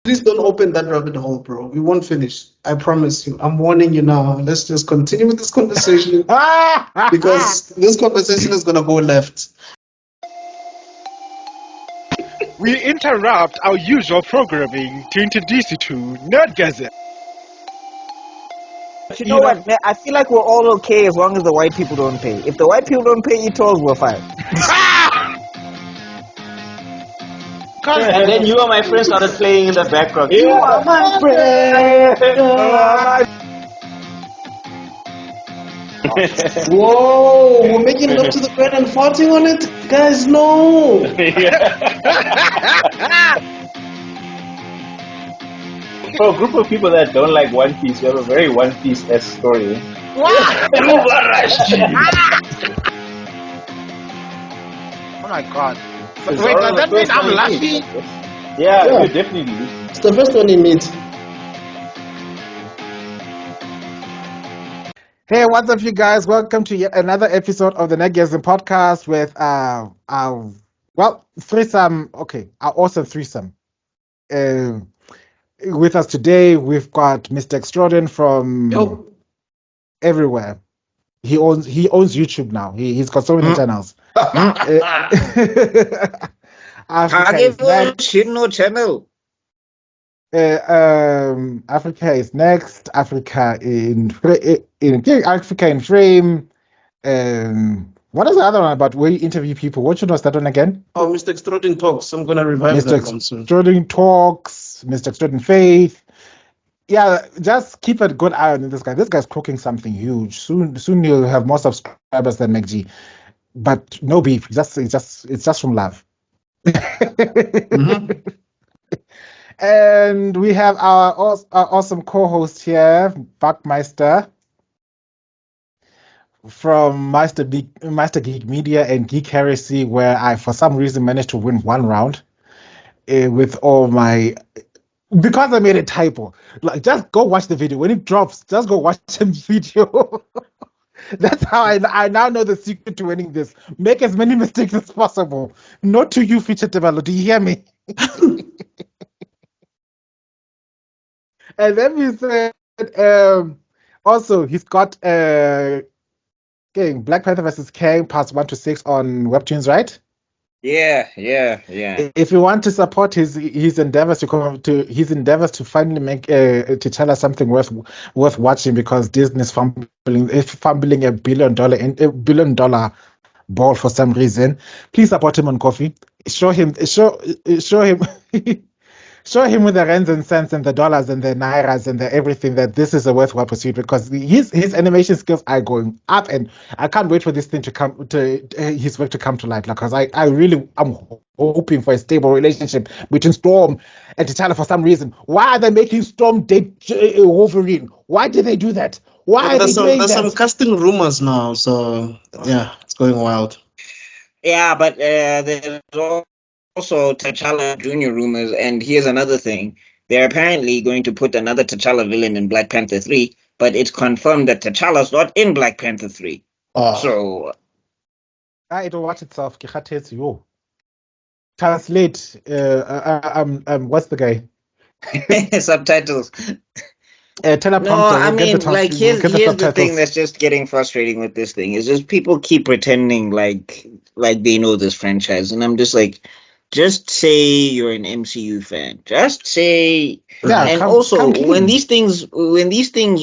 Please don't open that rabbit hole, bro. We won't finish. I promise you. I'm warning you now. Let's just continue with this conversation because this conversation is gonna go left. We interrupt our usual programming to introduce you to Nerdgasm. But you know what? Man, I feel like we're all okay as long as the white people don't pay. If the white people don't pay e-tolls, we're fine. And then You Are My Friend started playing in the background. You are my friend. Whoa, we're making love to the bread and farting on it? Guys, no! For a group of people that don't like One Piece, we have a very One Piece-esque story. Oh my god. Wait, does that mean I'm laughing? Yeah, you definitely. It's the first one he meets. Hey, what's up, you guys? Welcome to yet another episode of the Nerdgasm podcast with threesome. Okay, our awesome threesome. With us today, we've got Mr. Extrodin from everywhere. He owns YouTube now. He's got so many channels. Africa is next. channel. Africa is next. Africa in frame. What is the other one about where you interview people? What should was that one again? Oh, Mr. Extrodin Talks. I'm gonna revive Mr. that one soon. Extrodin Talks, Mr. Extrodin Faith. Yeah, just keep a good eye on this guy. This guy's cooking something huge. Soon you'll have more subscribers than McG. But no beef. It's just from love. Mm-hmm. And we have our awesome co-host here, BuckMeister, from Master Geek Media and Geek Heresy, where I, for some reason, managed to win one round with all my... Because I made a typo. Like, just go watch the video. When it drops, just go watch the video. That's how I now know the secret to winning this. Make as many mistakes as possible. Not to you, feature tebello. Do you hear me? And then we said, also, he's got Black Panther vs. Kang, parts 1 to 6 on Webtoons, right? Yeah. If you want to support his endeavors to finally make to tell us something worth watching, because Disney is fumbling $1 billion ball for some reason, please support him on Kofi. Show him show him with the rands and cents and the dollars and the nairas and the everything that this is a worthwhile pursuit, because his animation skills are going up, and I can't wait for this thing to come to his work to come to light. Because I'm hoping for a stable relationship between Storm and T'Challa for some reason. Why are they making Storm date Wolverine? Why did they do that? Why there's some casting rumors now, so yeah, it's going wild. Yeah, but there's also T'Challa Jr. rumors, and here's another thing. They're apparently going to put another T'Challa villain in Black Panther 3, but it's confirmed that T'Challa's not in Black Panther 3. So... it'll watch itself. Translate. What's the guy? Subtitles. Teleprompter. No, I mean, like, here's the thing that's just getting frustrating with this thing. Is just people keep pretending like they know this franchise, and I'm just like, just say you're an MCU fan. Just say. Yeah, and when these things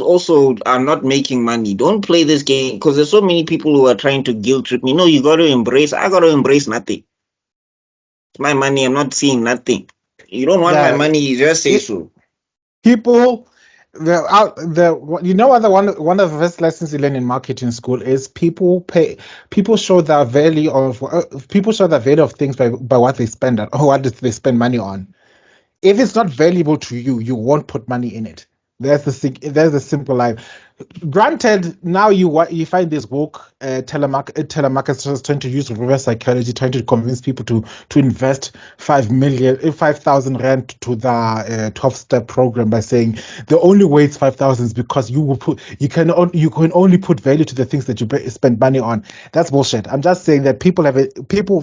also are not making money, don't play this game, because there's so many people who are trying to guilt trip me. No, I got to embrace nothing. It's my money. I'm not seeing nothing. You don't want my money, you just say so. People. One of the first lessons you learn in marketing school is people show the value of things by what they spend on, or what they spend money on. If it's not valuable to you, you won't put money in it. There's the simple line. Granted, now you find this woke telemarketers trying to use reverse psychology, trying to convince people to invest 5,000 rand to the 12-step program by saying the only way it's 5,000 is because you can only put value to the things that you spend money on. That's bullshit. I'm just saying that people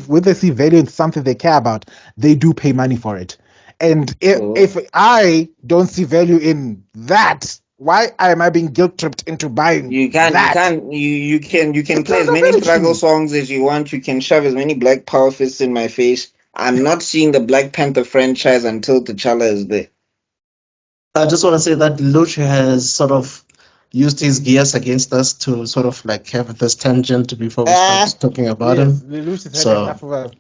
when they see value in something they care about, they do pay money for it. And if I don't see value in that, why am I being guilt tripped into buying You that? you can play as many Accountability. struggle songs as you want. You can shove as many Black Power fists in my face. I'm not seeing the Black Panther franchise until T'Challa is there. I just want to say that Lelouch has sort of used his gears against us to sort of like have this tangent before we start talking about Yes, him. Lelouch has had So, enough of a.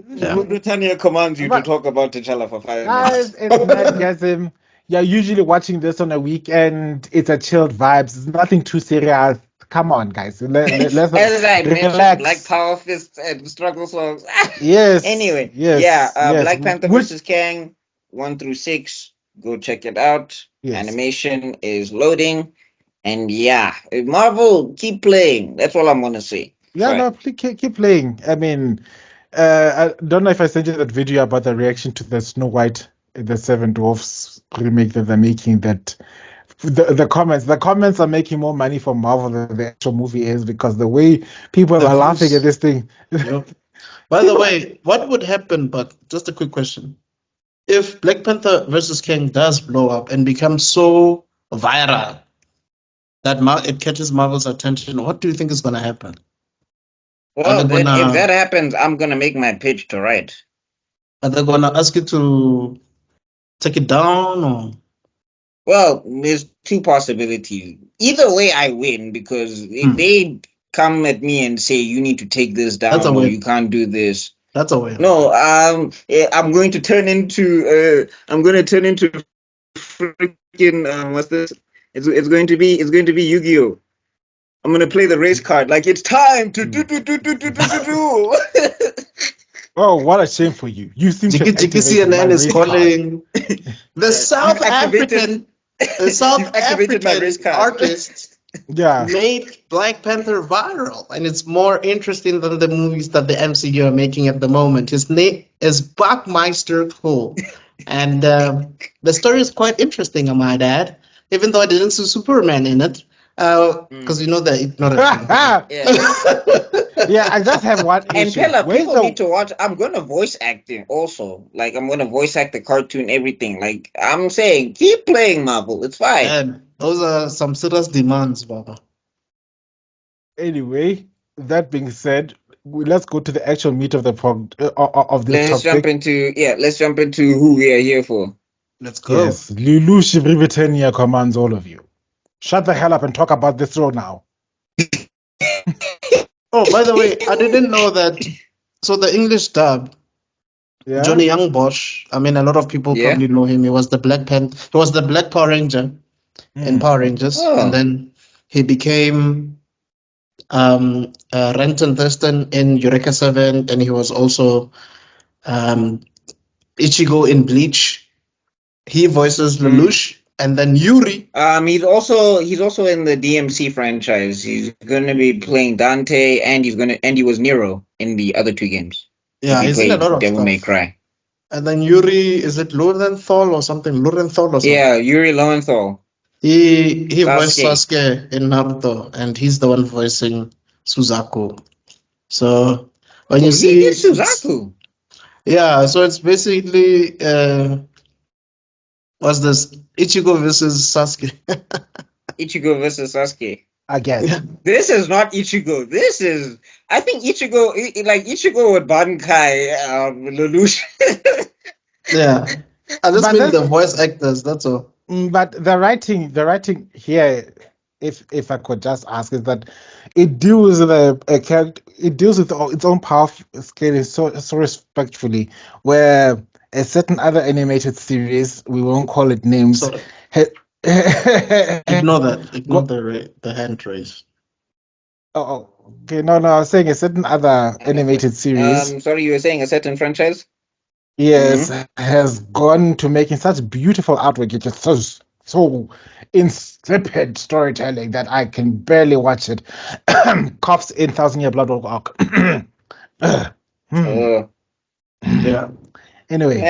yeah. Britannia commands you to But- talk about T'Challa for 5 Guys, minutes. it's Nerdgasm. You're usually watching this on a weekend. It's a chilled vibes. It's nothing too serious. Come on, guys. Let's As I mentioned, relax. Black Power fists and struggle songs. Yes. Anyway, yes, yeah, yes. Black Panther Which- versus Kang 1 through 6. Go check it out. Yes. Animation is loading, and yeah, Marvel, keep playing. That's all I'm gonna say. Yeah, Right. no, keep playing. I mean, I don't know if I sent you that video about the reaction to the Snow White, the Seven Dwarfs remake that they're making. That the comments are making more money for Marvel than the actual movie is, because the way people The are laughing views. at this thing. Yep. By the way, what would happen, but just a quick question. If Black Panther versus King does blow up and become so viral that it catches Marvel's attention, what do you think is going to happen? Well, they then gonna- if that happens, I'm gonna make my pitch to write. Are they going to ask you to take it down or? Well, there's two possibilities. Either way, I win, because if they come at me and say you need to take this That's a down or win. you can't do this, That's a win. no, I'm going to turn into freaking what's this? It's going to be Yu-Gi-Oh! I'm gonna play the race card like it's time to do. Oh, what a shame for you! You seem to Jiggy have Jiggy activated my CNN is race card. calling the South You've activated- African the South You've activated my race African card. artist Yeah, made Black Panther viral, and it's more interesting than the movies that the MCU are making at the moment. His name is BuckMeister Cole, and the story is quite interesting, I might add. Even though I didn't see Superman in it, because you know that it's not a Yeah. yeah. I just have one And issue. Pella, Where's people the- need to watch. I'm gonna voice acting also. Like I'm gonna voice act the cartoon, everything. Like I'm saying, keep playing Marvel. It's fine. And those are some serious demands, Baba. Anyway, that being said, let's go to the actual meat of the of this Let's topic. let's jump into who we are here for. Let's go. Yes, Lelouch Britannia commands all of you. Shut the hell up and talk about this show now. Oh, by the way, I didn't know that. So the English dub, Yeah. Johnny Young Bosch. I mean, a lot of people Yeah. probably know him. He was the He was the Black Power Ranger in Power Rangers, Oh. and then he became Renton Thurston in Eureka 7, and he was also Ichigo in Bleach. He voices Lelouch, and then Yuri. He's also in the DMC franchise. He's gonna be playing Dante, and he was Nero in the other two games. Yeah, he he's in a played lot of Devil stuff. May Cry. And then Yuri, is it Lorenthal or something? Lorenthal or something? Yeah, Yuri Lowenthal. He voiced Sasuke. Sasuke in Naruto, and he's the one voicing Suzaku. So when you see He is Suzaku. yeah, so it's basically what's this? Ichigo versus Sasuke. Ichigo versus Sasuke. Again. Yeah. This is not Ichigo. This is, I think Ichigo with Bankai, Lelouch. Yeah, I just But mean that's- the voice actors. That's all. But the writing here, if I could just ask, is that it deals with a character, it deals with its own power scaling so respectfully, where a certain other animated series, we won't call it names. So ha- ignore that. Ignore the hand raise. Oh, okay. No, I was saying a certain other animated series, Sorry, you were saying a certain franchise? yes, has gone to making such beautiful artwork. It's just so insipid storytelling that I can barely watch it. Cops in Thousand Year Blood Arc. Yeah. Anyway,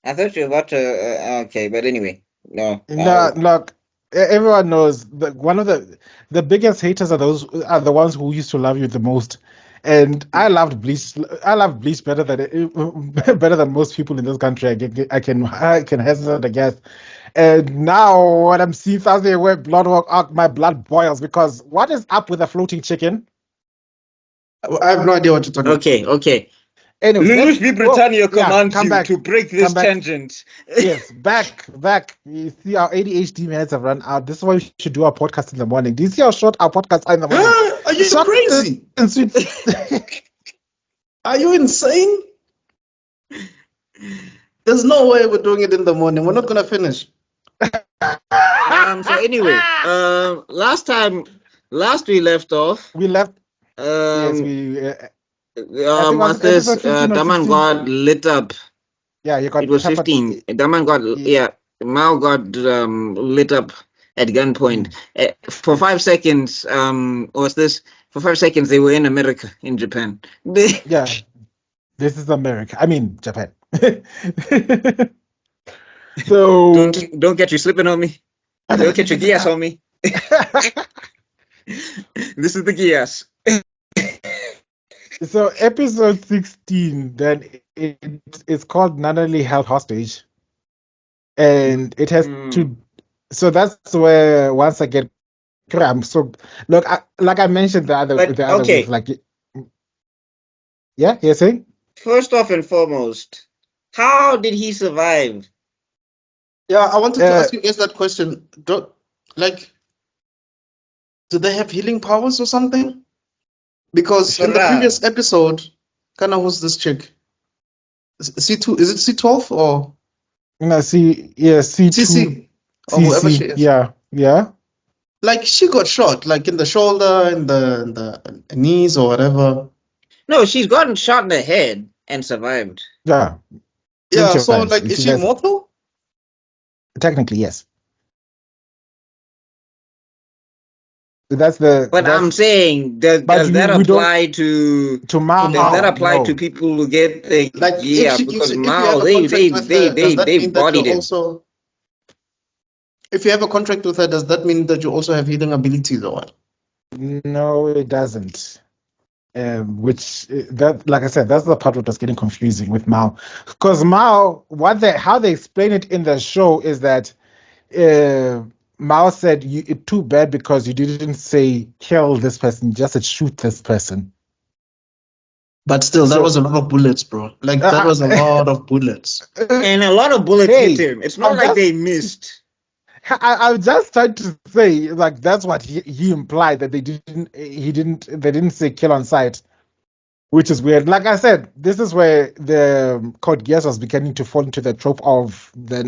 I thought you were about to, okay, but anyway, no. no, look, everyone knows that one of the biggest haters are the ones who used to love you the most. And I loved Bleach. I love Bleach better than most people in this country. I can hazard a guess. And now when I'm seeing something where blood walk out, my blood boils because what is up with the floating chicken? I have no idea what you're talking about. Okay. Anyway, Lelouch B. Britannia commands come you back, to break this tangent. Yes, back. You see, our ADHD minutes have run out. This is why we should do our podcast in the morning. Do you see how short our podcasts are in the morning? Are you crazy? And sweet. Are you insane? There's no way we're doing it in the morning. We're not gonna finish. So anyway, last we left off. We left. Yes, we. Was this Daman got lit up? Yeah, you got. It was 15. Daman got Mao got lit up at gunpoint. For 5 seconds, for 5 seconds they were in America, in Japan. Yeah, this is America. I mean Japan. So don't get you slipping on me. Don't get your Geass on me. This is the Geass. So episode 16, then it's called Nunley Held Hostage, and it has to. So that's where once I get crammed. So look, like I mentioned the other week, like you're saying. First off and foremost, how did he survive? Yeah, I wanted to ask you guys that question. Do they have healing powers or something? Because in the previous episode, who's this chick? C2, is it C12 or? No, C2. CC. Or whoever she is. Yeah. Like she got shot, like in the shoulder, in the knees or whatever. No, she's gotten shot in the head and survived. Yeah. Yeah, so like, is she immortal? Technically, yes. I'm saying, does that apply to Mao? Does that apply to people who get the because Mao they bodied him. If you have a contract with her, does that mean that you also have healing abilities or what? No, it doesn't. Like I said, that's the part that was getting confusing with Mao. Because Mao, how they explain it in the show is that Mao said it's too bad because you didn't say kill this person, just said shoot this person. But still, that was a lot of bullets, bro. Like that was a lot of bullets. And a lot of bullets hit him. It's not like they missed. I'm just trying to say, like, that's what he implied, that they didn't say kill on sight, which is weird. Like I said, this is where the Code Geass was beginning to fall into the trope of the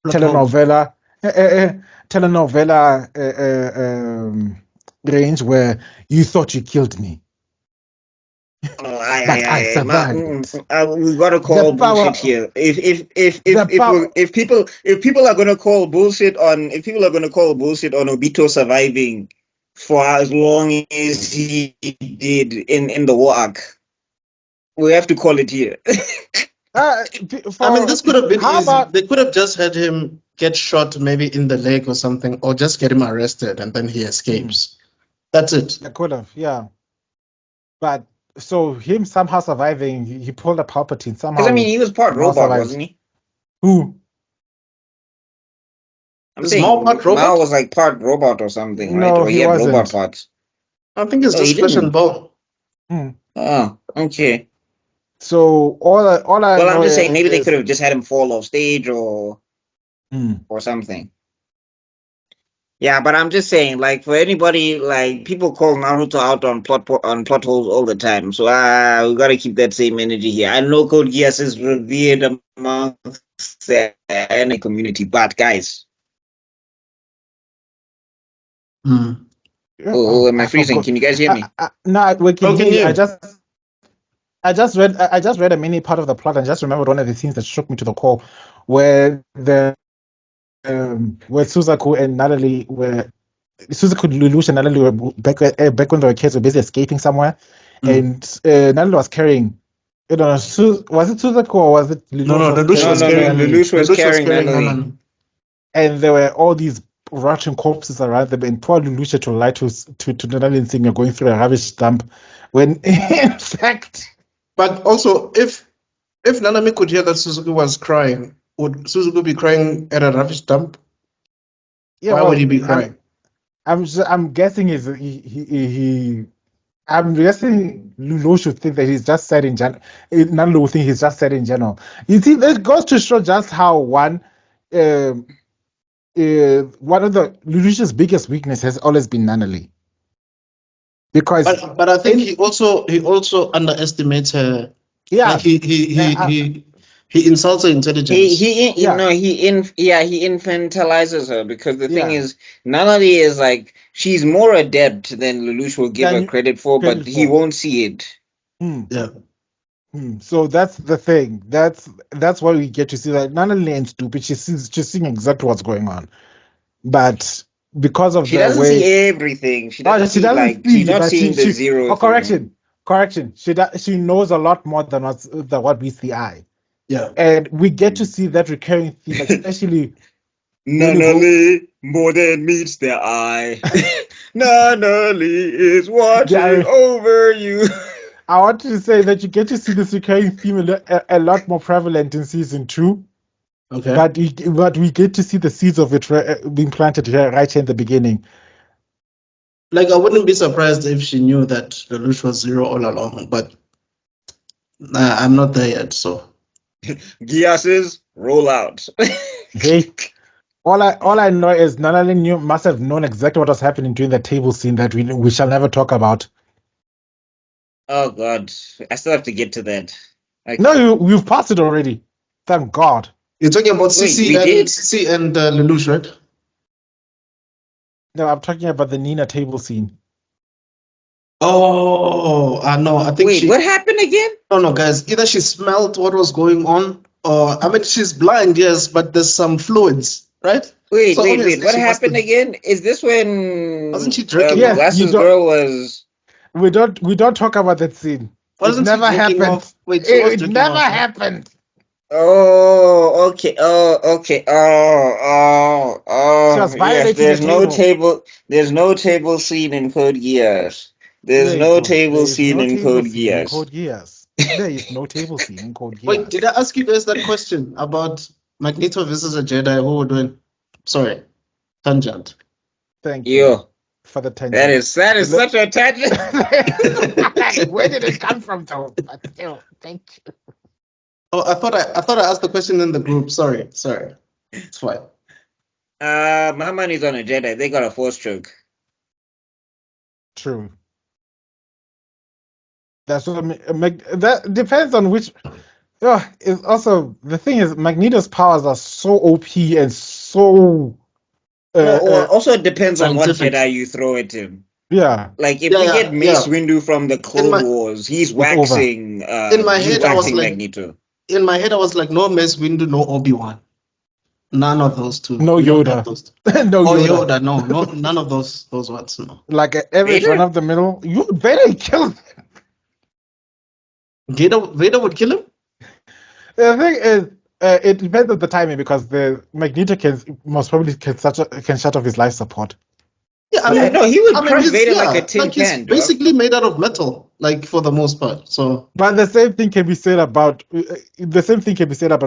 telenovela range where you thought you killed me. I survived. We gotta call bullshit here. If people are gonna call bullshit on Obito surviving for as long as he did in the war arc, we have to call it here. This could have been easy. They could have just had him get shot maybe in the leg or something, or just get him arrested and then he escapes. That's it. They could have, yeah. But so him somehow surviving, he pulled a Palpatine somehow. Because he was part robot, wasn't he? Who? I'm saying Mao was like part robot or something, right? Or he had wasn't. Robot parts. I think it's just flesh and bone. Oh, okay. So I'm just saying maybe they could have just had him fall off stage or something. Yeah, but I'm just saying, like, for anybody, like, people call Naruto out on plot holes all the time. So we gotta keep that same energy here. I know Code Geass is revered amongst the anime community, but guys. Oh, am I freezing? Can you guys hear me? No, we can hear you. I just read a mini part of the plot and just remembered one of the scenes that shook me to the core, where where Suzaku and Natalie Lelouch and Natalie were back when they were kids, were busy escaping somewhere, and Natalie was carrying. I don't know, was it Suzaku or was it Lelouch? Lelouch was carrying Natalie. And there were all these rotting corpses around them, and poor Lelouch to lie to Nanali saying you're going through a rubbish dump, when in fact. But also, if Nanami could hear that Suzuki was crying, would Suzuki be crying at a rubbish dump? Yeah, Why would he be crying? I'm guessing I'm guessing Lelouch should think that he's just sad in general. Nanalo will think he's just sad in general. You see, that goes to show just how one of the Lelouch's biggest weakness has always been Nanali. Because but I think he also underestimates her. Yeah, like he insults her intelligence. He infantilizes her, because the thing is, Nanali is like, she's more adept than Lelouch will give her credit for, but he won't see it. Yeah. So that's the thing. That's why we get to see that Nanali ain't stupid. She's seeing exactly what's going on, but because of she the doesn't way see everything, she doesn't see she's not seeing the zero. Oh, correction. She knows a lot more than what meets the eye. Yeah, and we get to see that recurring theme, especially Nanali more than meets the eye. Nanali is watching over you. I want to say that you get to see this recurring theme a lot more prevalent in season 2. Okay. But we get to see the seeds of it being planted right here in the beginning. Like, I wouldn't be surprised if she knew that Lelouch was zero all along, but I'm not there yet, so. Geass's roll out. Hey, all I know is Nanali must have known exactly what was happening during the table scene that we shall never talk about. Oh God, I still have to get to that. No, we've passed it already. Thank God. You're talking about Cici and Lelouch, right? No, I'm talking about the Nina table scene. Oh, no, I think what happened again? No, guys. Either she smelled what was going on, or, I mean, she's blind, yes, but there's some fluids, right? Wait. What happened again? Is this when wasn't she drinking? Glasses girl was... We don't talk about that scene. It never happened. Wait, it never happened. Oh, okay. She was violating There's the no table. table. There's no table scene in Code Geass. There's no table scene in Code Geass. There is no table scene in Code Geass. Wait, did I ask you guys that question about Magneto versus a Jedi? Who were doing? Sorry, tangent. Thank you for the tangent. That is such a tangent. Where did it come from, though? But still, thank you. Oh, I thought I asked the question in the group. Sorry. It's fine. My money's on a Jedi. They got a Force choke. True. That's what that depends on which. It's also the thing is Magneto's powers are so OP and so. Also, it depends on what Jedi you throw at him. Yeah. Like if we get Mace Windu from the Clone Wars, he's waxing. In my head, I was like, Magneto. In my head, I was like, no Mace Windu, no Obi-Wan. None of those two. No Yoda. No Yoda. No, none of those ones. No. Like every one of the middle, you Vader killed him. Vader would kill him. The thing is, it depends on the timing because the Magneto most probably can shut off his life support. Yeah, I mean, no, he would crush Vader like a tin can. He's basically made out of metal, like for the most part. So, but the same thing can be said about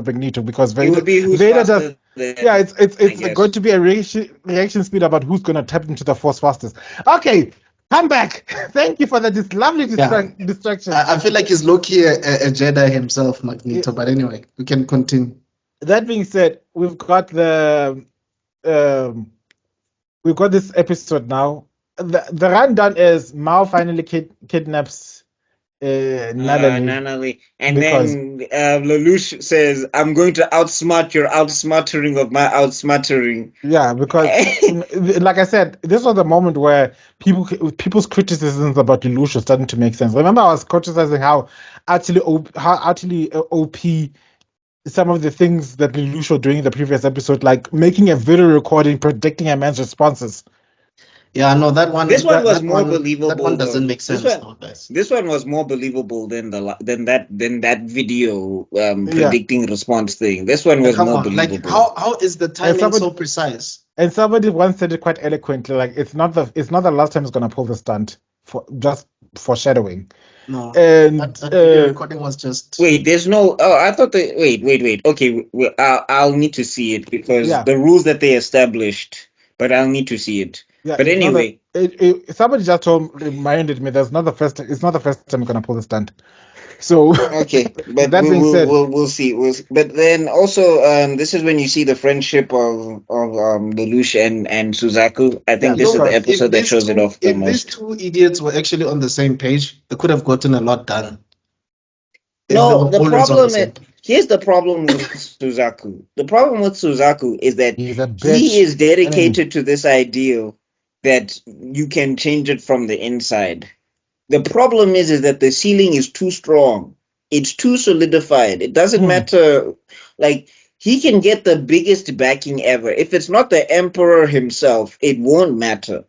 Magneto because Vader does. Yeah, it's going to be a reaction speed about who's going to tap into the Force fastest. Okay, come back. Thank you for this lovely distraction. I feel like he's low-key a Jedi himself, Magneto. But anyway, we can continue. That being said, we've got we've got this episode now. The rundown is Mao finally kidnaps Nanali. And then Lelouch says, I'm going to outsmart your outsmartering of my outsmartering. Yeah, because like I said, this was the moment where people's criticisms about Lelouch are starting to make sense. Remember, I was criticizing how utterly OP some of the things that Lelouch was doing in the previous episode, like making a video recording predicting a man's responses. Yeah, no, that one. This one was that more one, that believable one though. doesn't make sense, though, guys. This one was more believable than that video predicting response thing. This one was Come more on, like believable. how is the And timing so precise? somebody once said it quite eloquently, like it's not the last time he's gonna pull the stunt, for just foreshadowing. No, And that video recording was just. Wait, there's no. Oh, I thought that. Wait. Okay, I'll need to see it because Yeah. the rules that they established. But I'll need to see it. yeah, But it's not anyway, somebody just reminded me it's not the first time you're gonna pull the stunt. So okay. But that being said, we'll see. But then also, this is when you see the friendship of Lelouch and Suzaku. I think this is the episode that shows it off the If these most. two idiots were actually on the same page, they could have gotten a lot done. If they No, were the always on problem same is here's the problem with Suzaku. The problem with Suzaku is that he's a bitch. he is dedicated to this ideal that you can change it from the inside. The problem is that the ceiling is too strong. It's too solidified. It doesn't matter. Like, he can get the biggest backing ever. If it's not the emperor himself, it won't matter.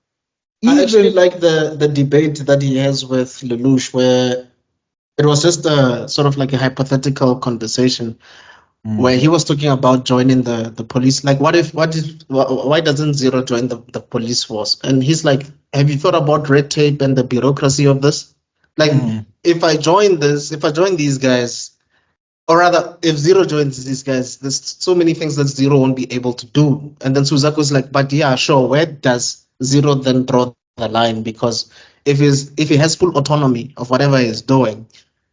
I actually like the debate that he has with Lelouch, where it was just a sort of like a hypothetical conversation where he was talking about joining the police. Like, why doesn't Zero join the police force? And he's like, have you thought about red tape and the bureaucracy of this? Like, if I join these guys, or rather, if Zero joins these guys, there's so many things that Zero won't be able to do. And then Suzaku's like, but yeah, sure, where does Zero then draw the line? Because if he has full autonomy of whatever he's doing,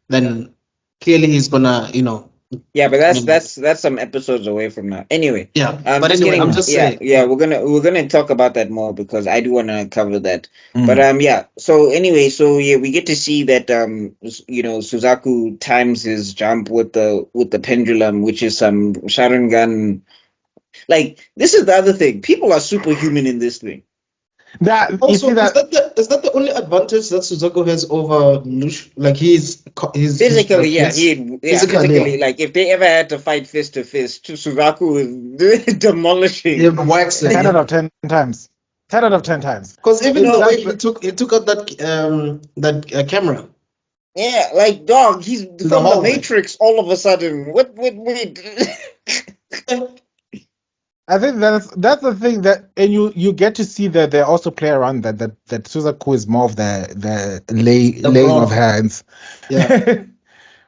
then clearly he's gonna, Yeah, but that's some episodes away from now. Anyway, yeah. But anyway, I'm just saying. Yeah, we're gonna talk about that more because I do want to cover that. But yeah. So anyway, we get to see that Suzaku times his jump with the pendulum, which is some Sharingan. Like, this is the other thing. People are superhuman in this thing. Also, is that the only advantage that Suzaku has over Lelouch? Like, he's physically, physically. Like, if they ever had to fight fist to fist, Suzaku is demolishing. Yeah, waxing. 10 out of 10 times. 10 out of 10 times. Because even the way he took out that camera. Yeah, like, dog, he's from the Matrix all of a sudden. Wait. I think that's the thing that, and you get to see that they also play around that Suzaku is more of the laying of hands. Yeah.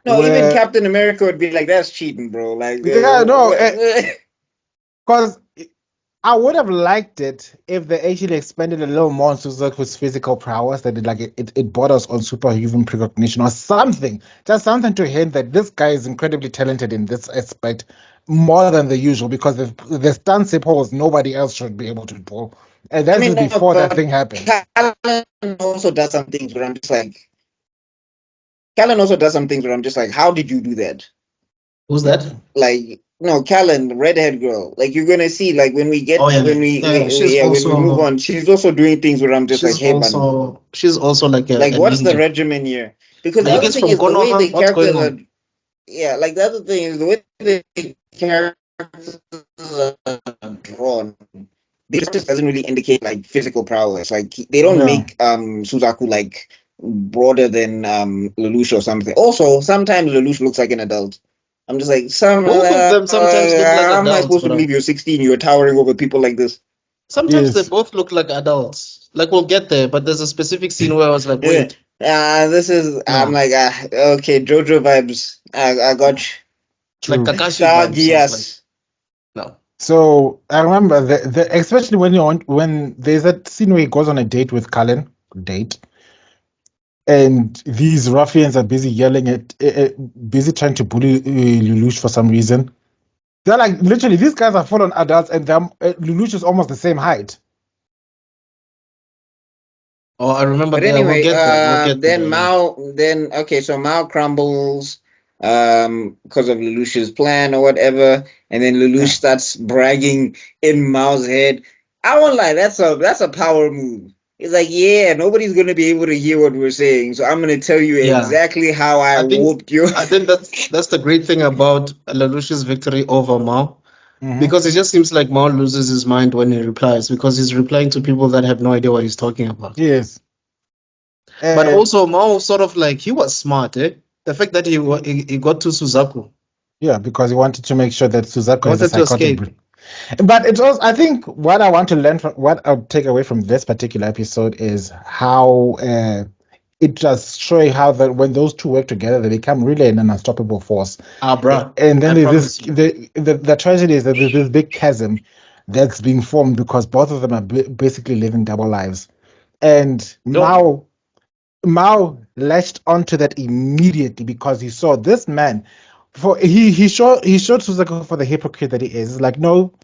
No, even Captain America would be like, that's cheating, bro. Like, yeah, no, because I would have liked it if they actually expanded a little more on Suzaku's physical prowess, that it brought us on superhuman precognition or something, just something to hint that this guy is incredibly talented in this aspect. More than the usual, because the stunts he pulls, nobody else should be able to pull. And that's before that thing happened. Callan also does some things where I'm just like, how did you do that? Who's that? Like, no, Callan, the redhead girl. Like, you're gonna see, like, when we move on, she's also doing things where I'm just like, hey, man. She's also like what's the regimen here? Because the other thing is the way the characters are. Yeah, like, the other thing is the way the characters are drawn. This just doesn't really indicate like physical prowess. Like, they don't make Suzaku like broader than Lelouch or something. Also, sometimes Lelouch looks like an adult. I'm just like, both of them sometimes look like adults. How am I supposed to believe you're 16? You're towering over people like this. Sometimes they both look like adults. Like, we'll get there, but there's a specific scene where I was like, wait. This is. I'm like, okay, JoJo vibes. I got you. Like Kakashi Code Geass. No. So I remember especially when there's that scene where he goes on a date with Cullen, and these ruffians are busy yelling busy trying to bully Lelouch for some reason. They're like, literally, these guys are full-on adults, and Lelouch is almost the same height. Oh, I remember. But anyway, we'll so Mao crumbles because of Lelouch's plan or whatever, and then Lelouch starts bragging in Mao's head. I won't lie, that's a power move. It's like, yeah, nobody's gonna be able to hear what we're saying, so I'm gonna tell you exactly how I whooped you. I think that's the great thing about Lelouch's victory over Mao. Because it just seems like Mao loses his mind when he replies, because he's replying to people that have no idea what he's talking about. Yes. But also Mao sort of like, he was smart, eh? The fact that he got to Suzaku. Yeah, because he wanted to make sure that Suzaku has a Wanted to psychotic escape. break. But it was, I think, what I want to learn from, what I'll take away from this particular episode is how it just showing how that when those two work together, they become really an unstoppable force. Bruh. And then I there's promise this, the tragedy is that there's this big chasm that's being formed because both of them are basically living double lives. And Mao latched onto that immediately because he saw this man. He showed Suzaku for the hypocrite that he is. It's like, no,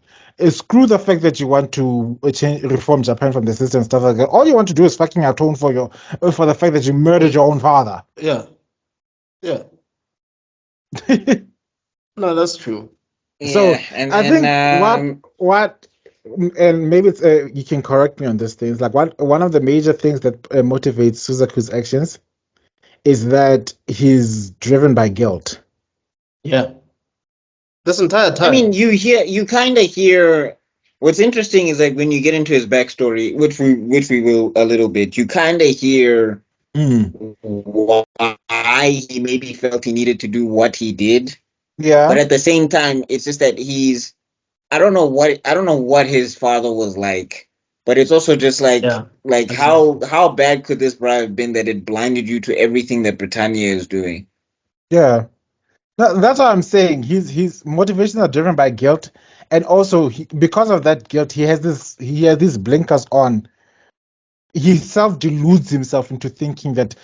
screw the fact that you want to reform Japan from the system and stuff like that. All you want to do is fucking atone for the fact that you murdered your own father. Yeah. No, that's true. So Yeah, and I think what and maybe it's you can correct me on this thing. It's like one of the major things that motivates Suzaku's actions is that he's driven by guilt. Yeah. This entire time. I mean, you kind of hear. What's interesting is like when you get into his backstory, which we will a little bit. You kind of hear why he maybe felt he needed to do what he did. Yeah. But at the same time, it's just that I don't know what his father was like. But it's also just like how bad could this bribe have been that it blinded you to everything that Britannia is doing? Yeah. That's what I'm saying. His motivations are driven by guilt, and also because of that guilt, he has these blinkers on. He self deludes himself into thinking that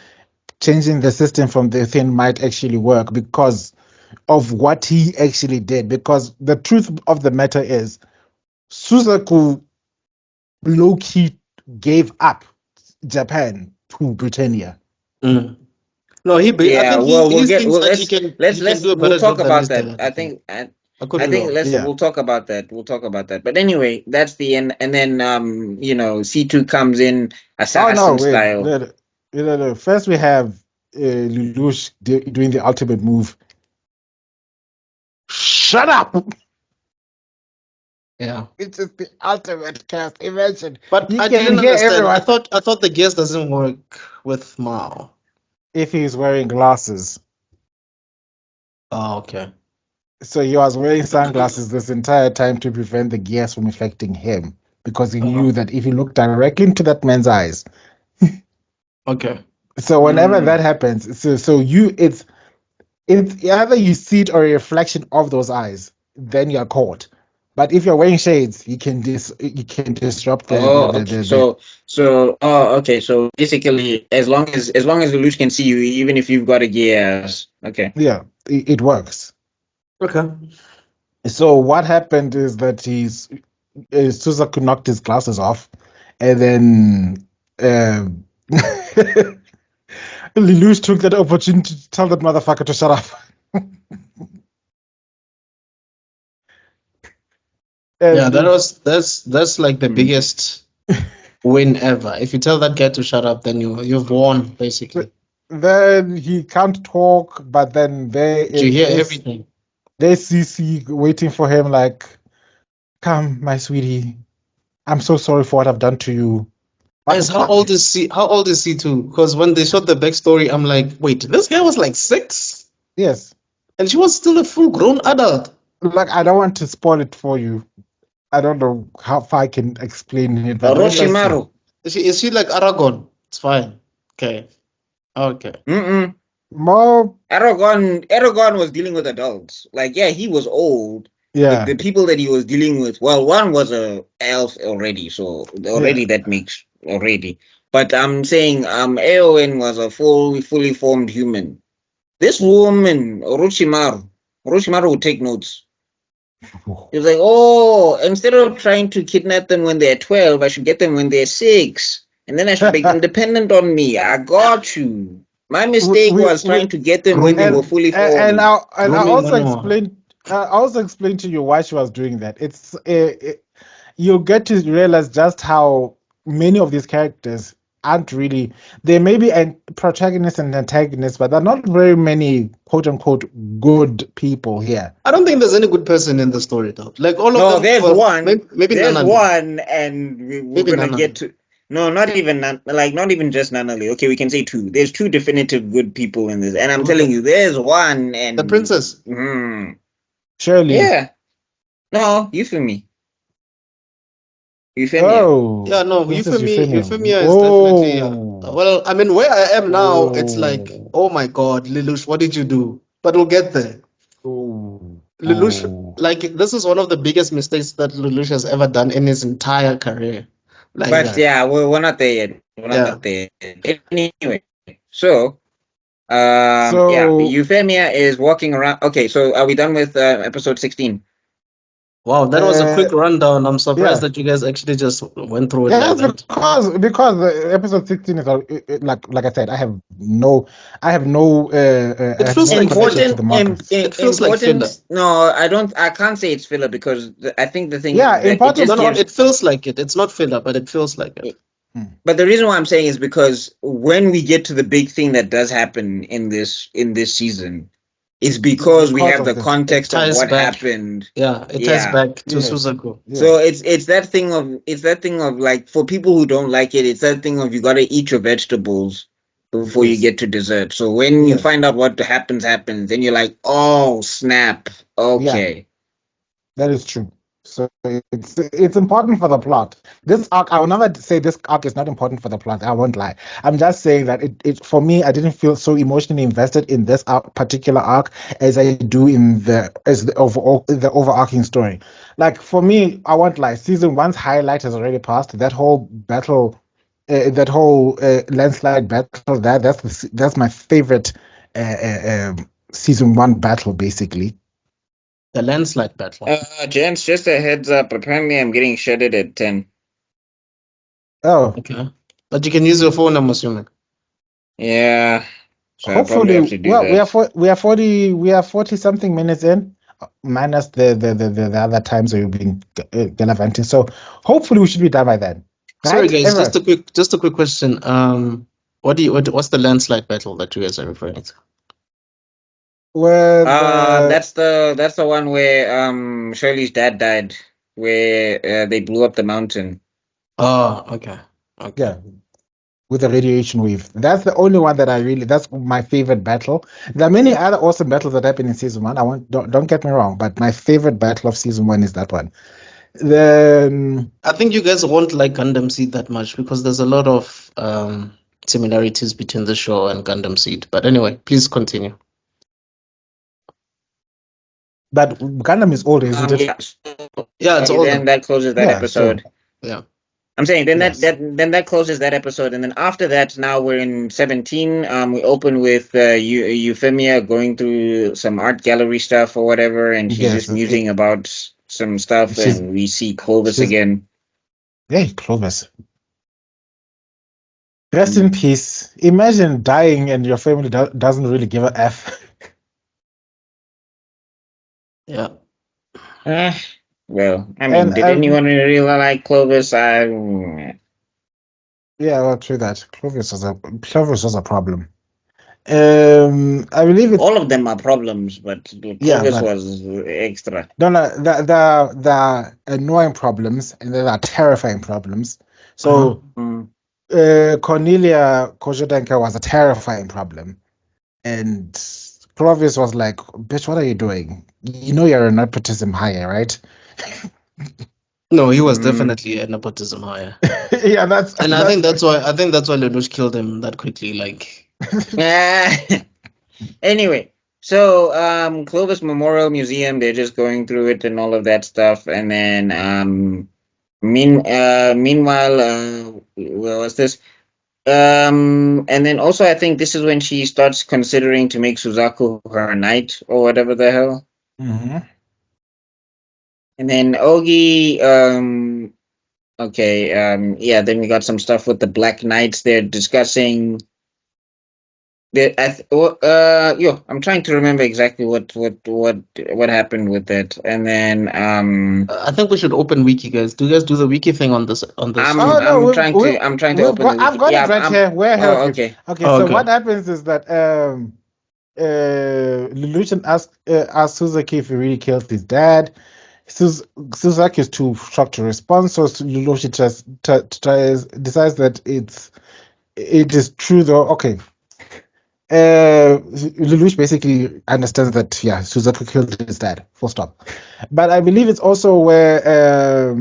changing the system from within might actually work because of what he actually did. Because the truth of the matter is, Suzaku low-key gave up Japan to Britannia. No, he. Yeah, I think we'll do a better talk job than about his that. dad, I think Yeah. we'll talk about that. We'll talk about that. But anyway, that's the end. And then C2 comes in assassin style. No. First we have Lelouch doing the ultimate move. Shut up! Yeah. It's just the ultimate cast. Imagine. But You I can didn't hear understand. everyone I thought the Geass doesn't work with Mao. if he's wearing glasses. Oh, okay. So he was wearing sunglasses this entire time to prevent the Geass from affecting him because he knew that if he looked directly into that man's eyes. Okay. So whenever that happens, it's either you see it or a reflection of those eyes, then you're caught. But if you're wearing shades, you can disrupt the Okay. So basically, as long as Lelouch can see you, even if you've got a Geass, okay. Yeah, it works. Okay. So what happened is that Suzaku knocked his glasses off, and then Lelouch took that opportunity to tell that motherfucker to shut up. Yeah, that's like the biggest win ever. If you tell that guy to shut up, then you've won basically. Then he can't talk, but then you hear everything. There's CC waiting for him, like, come, my sweetie. I'm so sorry for what I've done to you. How old is he too? Because when they showed the backstory, I'm like, wait, this guy was like 6? Yes. And she was still a full grown adult. Like, I don't want to spoil it for you. I don't know how far I can explain it. But Orochimaru. Is she like Aragon? It's fine. Okay. More Aragon was dealing with adults. Like, yeah, he was old. Yeah. The people that he was dealing with, well, one was a elf already, so already that makes already. But I'm saying Eowyn was a fully formed human. This woman, Orochimaru would take notes. He was like, oh, instead of trying to kidnap them when they're 12, I should get them when they're 6. And then I should make them dependent on me. I got you. My mistake was trying to get them when they were fully formed. And I also explained to you why she was doing that. It's you'll get to realize just how many of these characters aren't really. There may be a protagonist and antagonist, but there are not very many quote unquote good people here. I don't think there's any good person in the story though. Like all of No, them. there's Well, one. maybe There's Nana. one, and we're Maybe gonna Nana. get to. No, not even not even just Nanali. Okay, we can say two. There's two definitive good people in this, and I'm telling you, there's one, and The princess. Surely. Yeah. No, you feel me. Euphemia. Oh. Yeah, no, Princess Euphemia is definitely. Oh. Well, I mean, where I am now, it's like, Oh. oh my God, Lelouch, what did you do? But we'll get there. Oh. Lelouch, Oh. like, this is one of the biggest mistakes that Lelouch has ever done in his entire career. Like, But yeah, we're not there yet. We're Yeah. not there yet. Anyway, so So yeah, Euphemia is walking around. Okay, so are we done with episode 16? wow, that was a quick rundown. I'm surprised yeah. that you guys actually just went through it Yeah, like that. because the episode 16 is like I said, I have no It feels like connection to the manga. It feels like filler. No, I can't say it's filler because I think the thing Yeah, is that important it just No, gives. it feels like it. It's not filler, but it feels like it. But the reason why I'm saying is because when we get to the big thing that does happen in this season, it's because we have the context of what happened. Yeah, it ties back to Suzaku. Yeah. So it's that thing of like, for people who don't like it, it's that thing of you gotta eat your vegetables before you get to dessert. So when you find out what happens, then you're like, oh snap, okay. That is true. So it's important for the plot. This arc, I will never say this arc is not important for the plot. I won't lie. I'm just saying that it for me, I didn't feel so emotionally invested in this particular arc as I do in the overarching story. Like for me, I won't lie. Season 1's highlight has already passed. That whole battle, that whole landslide battle. That's my favorite season 1 battle, basically. The landslide battle. Gents, just a heads up. Apparently, I'm getting shredded at 10. Oh, okay. But you can use your phone, I'm assuming. Yeah. So hopefully, have to do that. we are 40 something minutes in, minus the other times where you've been gallivanting. So hopefully we should be done by then. Sorry, Right? guys, just a quick question. What's the landslide battle that you guys are referring to? That's the one where Shirley's dad died, where they blew up the mountain. Oh, okay. Yeah, with the radiation wave. That's the only one that that's my favorite battle. There are many other awesome battles that happen in season 1. Don't get me wrong, but my favorite battle of season 1 is that one. Then I think you guys won't like Gundam Seed that much because there's a lot of similarities between the show and Gundam Seed. But anyway, please continue. But Gundam is old, isn't it? Yeah, it's older. Then that closes that episode. Yeah. I'm saying then that closes that episode, and then after that, now we're in 17. We open with Euphemia going through some art gallery stuff or whatever, and she's just musing about some stuff, and we see Clovis again. Hey, Clovis. Rest in peace. Imagine dying and your family doesn't really give a F. Yeah. Well, I mean, did anyone really like Clovis? Yeah, well, true that. Clovis was a problem. I believe all of them are problems, but Clovis was extra. No, the annoying problems, and there are terrifying problems. So Cornelia Kojodenka was a terrifying problem, and Clovis was like, "Bitch, what are you doing? You know you're a nepotism hire, right?" No, he was definitely a nepotism hire. Yeah, I think that's why Lelouch killed him that quickly. Like, anyway, so Clovis Memorial Museum, they're just going through it and all of that stuff, and then meanwhile, what was this? And then also, I think this is when she starts considering to make Suzaku her knight or whatever the hell. Mm-hmm. And then Ogi, then we got some stuff with the Black Knights. They're discussing I'm trying to remember exactly what happened with that, and then I think we should open wiki, guys. Do you guys do the wiki thing on this? Oh no, I'm trying to open the I've wiki. got Yeah, it right here. Where I oh, help you. okay. Okay, Oh, so okay. what happens is that Lelouch asks Suzaku if he really killed his dad. Suzaku is too shocked to respond, so Lelouch decides that it is true though. Okay. Lelouch basically understands that Suzaku killed his dad. Full stop. But I believe it's also where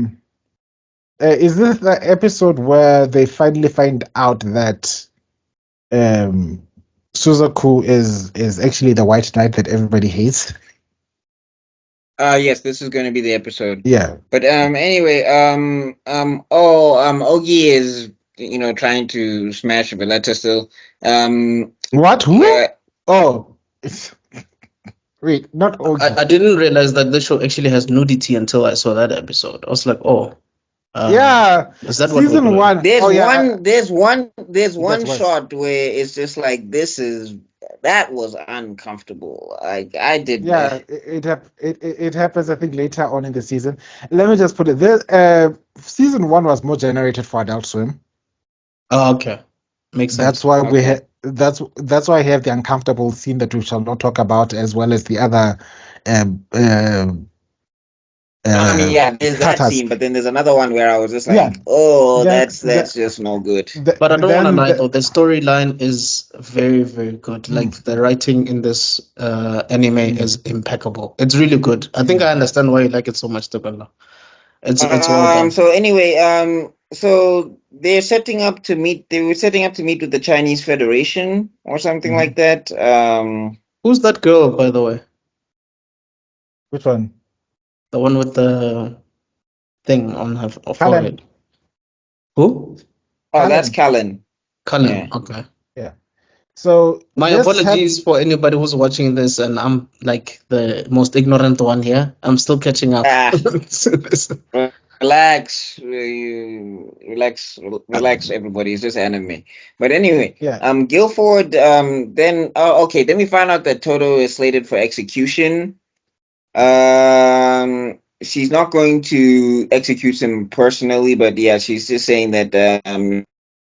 is this the episode where they finally find out that Suzaku is actually the white knight that everybody hates? Yes, this is going to be the episode. Yeah. But anyway, Ogi is trying to smash Valletta still. What? Who? Yeah. Oh. Wait, not Ogi. I didn't realize that the show actually has nudity until I saw that episode. I was like, oh. Yeah. Is that what we're Season doing? 1. There's one That's worse. shot where it's just like that was uncomfortable. I did. Yeah, it happens. I think later on in the season. Let me just put it this: season 1 was more generated for Adult Swim. Oh, okay, makes sense. That's why we have that's why I have the uncomfortable scene that we shall not talk about, as well as the other. There's that scene, but then there's another one where I was just like, that's just no good. But I don't want to lie though, the storyline is very, very good. Like the writing in this anime is impeccable. It's really good. I think I understand why you like it so much, Tebello. It's well done. So anyway, so they're setting up to meet. They were setting up to meet with the Chinese Federation or something like that. Who's that girl, by the way? Which one? The one with the thing on her forehead. Who? Oh, that's Callan. Callan, okay. Yeah. So my apologies for anybody who's watching this, and I'm like the most ignorant one here. I'm still catching up. Relax, everybody. It's just anime. But anyway, Guilford. Then we find out that Toto is slated for execution. She's not going to execute him personally, but she's just saying that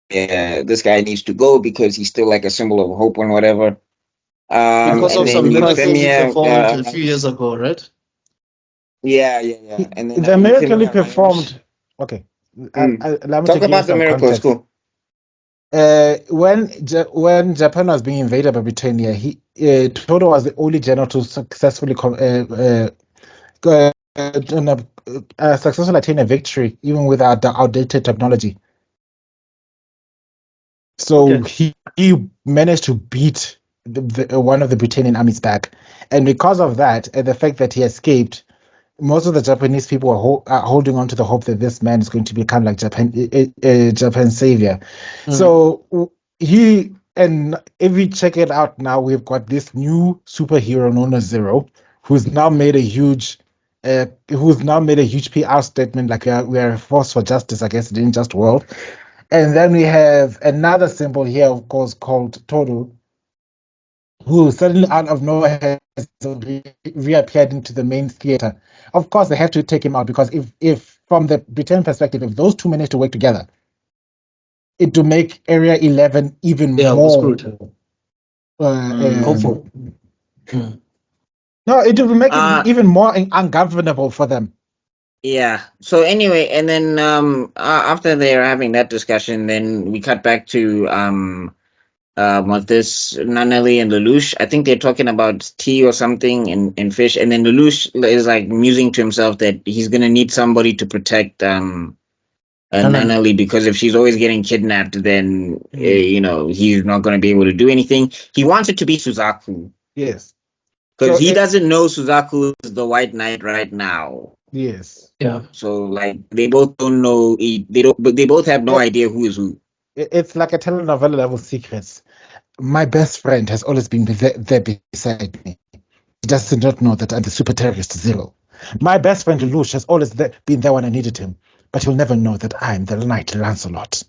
this guy needs to go because he's still like a symbol of hope and whatever. Because of some miracles he performed a few years ago, right? Yeah. And then the miracle he performed. Okay, talk about the miracle. It's cool. When Japan was being invaded by Britannia, Toto was the only general to successfully attain a victory, even without the outdated technology. So he managed to beat one of the Britannian armies back, and because of that, and the fact that he escaped, most of the Japanese people are holding on to the hope that this man is going to become like Japan's savior. So and if we check it out now, we've got this new superhero known as Zero, who's now made a huge PR statement like we are a force for justice, I guess, in the unjust world. And then we have another symbol here, of course, called Toto, who suddenly out of nowhere has reappeared into the main theater. Of course, they have to take him out because if from the Britain perspective, if those two manage to work together, it will make Area 11 even more hopeful. No, it will make it even more ungovernable for them. Yeah. So anyway, and then after they're having that discussion, then we cut back to with this Nanelli and Lelouch. I think they're talking about tea or something and fish, and then Lelouch is like musing to himself that he's gonna need somebody to protect Nanelli, because if she's always getting kidnapped, then he's not gonna be able to do anything. He wants it to be Suzaku. Yes. Because he doesn't know Suzaku is the White Knight right now. Yes. Yeah. So like they both don't know. They both have no idea who is who. It's like a telenovela level secrets. My best friend has always been there beside me. He does not know that I'm the super terrorist Zero. My best friend Lelouch has always been there when I needed him, but he'll never know that I'm the Knight Lancelot.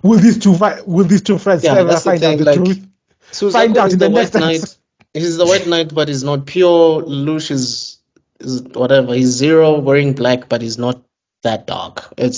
Will these two friends ever find out the truth? Find Suzaku out is in the the next White episode. Knight. He's the White Knight, but he's not pure. Lelouch is whatever. He's Zero wearing black, but he's not that dark. They're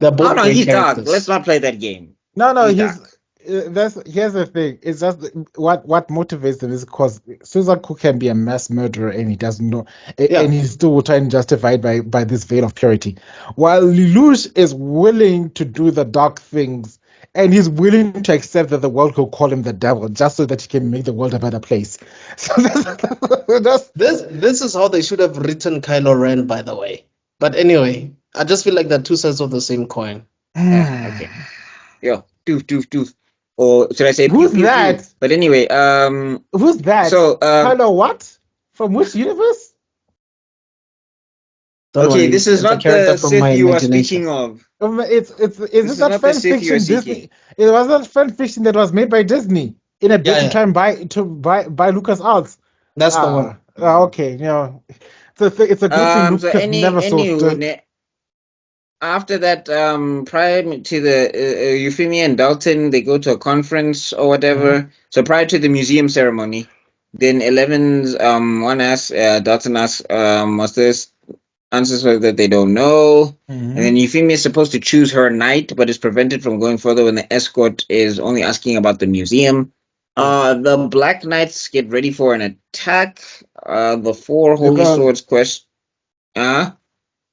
Oh both no, great he's dark. characters. Let's not play that game. No, He's he's dark. here's the thing. It's just what motivates him is because Suzaku can be a mass murderer and he doesn't know, Yeah. and he's still trying to justify it by this veil of purity, while Lelouch is willing to do the dark things and he's willing to accept that the world will call him the devil just so that he can make the world a better place. So that's This is how they should have written Kylo Ren, by the way. But anyway, I just feel like they're two sides of the same coin. Yeah, okay. Yo, doof. Or should I say Who's pew, pew, that? pew? But anyway, Who's that? so Hello, what? From which universe? Don't okay, worry, this is it's a not character the from Sith my you are imagination. speaking of. Is This it is that not the fan Sith you are fiction seeking. Disney? It was that fan fiction that was made by Disney in a bid Yeah, to yeah. try and buy Lucas Arts. That's the one. Okay, it's a good thing So Lucas never saw. after that, prior to the Euphemia and Dalton, they go to a conference or whatever. So prior to the museum ceremony, then Eleven's one asks, Dalton asks, what's this? Answers her that they don't know. And then Euphemia is supposed to choose her knight, but is prevented from going further when the escort is only asking about the museum. The Black Knights get ready for an attack. The four Holy Because- Swords quest.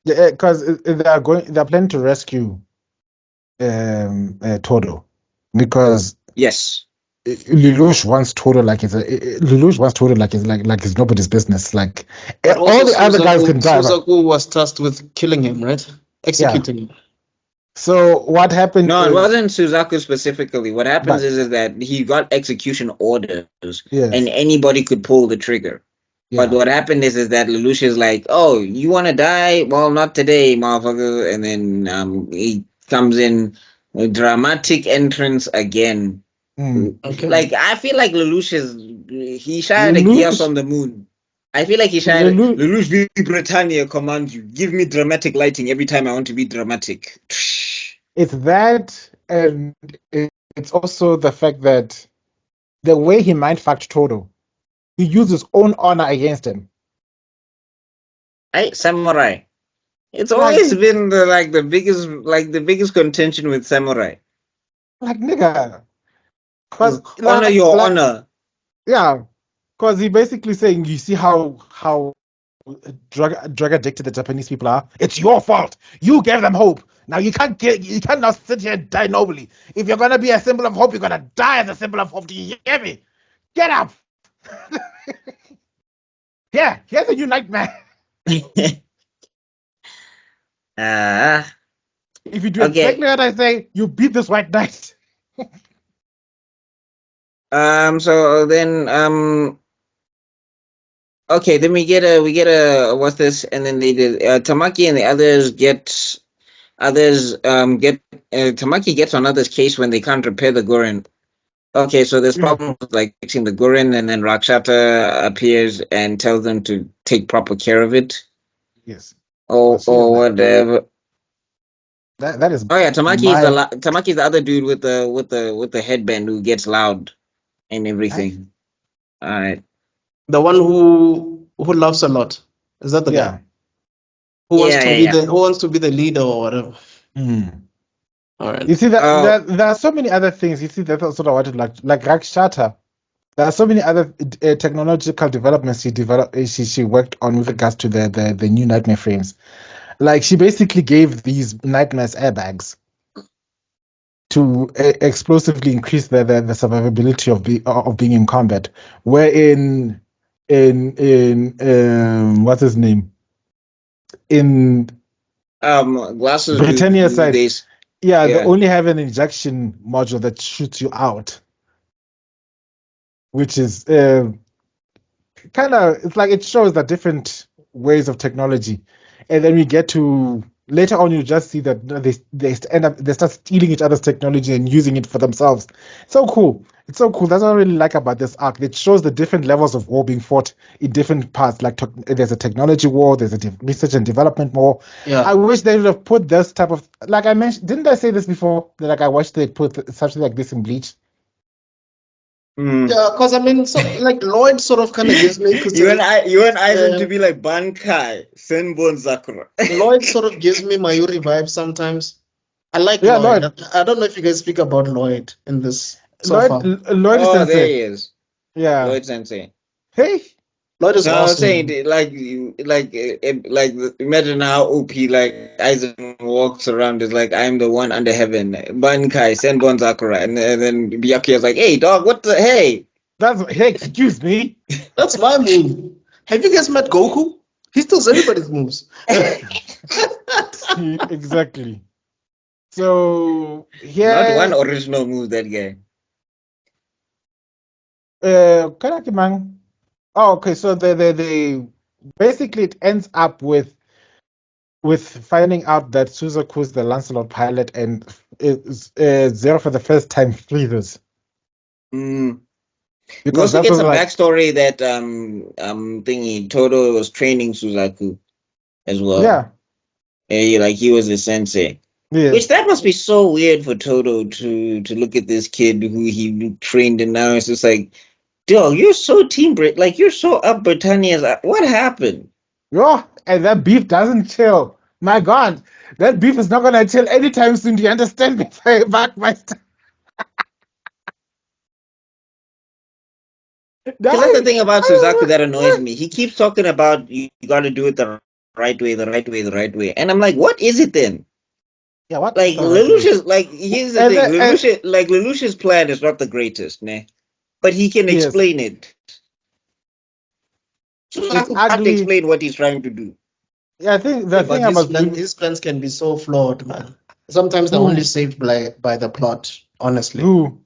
Because they're planning to rescue Todo, because Yes. Lelouch wants Todo like it's nobody's business. Like But all also the other guys can die. but- Suzaku was tasked with killing him, right? Executing him. So what happened? No, it is- wasn't Suzaku specifically. What happens But- is that he got execution orders, Yes. and anybody could pull the trigger. Yeah. But what happened is that Lelouch is like, "Oh, you want to die? Well, not today, motherfucker." And then he comes in, a dramatic entrance again. Okay. Like I feel like Lelouch he shied a Lelouch- Geass on the moon. I feel like he shied Lelouch V Britannia commands you. Give me dramatic lighting every time I want to be dramatic. It's that, and it's also the fact that the way he mind-fucked Todo, he used his own honor against him. Hey, samurai. It's Like- always been the biggest contention with samurai. Like, nigga. Cause Honor your honor. Yeah, because he basically saying, you see how drug addicted the Japanese people are. It's your fault. You gave them hope. Now you can't now sit here and die nobly. If you're gonna be a symbol of hope, you're gonna die as a symbol of hope. Do you hear me? Get up. Yeah, here's a new nightmare. If you do Okay. exactly what I say, you beat this white knight. So then okay, then we get a what's this? And then they did Tamaki and the others get Tamaki gets on others' case when they can't repair the Gorin. Okay, so there's problems like fixing the Gorin, and then Rakshata appears and tells them to take proper care of it. Yes. Or see that. whatever. That is. Oh yeah, Tamaki's the other dude with the headband who gets loud and everything. All right. The one who loves a lot. Is that the Yeah. guy? Who wants to be Yeah. who wants to be the leader or whatever? All right. You see that Oh. there are so many other things. You see that's also what I wanted like Rakshata. There are so many other technological developments she worked on with regards to the new nightmare frames. Like she basically gave these nightmares airbags to explosively increase the survivability of being in combat. Where in what's his name? In Glasses. Britannia side. They Yeah, Yeah. they only have an injection module that shoots you out, which is kind of, it's like it shows the different ways of technology, and then we get to later on you just see that they start stealing each other's technology and using it for themselves. So cool. It's so cool. That's what I really like about this arc. It shows the different levels of war being fought in different parts. Like there's a technology war, there's a research and development war. Yeah. I wish they would have put this type of, like I mentioned, didn't I say this before? That like I wish they put something like this in Bleach. Yeah, because I mean, so like Lloyd sort of kind of gives me because You and Aizen to be like Bankai, Senbon Sakura. Lloyd sort of gives me Mayuri vibes sometimes. I like Yeah, Lloyd. Lloyd. I don't know if you guys speak about Lloyd in this so Lloyd, far. Lloyd Oh, there Sensei. he is. Yeah. Lloyd Sensei. Hey. Lloyd is No, I was saying awesome. like imagine how OP like Aizen walks around is like I'm the one under heaven, Bankai, Senbon Sakura, and then Byakuya is like, hey dog, what the hey? Hey, excuse me. That's my move. Have you guys met Goku? He steals everybody's moves. Exactly. So Not one here, original move that guy. Kanakimang. Oh, okay. So the basically it ends up with finding out that Suzaku's the Lancelot pilot and Zero for the first time freezes Mm. We because also that get was some like backstory that thingy Todo was training Suzaku as well. yeah He was a sensei. yeah Which that must be so weird for Toto to look at this kid who he trained and now it's just like, dog, you're so team Brit, like you're so up Britannia's. What happened? yeah, and that beef doesn't chill. My God, that beef is not gonna chill anytime soon. Do you understand me, BuckMeister? Because that's the thing about Suzaku that annoys me. He keeps talking about you got to do it the right way, the right way, the right way, and I'm like, what is it then? Yeah, what is Like the right way? Lelouch's, like here's the And thing, then, Lelouch's plan is not the greatest, ne? But he can yes, explain it. it's Suzaku can't ugly. explain what he's trying to do. Yeah, I think the Yeah, thing but about his plans can be so flawed, man. Sometimes they're only who saved by the plot, honestly. who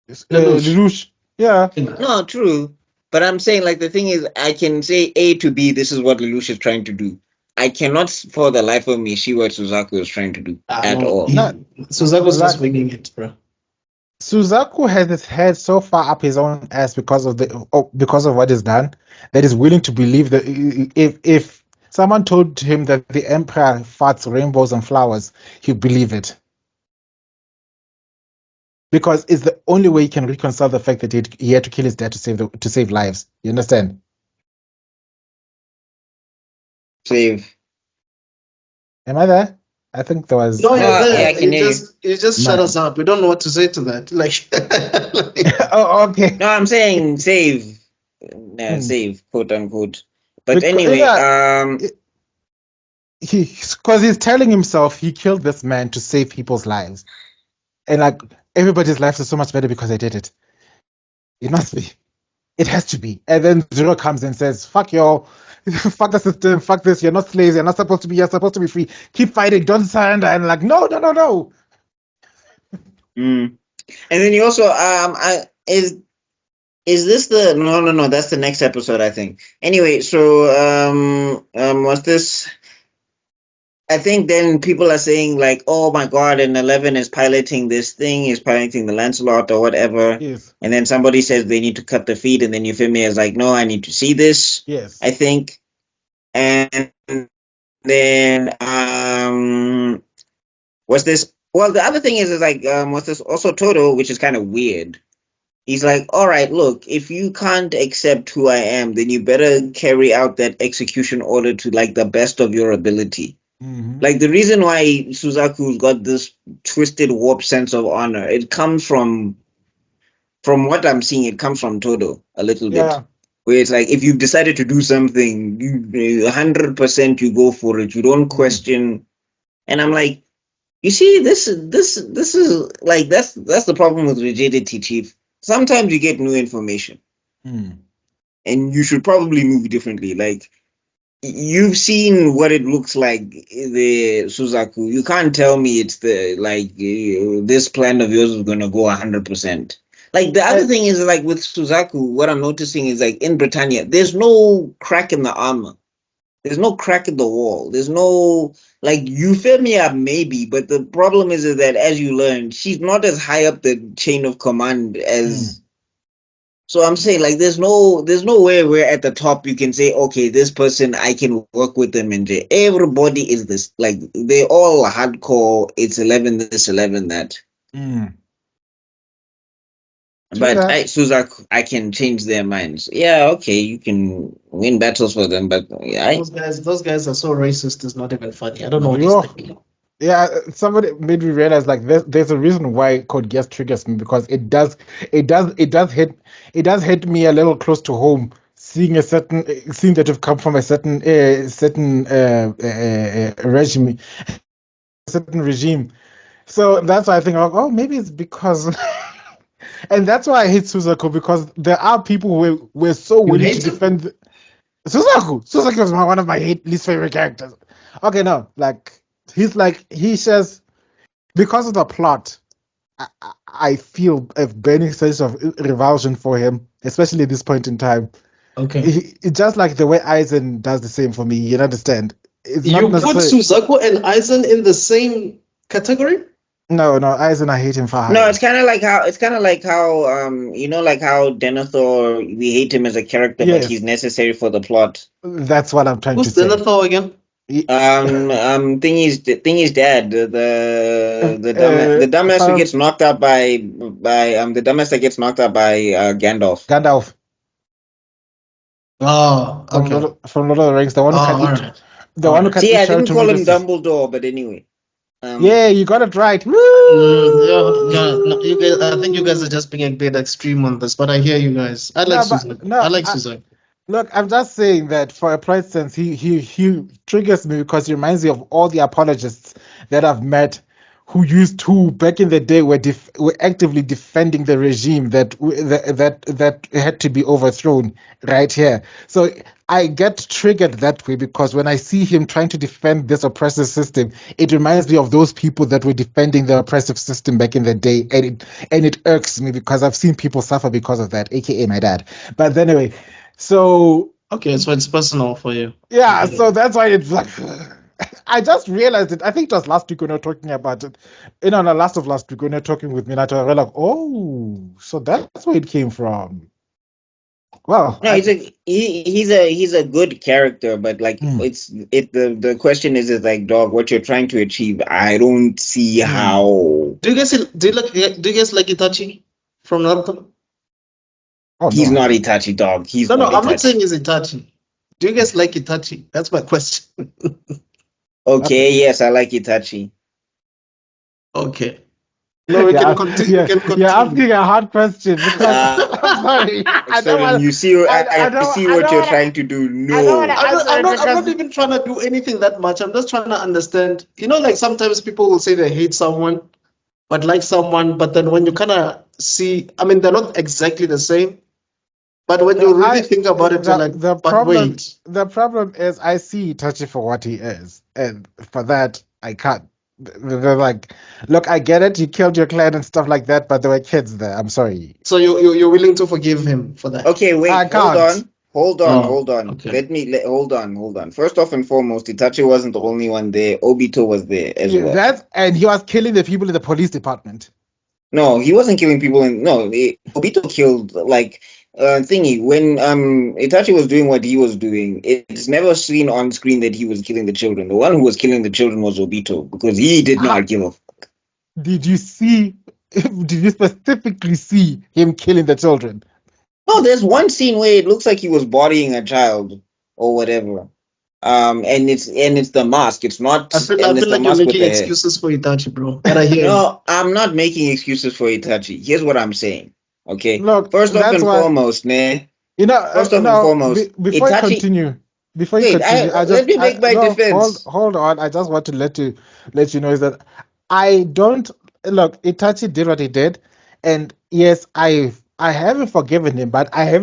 Lelouch. Lelouch. Yeah, No, true. But I'm saying, like, the thing is, I can say A to B, this is what Lelouch is trying to do. I cannot, for the life of me, see what Suzaku is trying to do at No, all. not Suzaku's like just winging it, bro. Suzaku has his head so far up his own ass because of because of what he's done that he's willing to believe that if someone told him that the emperor farts rainbows and flowers, he'd believe it because it's the only way he can reconcile the fact that he had to kill his dad to save lives. You understand? Save. Am I there? I think there was. No, you're Yeah, I there. can hear You just shut Man. us up. We don't know what to say to that. Like, Oh, okay. No, I'm saying save. Hmm. Save, quote unquote. But Because, anyway, yeah, because he's telling himself he killed this man to save people's lives, and like everybody's lives are so much better because I did it. It must be. It has to be. And then Zero comes and says, "Fuck y'all, fuck the system, fuck this. You're not slaves. You're not supposed to be. You're supposed to be free. Keep fighting. Don't surrender." And like, no, no, no, no. and then you also is this the no, that's the next episode, I think. Anyway, so what's this? I think then people are saying like, oh my god, and 11 is piloting this thing, is piloting the Lancelot or whatever. Yes, And then somebody says they need to cut the feed, and then Euphemia is like, no, I need to see this, yes. I think. And then what's this? Well, the other thing is like what's this? Also Toto, which is kind of weird. He's like, all right, look, if you can't accept who I am, then you better carry out that execution order to like the best of your ability. Mm-hmm. Like the reason why Suzaku's got this twisted, warped sense of honor, it comes from what I'm seeing, it comes from Todo a little bit. Yeah. Where it's like if you've decided to do something, you 100% you go for it. You don't question. And I'm like, you see, this is like that's the problem with rigidity, Chief. Sometimes you get new information, Mm. and you should probably move differently. Like you've seen what it looks like the Suzaku. You can't tell me it's the like this plan of yours is gonna go 100%. Like the other thing is like with Suzaku, what I'm noticing is like in Britannia, there's no crack in the armor. There's no crack in the wall. There's no like Euphemia maybe, but the problem is that as you learn, she's not as high up the chain of command as. So I'm saying like there's no way where at the top you can say, okay, this person I can work with them and everybody is this like they all hardcore, it's 11 this, 11 that. Mm. But Suzaku, I can change their minds. Yeah, okay, you can win battles for them, but those guys are so racist. It's not even funny. I don't know what he's thinking. Yeah, somebody made me realize like there's a reason why Code Geass triggers me, because it does hit me a little close to home, seeing that you've come from a certain regime. So that's why I think, oh, maybe it's because, and that's why I hate Suzaku, because there are people who were so willing to defend Suzaku. Suzaku was one of my least favorite characters. Okay, no, like he says, because of the plot, I feel a burning sense of revulsion for him, especially at this point in time. Okay. It's just like the way Aizen does the same for me. You understand? It's you put Suzaku and Aizen in the same category? No, Aizen, I hate him for No, it's kind of like how you know, like how Denethor, we hate him as a character, but he's necessary for the plot. That's what I'm trying to say. Who's Denethor again? Thingy's dad, the dumbass who gets knocked out by the dumbass that gets knocked out by Gandalf. Oh, okay. From Lord of the Rings, the one who can See, I didn't call him Dumbledore, but anyway. Yeah, you got it right. You guys, I think you guys are just being a bit extreme on this, but I hear you guys. I like Suzaku. Look, I'm just saying that for a plot sense, he triggers me because he reminds me of all the apologists that I've met who used to back in the day were actively defending the regime that had to be overthrown right here. So I get triggered that way because when I see him trying to defend this oppressive system, it reminds me of those people that were defending the oppressive system back in the day, and it irks me because I've seen people suffer because of that, aka my dad. But anyway, so okay, so it's personal for you. Yeah, so that's why it's like. I just realized it. I think it was last week when we were talking about it. The last of last week when we were talking with Minato, I was like, oh, so that's where it came from. Well, no, he's a good character, but like the question is like, dog, what you're trying to achieve, I don't see how. Do you guys like Itachi from Naruto? Oh, he's not Itachi, dog. He's no. I'm not saying he's Itachi. Do you guys like Itachi? That's my question. Okay, yes, I like Itachi. Okay. No, we can continue. You're asking a hard question. I'm sorry. You see what you're trying to do. No. I'm not even trying to do anything that much. I'm just trying to understand. Like sometimes people will say they hate someone, but like someone. But then when you kind of see, they're not exactly the same. But when you really think about it, you're like, the problem is I see Itachi for what he is. And for that, I can't. They're like, look, I get it. You killed your clan and stuff like that, but there were kids there. I'm sorry. So you're willing to forgive him for that? Okay, wait. Hold on. Okay. Hold on. First off and foremost, Itachi wasn't the only one there. Obito was there as well. And he was killing the people in the police department. No, he wasn't killing people. Obito killed thingy when Itachi was doing what he was doing. It's never seen on screen that he was killing the children. The one who was killing the children was Obito because he did not give a fuck. Did you specifically see him killing the children? No, there's one scene where it looks like he was bodying a child or whatever. And it's the mask. It's not. I feel like you're making excuses for Itachi, bro. No, I'm not making excuses for Itachi. Here's what I'm saying. Okay. Look, first off and foremost, before you continue, let me make my defense. Hold on. I just want to let you know is that I don't look. Itachi did what he did, and yes, I haven't forgiven him, but I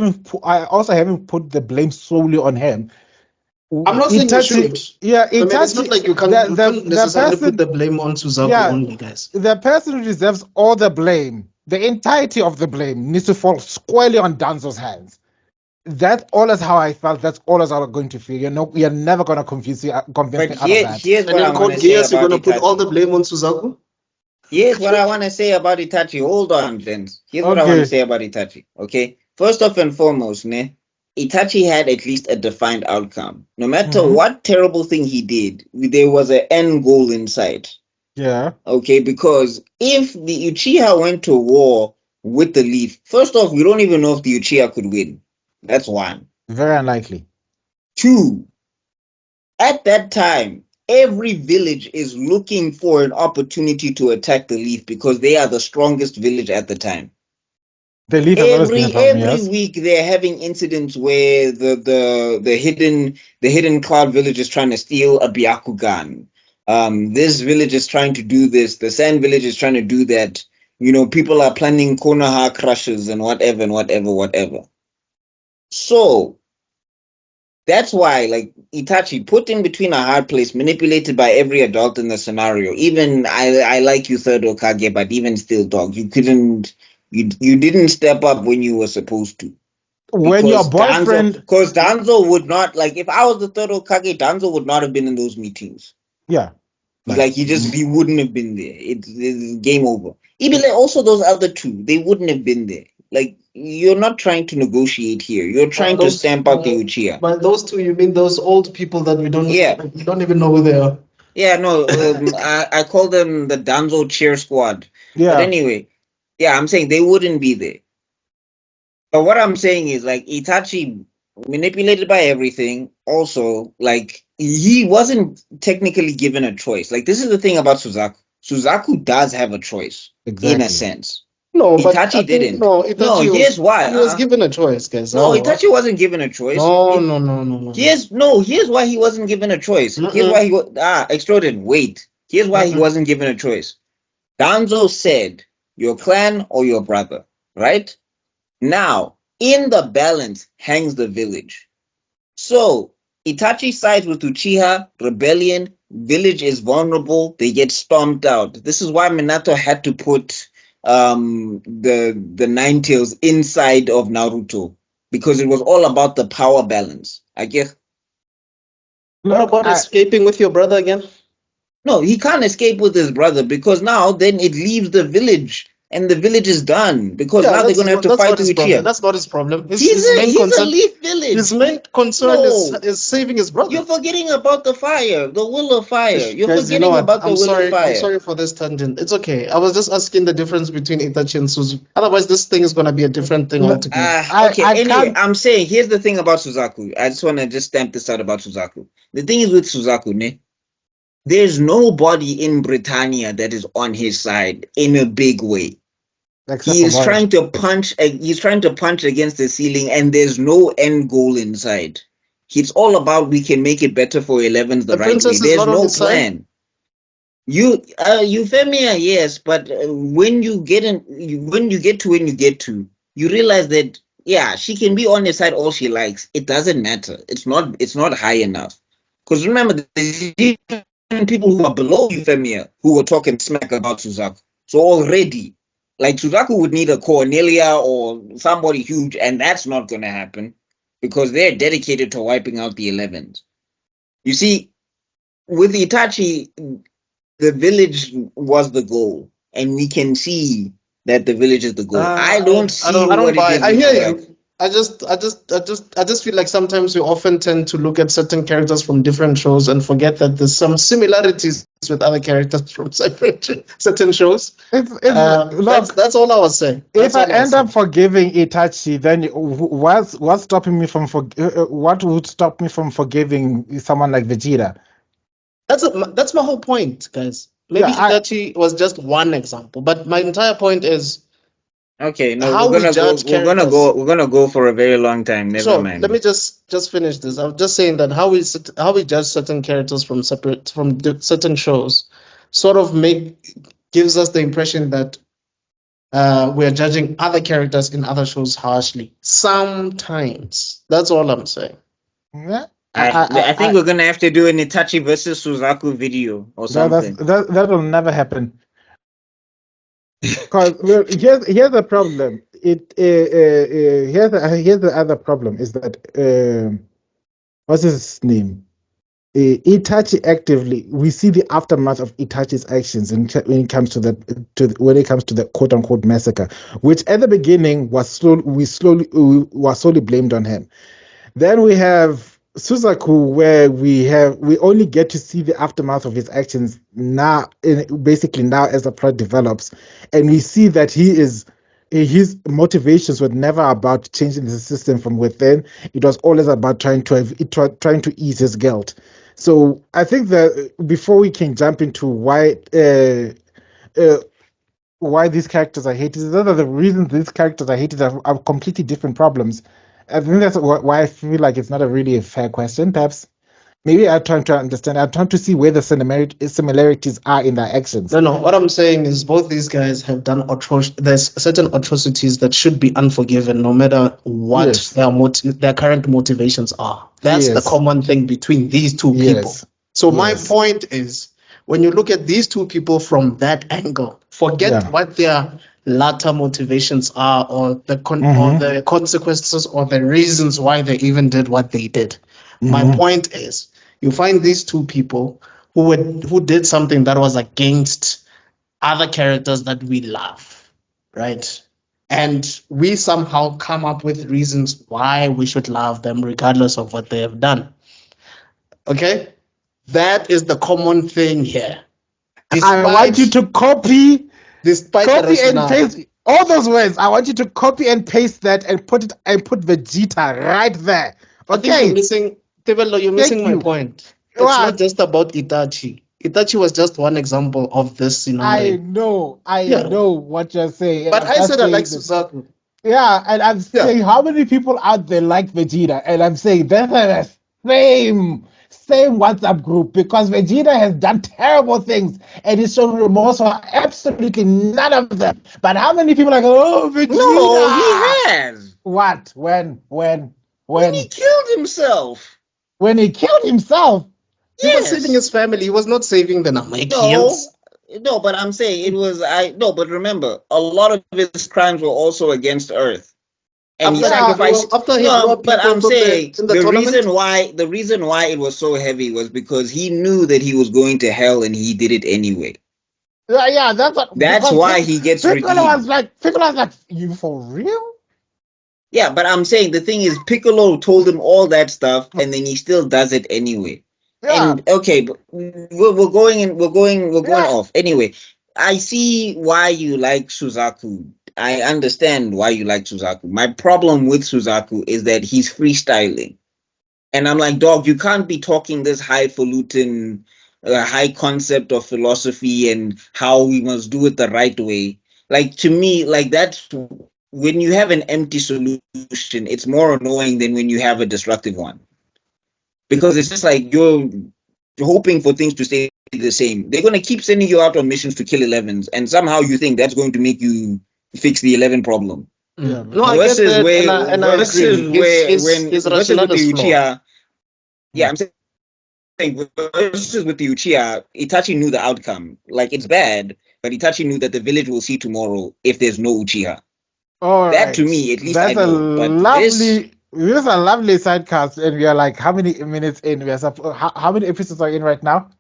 also haven't put the blame solely on him. I'm not saying you should. Yeah, Itachi, it's not like you can't necessarily put the blame on Suzaku only, guys. The person who deserves all the blame, the entirety of the blame, needs to fall squarely on Danzo's hands. That's always how I felt. That's always how I'm going to feel. You're never going to convince me out of that. Here's what I want to say about you're going to put all the blame on Suzaku? Here's what I want to say about Itachi. Hold on, gents. Here's what I want to say about Itachi. Okay? First off and foremost, Itachi had at least a defined outcome. No matter what terrible thing he did, there was an end goal in sight. Yeah. Okay, because if the Uchiha went to war with the leaf. First off, we don't even know if the Uchiha could win. That's one. Very unlikely. Two, at that time, every village is looking for an opportunity to attack the leaf because they are the strongest village at the time. The leaf has always been a problem, Every yes. week they're having incidents where the hidden cloud village is trying to steal a Byakugan. This village is trying to do this. The sand village is trying to do that. You know, people are planning Konoha crushes and whatever and whatever. So that's why, like, Itachi put in between a hard place, manipulated by every adult in the scenario. Even I like you, third Hokage, but even still, dog, you didn't step up when you were supposed to. When your boyfriend, because Danzo would not, like, if I was the third Hokage, Danzo would not have been in those meetings. yeah, He wouldn't have been there. It's game over. Even like, also those other two, they wouldn't have been there. Like, you're not trying to negotiate here. You're trying to stamp out the Uchiha. By those two, you mean those old people that we don't even know who they are? Yeah, no, I call them the Danzo cheer squad. yeah, But anyway, yeah, I'm saying they wouldn't be there. But what I'm saying is, like, Itachi manipulated by everything. Also, like, he wasn't technically given a choice. Like, this is the thing about Suzaku. Suzaku does have a choice, in a sense. No, but Itachi didn't. No, Itachi here's why. He was given a choice, guys. No, Itachi wasn't given a choice. No. Here's why he wasn't given a choice. Here's why Extrodin, wait. Here's why he wasn't given a choice. Danzo said, your clan or your brother, right? Now, in the balance hangs the village. So, Itachi sides with Uchiha, rebellion, village is vulnerable, they get stomped out. This is why Minato had to put the Nine Tails inside of Naruto, because it was all about the power balance. I guess. What about escaping with your brother again? No, he can't escape with his brother, because now then it leaves the village. And the village is done, because now they're going to have to fight Uchiha. That's not his problem. He's a leaf village. His main concern is saving his brother. You're forgetting about the fire, the will of fire. You're forgetting about the will of fire. I'm sorry for this tangent. It's okay. I was just asking the difference between Itachi and Suzaku. Otherwise, this thing is going to be a different thing altogether. Anyway, I'm saying, here's the thing about Suzaku. I just want to just stamp this out about Suzaku. The thing is with Suzaku, ne? There's nobody in Britannia that is on his side in a big way. He's trying to punch against the ceiling, and there's no end goal inside. It's all about, we can make it better for 11s the right way. There's no plan. Euphemia, yes, but when you get to, you realize that, yeah, she can be on your side all she likes. It doesn't matter. It's not high enough. Because remember, there's people who are below Euphemia who were talking smack about Suzaku. So already, like, Suzaku would need a Cornelia or somebody huge, and that's not going to happen because they're dedicated to wiping out the 11s. You see, with Itachi, the village was the goal, and we can see that the village is the goal. I don't buy. I hear you. I just feel like sometimes we often tend to look at certain characters from different shows and forget that there's some similarities with other characters from certain shows. That's all I was saying. If I end up forgiving Itachi, then what would stop me from forgiving someone like Vegeta? That's my whole point, guys. Maybe Itachi was just one example, but my entire point is. Okay, no, we're gonna go for a very long time. Never mind. Let me just finish this. I'm just saying that how we judge certain characters from certain shows sort of gives us the impression that we're judging other characters in other shows harshly. Sometimes. That's all I'm saying. Yeah. I think we're gonna have to do an Itachi versus Suzaku video or something. That will never happen. Because here's the problem. Here's the other problem is that what's his name? Itachi actively, we see the aftermath of Itachi's actions when it comes to the quote unquote massacre, which at the beginning was solely blamed on him. Then we have Suzaku, where we only get to see the aftermath of his actions now as the plot develops, and we see that he is his motivations were never about changing the system from within. It was always about trying to ease his guilt. So I think that before we can jump into uh, why these characters are hated, those are the reasons these characters are hated are completely different problems. I think that's why I feel like it's not a really a fair question. Perhaps maybe I'm trying to understand. I'm trying to see where the similarities are in their actions. No. What I'm saying is both these guys have done there's certain atrocities that should be unforgiven, no matter what Yes. their current motivations are. That's the Yes. common thing between these two people. Yes. So my Yes. point is, when you look at these two people from that angle, forget Yeah. what their latter motivations are, or or Mhm. the consequences, or the reasons why they even did what they did. My Mhm. point is, you find these two people who did something that was against other characters that we love, right? And we somehow come up with reasons why we should love them regardless of what they have done. Okay? That is the common thing here. I want you to copy despite the and rationale. paste all those words. I want you to copy and paste that and put Vegeta right there. I think Okay. you're missing, Tebello, you're missing my you. point. It's What? not just about Itachi. Itachi was just one example of this I scenario. know Yeah. what you're saying. and But I'm I just said I like saying Suzaku. Yeah, and I'm Yeah. saying how many people out there like Vegeta, and I'm saying they're the same WhatsApp group because Vegeta has done terrible things and he's shown remorse for absolutely none of them. But how many people are going, oh, Vegeta? No, he has. What? When he killed himself. When he killed himself? He was saving his family. He was not saving the Namekians. No, but I'm saying but remember, a lot of his crimes were also against Earth. And he sacrificed. But I'm saying the reason why it was so heavy was because he knew that he was going to hell and he did it anyway. Yeah, that's why he gets redeemed. Piccolo was like, you for real? Yeah, but I'm saying the thing is, Piccolo told him all that stuff, and then he still does it anyway. Yeah. And okay, but we're going off. Anyway, I see why you like Suzaku. I understand why you like Suzaku. My problem with Suzaku is that he's freestyling. And I'm like, dog, you can't be talking this highfalutin, high concept of philosophy and how we must do it the right way. Like, to me, like, that's when you have an empty solution, it's more annoying than when you have a destructive one. Because it's just like you're hoping for things to stay the same. They're going to keep sending you out on missions to kill 11s, and somehow you think that's going to make you fix the 11 problem. Yeah, no, I get that, and I agree. His versus with the Uchiha, yeah, I'm saying versus with the Uchiha, Itachi knew the outcome. Like, it's bad, but Itachi knew that the village will see tomorrow if there's no Uchiha. All that right. to me, at least, that's I know. But this is a lovely sidecast, and we are like how many minutes in? We are how many episodes are in right now?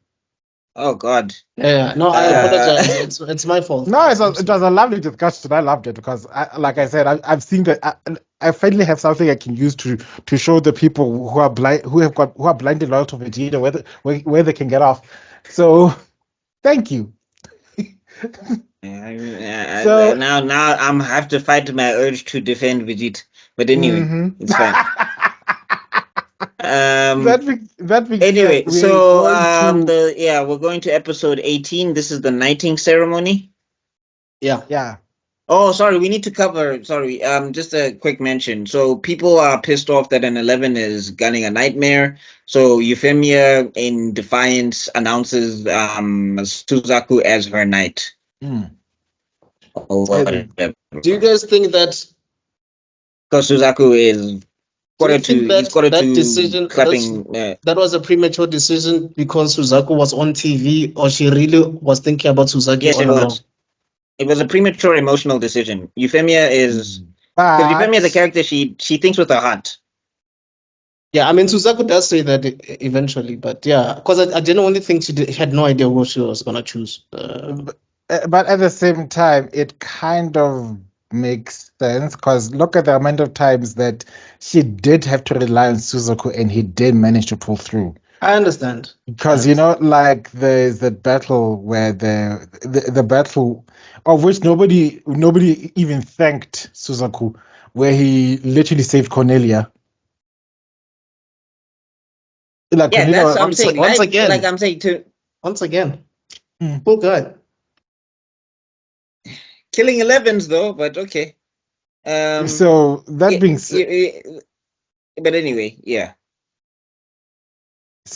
Oh God. Yeah. No, I apologize. It's my fault. No, it was a lovely discussion. I loved it because, like I said, I've seen that. I finally have something I can use to show the people who are blind, who are blinded loyal to Vegeta, where they can get off. So, thank you. So now I'm have to fight my urge to defend Vegeta, but anyway, it's fine. Anyway, so we're going to episode 18. This is the knighting ceremony. Yeah. Oh, sorry, we need to cover. Sorry, just a quick mention. So people are pissed off that an 11 is gunning a nightmare. So Euphemia, in defiance, announces Suzaku as her knight. Do you guys think that? Because Suzaku is that was a premature decision because Suzaku was on TV, or she really was thinking about Suzaku? Yes, it was. It was a premature emotional decision. Euphemia is because Euphemia is a character. She thinks with her heart. Yeah, I mean Suzaku does say that eventually, but yeah, because I genuinely think she had no idea what she was gonna choose. But at the same time, it kind of makes sense because look at the amount of times that she did have to rely on Suzaku and he did manage to pull through. I understand. Because like there's the battle where the battle of which nobody even thanked Suzaku, where he literally saved Cornelia. Like Yeah, Cornelia that's what I'm was, saying. once Like, again. like I'm saying to Once again, Hmm. cool guy. killing 11s though, but okay. So that Yeah, being said, but anyway, yeah.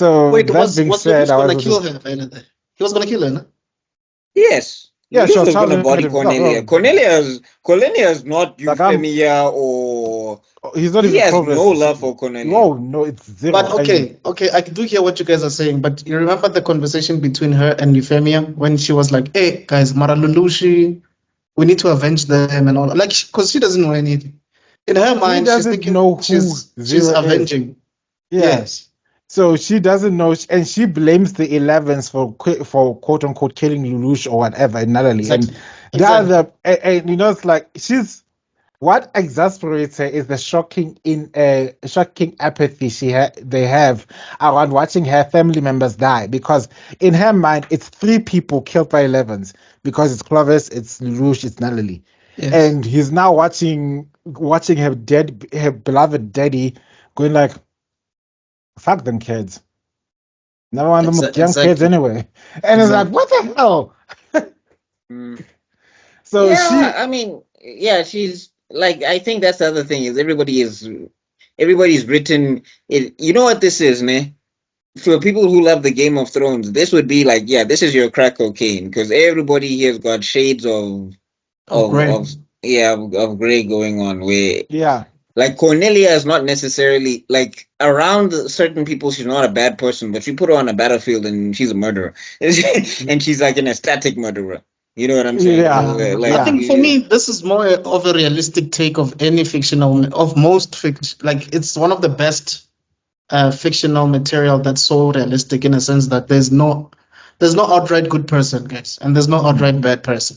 Wait, was said, Lelouch I gonna was kill just her? He was gonna kill her, no? Yes. yeah, she Lelouch was was gonna challenging body himself. Cornelia. Cornelia's not Like Euphemia or he's not he even has no progress. love for Cornelia. Oh no, it's zero. But okay, I do hear what you guys are saying. But you remember the conversation between her and Euphemia when she was like, "Hey guys, Mara Lelouch, we need to avenge them and all." Like, because she doesn't know anything. In her She mind, she's doesn't thinking know who she's Zero is. avenging. Yeah. Yes. So she doesn't know, and she blames the 11s for quote unquote killing Lelouch or whatever in Natalie. Exactly. And and it's like what exasperates her is the shocking apathy they have around watching her family members die, because in her mind it's 3 people killed by 11s, because it's Clovis, it's Lelouch, it's Natalie. Yes. And he's now watching her beloved daddy going like, fuck them kids. Never want them young kids Exactly. anyway. And it's like, what the hell? So yeah, I mean, yeah, she's like, I think that's the other thing is everybody's written it. You know what this is, man? For people who love the Game of Thrones, this would be like, yeah, this is your crack cocaine, because everybody here's got shades Gray. of gray going on, where yeah. like Cornelia is not necessarily like around certain people. She's not a bad person, but you put her on a battlefield and she's a murderer, and she's like an ecstatic murderer. You know what I'm saying? Yeah. Like, I think for me, this is more of a realistic take of any of most fiction. Like, it's one of the best fictional material that's so realistic, in a sense that there's no outright good person, guys, and there's no outright bad person.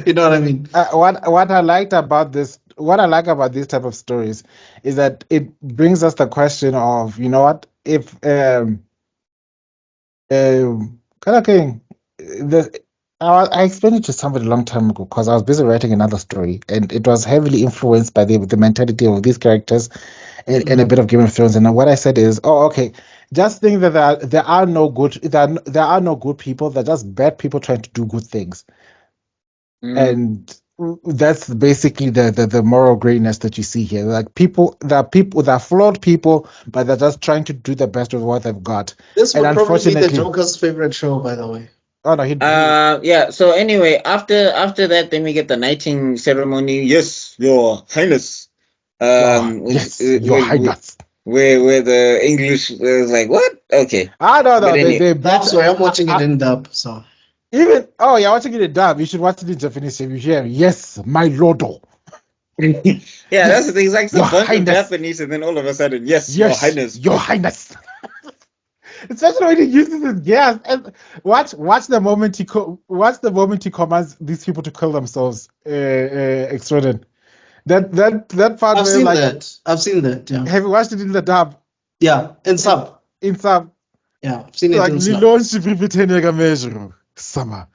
You know what I mean? What I liked about this, what I like about these type of stories, is that it brings us the question of, you know what, if kind of thing, I explained it to somebody a long time ago because I was busy writing another story, and it was heavily influenced by the mentality of these characters and a bit of Game of Thrones. And what I said is, oh, okay, just think that there are no good people. They're just bad people trying to do good things, and that's basically the moral grayness that you see here. Like they're flawed people, but they're just trying to do the best with what they've got. This would And probably be the unfortunately, Joker's favorite show, by the way. oh no, yeah. So anyway, after that, then we get the knighting ceremony. Yes, Your Highness. yes, Your Highness. Where the English is like, what? Okay. No, But anyway, Sorry, I'm watching it in dub, so. Even you're watching it in dub. You should watch it in Japanese. If you hear, yes, my lordo. Yeah, that's the thing. It's like some Your bunch of Highness. Japanese, and then all of a sudden, yes, Your Highness. Your Highness. Especially when he uses his gas. And watch the moment he commands these people to kill themselves. Extrodin. That part. I've seen that. Yeah. Have you watched it in the dub? Yeah, in sub. Yeah, I've seen it in sub. Like Sama.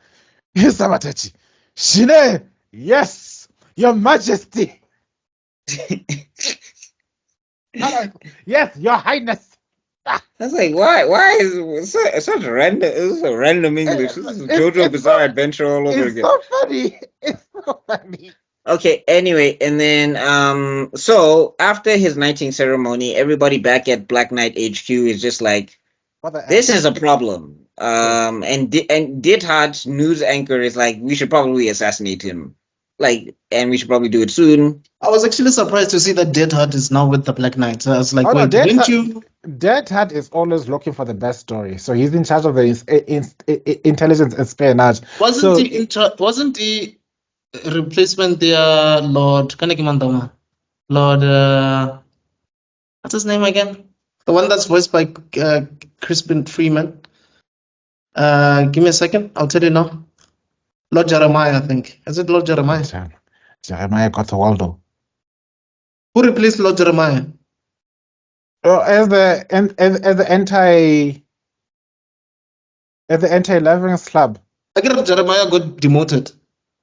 Sama Tachi. Shine. Yes, Your Majesty. Yes, Your Highness. I was like, why is it such random? This is a random English. This is JoJo Bizarre Adventure all over again. It's so funny. Okay, anyway, and then so after his knighting ceremony, everybody back at Black Knight HQ is just like, this is a problem. And Dithard's news anchor is like, we should probably assassinate him. Like, and we should probably do it soon. I was actually surprised to see that Dithard is now with the Black Knights. I was like, wait, didn't you? Dithard is always looking for the best story, so he's in charge of the intelligence and espionage. Wasn't the replacement there Lord Kanekimandama? Lord, what's his name again? The one that's voiced by Crispin Freeman. Give me a second, I'll tell you now. Lord Jeremiah, I think. Is it Lord Jeremiah? Jeremiah got Waldo. Who replaced Lord Jeremiah? As the anti Lions club. I get Jeremiah got demoted.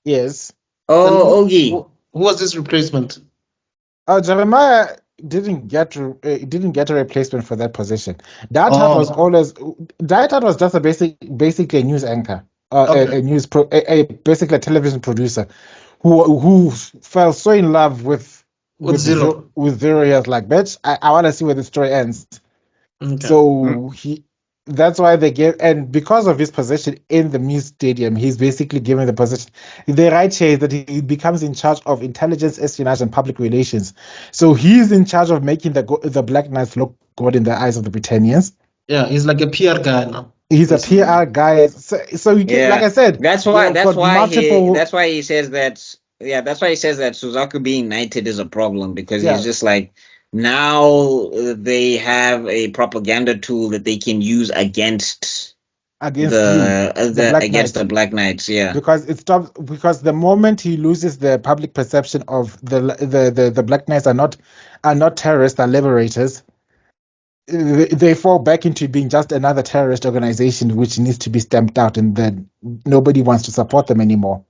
Yes. Then Oh, Ogie. who was his replacement? Jeremiah didn't get a replacement for that position. Diethard was just basically a news anchor, Okay. basically a television producer who fell so in love with Zero. With Zero. He was like, bitch, I want to see where the story ends. Okay. So that's why they gave, and because of his position in the Muse Stadium, he's basically given the position. The right here is that he becomes in charge of intelligence, espionage, and public relations. So he's in charge of making the Black Knights look good in the eyes of the Britannians. Yeah, he's like a PR guy now. He's basically a PR guy. So you get, like I said, that's why he says that. Yeah, that's why he says that Suzaku being knighted is a problem, because he's just like, now they have a propaganda tool that they can use against the Black Knights. Yeah, because because the moment he loses the public perception of the Black Knights are not terrorists, are liberators, they fall back into being just another terrorist organization which needs to be stamped out, and then nobody wants to support them anymore.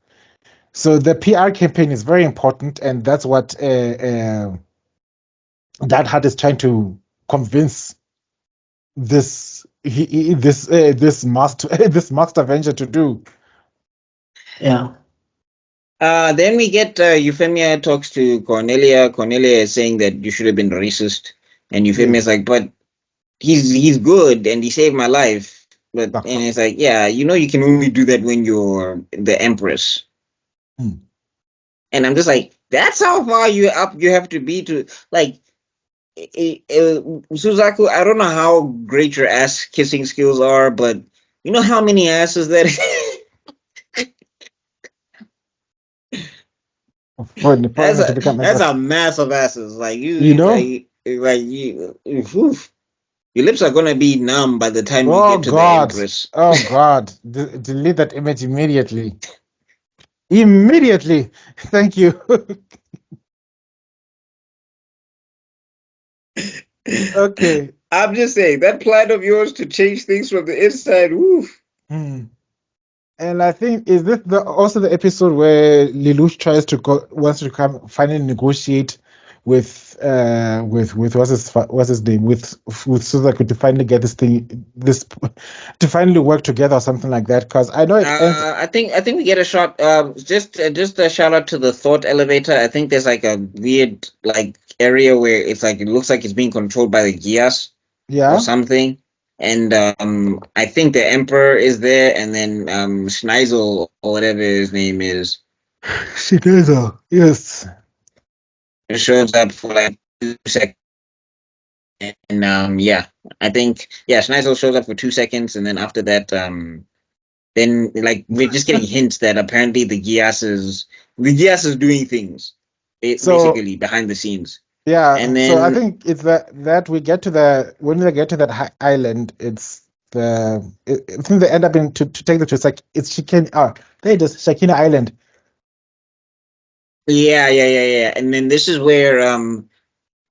So the PR campaign is very important, and that's what Diethard is trying to convince this master venture to do. Yeah. Then we get Euphemia talks to Cornelia. Cornelia is saying that you should have been racist, and Euphemia is like, but he's good and he saved my life. But and it's like, yeah, you can only do that when you're the Empress. And I'm just like, that's how far you have to be to like. Suzaku, I don't know how great your ass kissing skills are, but you know how many asses that that's a mass of asses. Like your lips are gonna be numb by the time you get to the Empress. Oh God! Delete that image immediately. Immediately. Thank you. Okay. I'm just saying that plan of yours to change things from the inside. Woof. And I think, is this also the episode where Lelouch wants to come finally negotiate with what's his name, with Suzaku, to finally get to finally work together or something like that? Because I know I think we get a shot. Just a shout out to the thought elevator. I think there's like a weird like area where it's like it looks like it's being controlled by the Geass, or something. And I think the Emperor is there, and then Schneisel or whatever his name is. Schneisel, yes. It shows up for like 2 seconds. And I think Schneisel shows up for 2 seconds, and then after that, then like we're just getting hints that apparently the Geass is doing things, basically behind the scenes. Yeah, and then so I think it's that we get to when they get to that island, it's I think they end up to take the to it's Shikina. There it is, Shikina Island. Yeah. And then this is where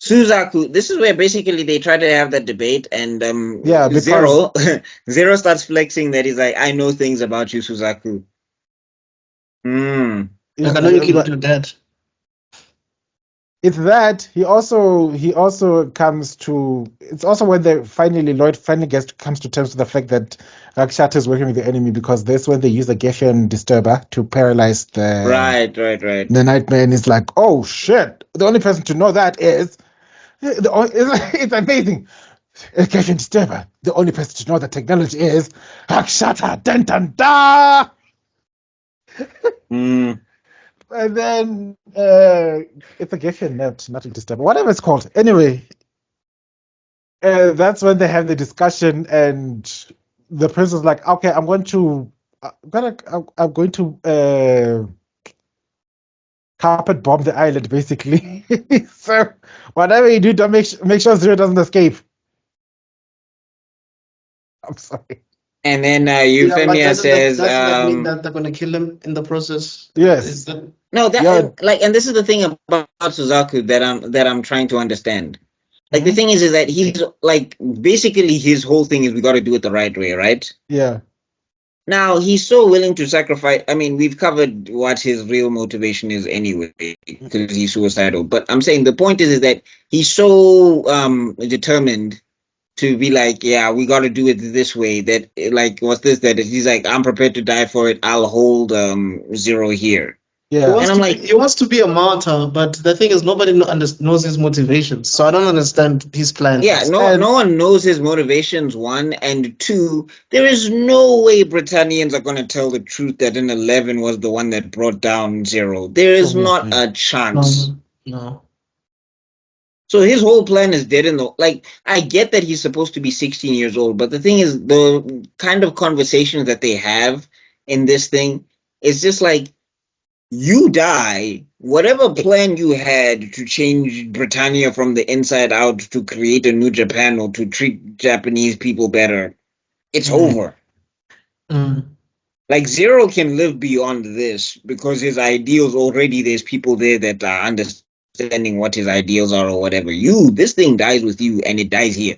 Suzaku. This is where basically they try to have that debate, and Zero starts flexing that he's like, I know things about you, Suzaku. Like I know you killed your dad. It's that he also comes to. It's also when Lloyd finally comes to terms with the fact that Rakshata is working with the enemy, because that's when they use the Geffen disturber to paralyze the right. The Nightmare, and it's like, oh shit! The only person to know that is it's amazing. Geffen disturber. The only person to know that technology is Rakshata. Dun dun da. And then it's a Geffen, not a disturber, whatever it's called. Anyway, that's when they have the discussion, and the person's like, "Okay, I'm going to carpet bomb the island, basically. So whatever you do, don't make sure Zero doesn't escape." I'm sorry. And then Euphemia says, "Doesn't that mean that they're going to kill him in the process?" Yes. No, and this is the thing about Suzaku that I'm trying to understand. Like the thing is that he's like basically his whole thing is we got to do it the right way, right? Yeah. Now he's so willing to sacrifice. I mean, we've covered what his real motivation is anyway, because he's suicidal. But I'm saying the point is that he's so determined to be like, yeah, we got to do it this way. That like, what's this? That he's like, I'm prepared to die for it. I'll hold Zero here. Yeah. And I'm like, he wants to be a martyr, but the thing is, nobody knows his motivations. So I don't understand his plans. yeah, no one knows his motivations. One and two, there is no way Britannians are going to tell the truth that an 11 was the one that brought down Zero. There is not a chance. No. So his whole plan is dead in the like. I get that he's supposed to be 16 years old, but the thing is, the kind of conversations that they have in this thing is just like, you die, whatever plan you had to change Britannia from the inside out to create a new Japan or to treat Japanese people better, it's over. Like Zero can live beyond this because his ideals already, there's people there that are understanding what his ideals are or whatever. This thing dies with you and it dies here.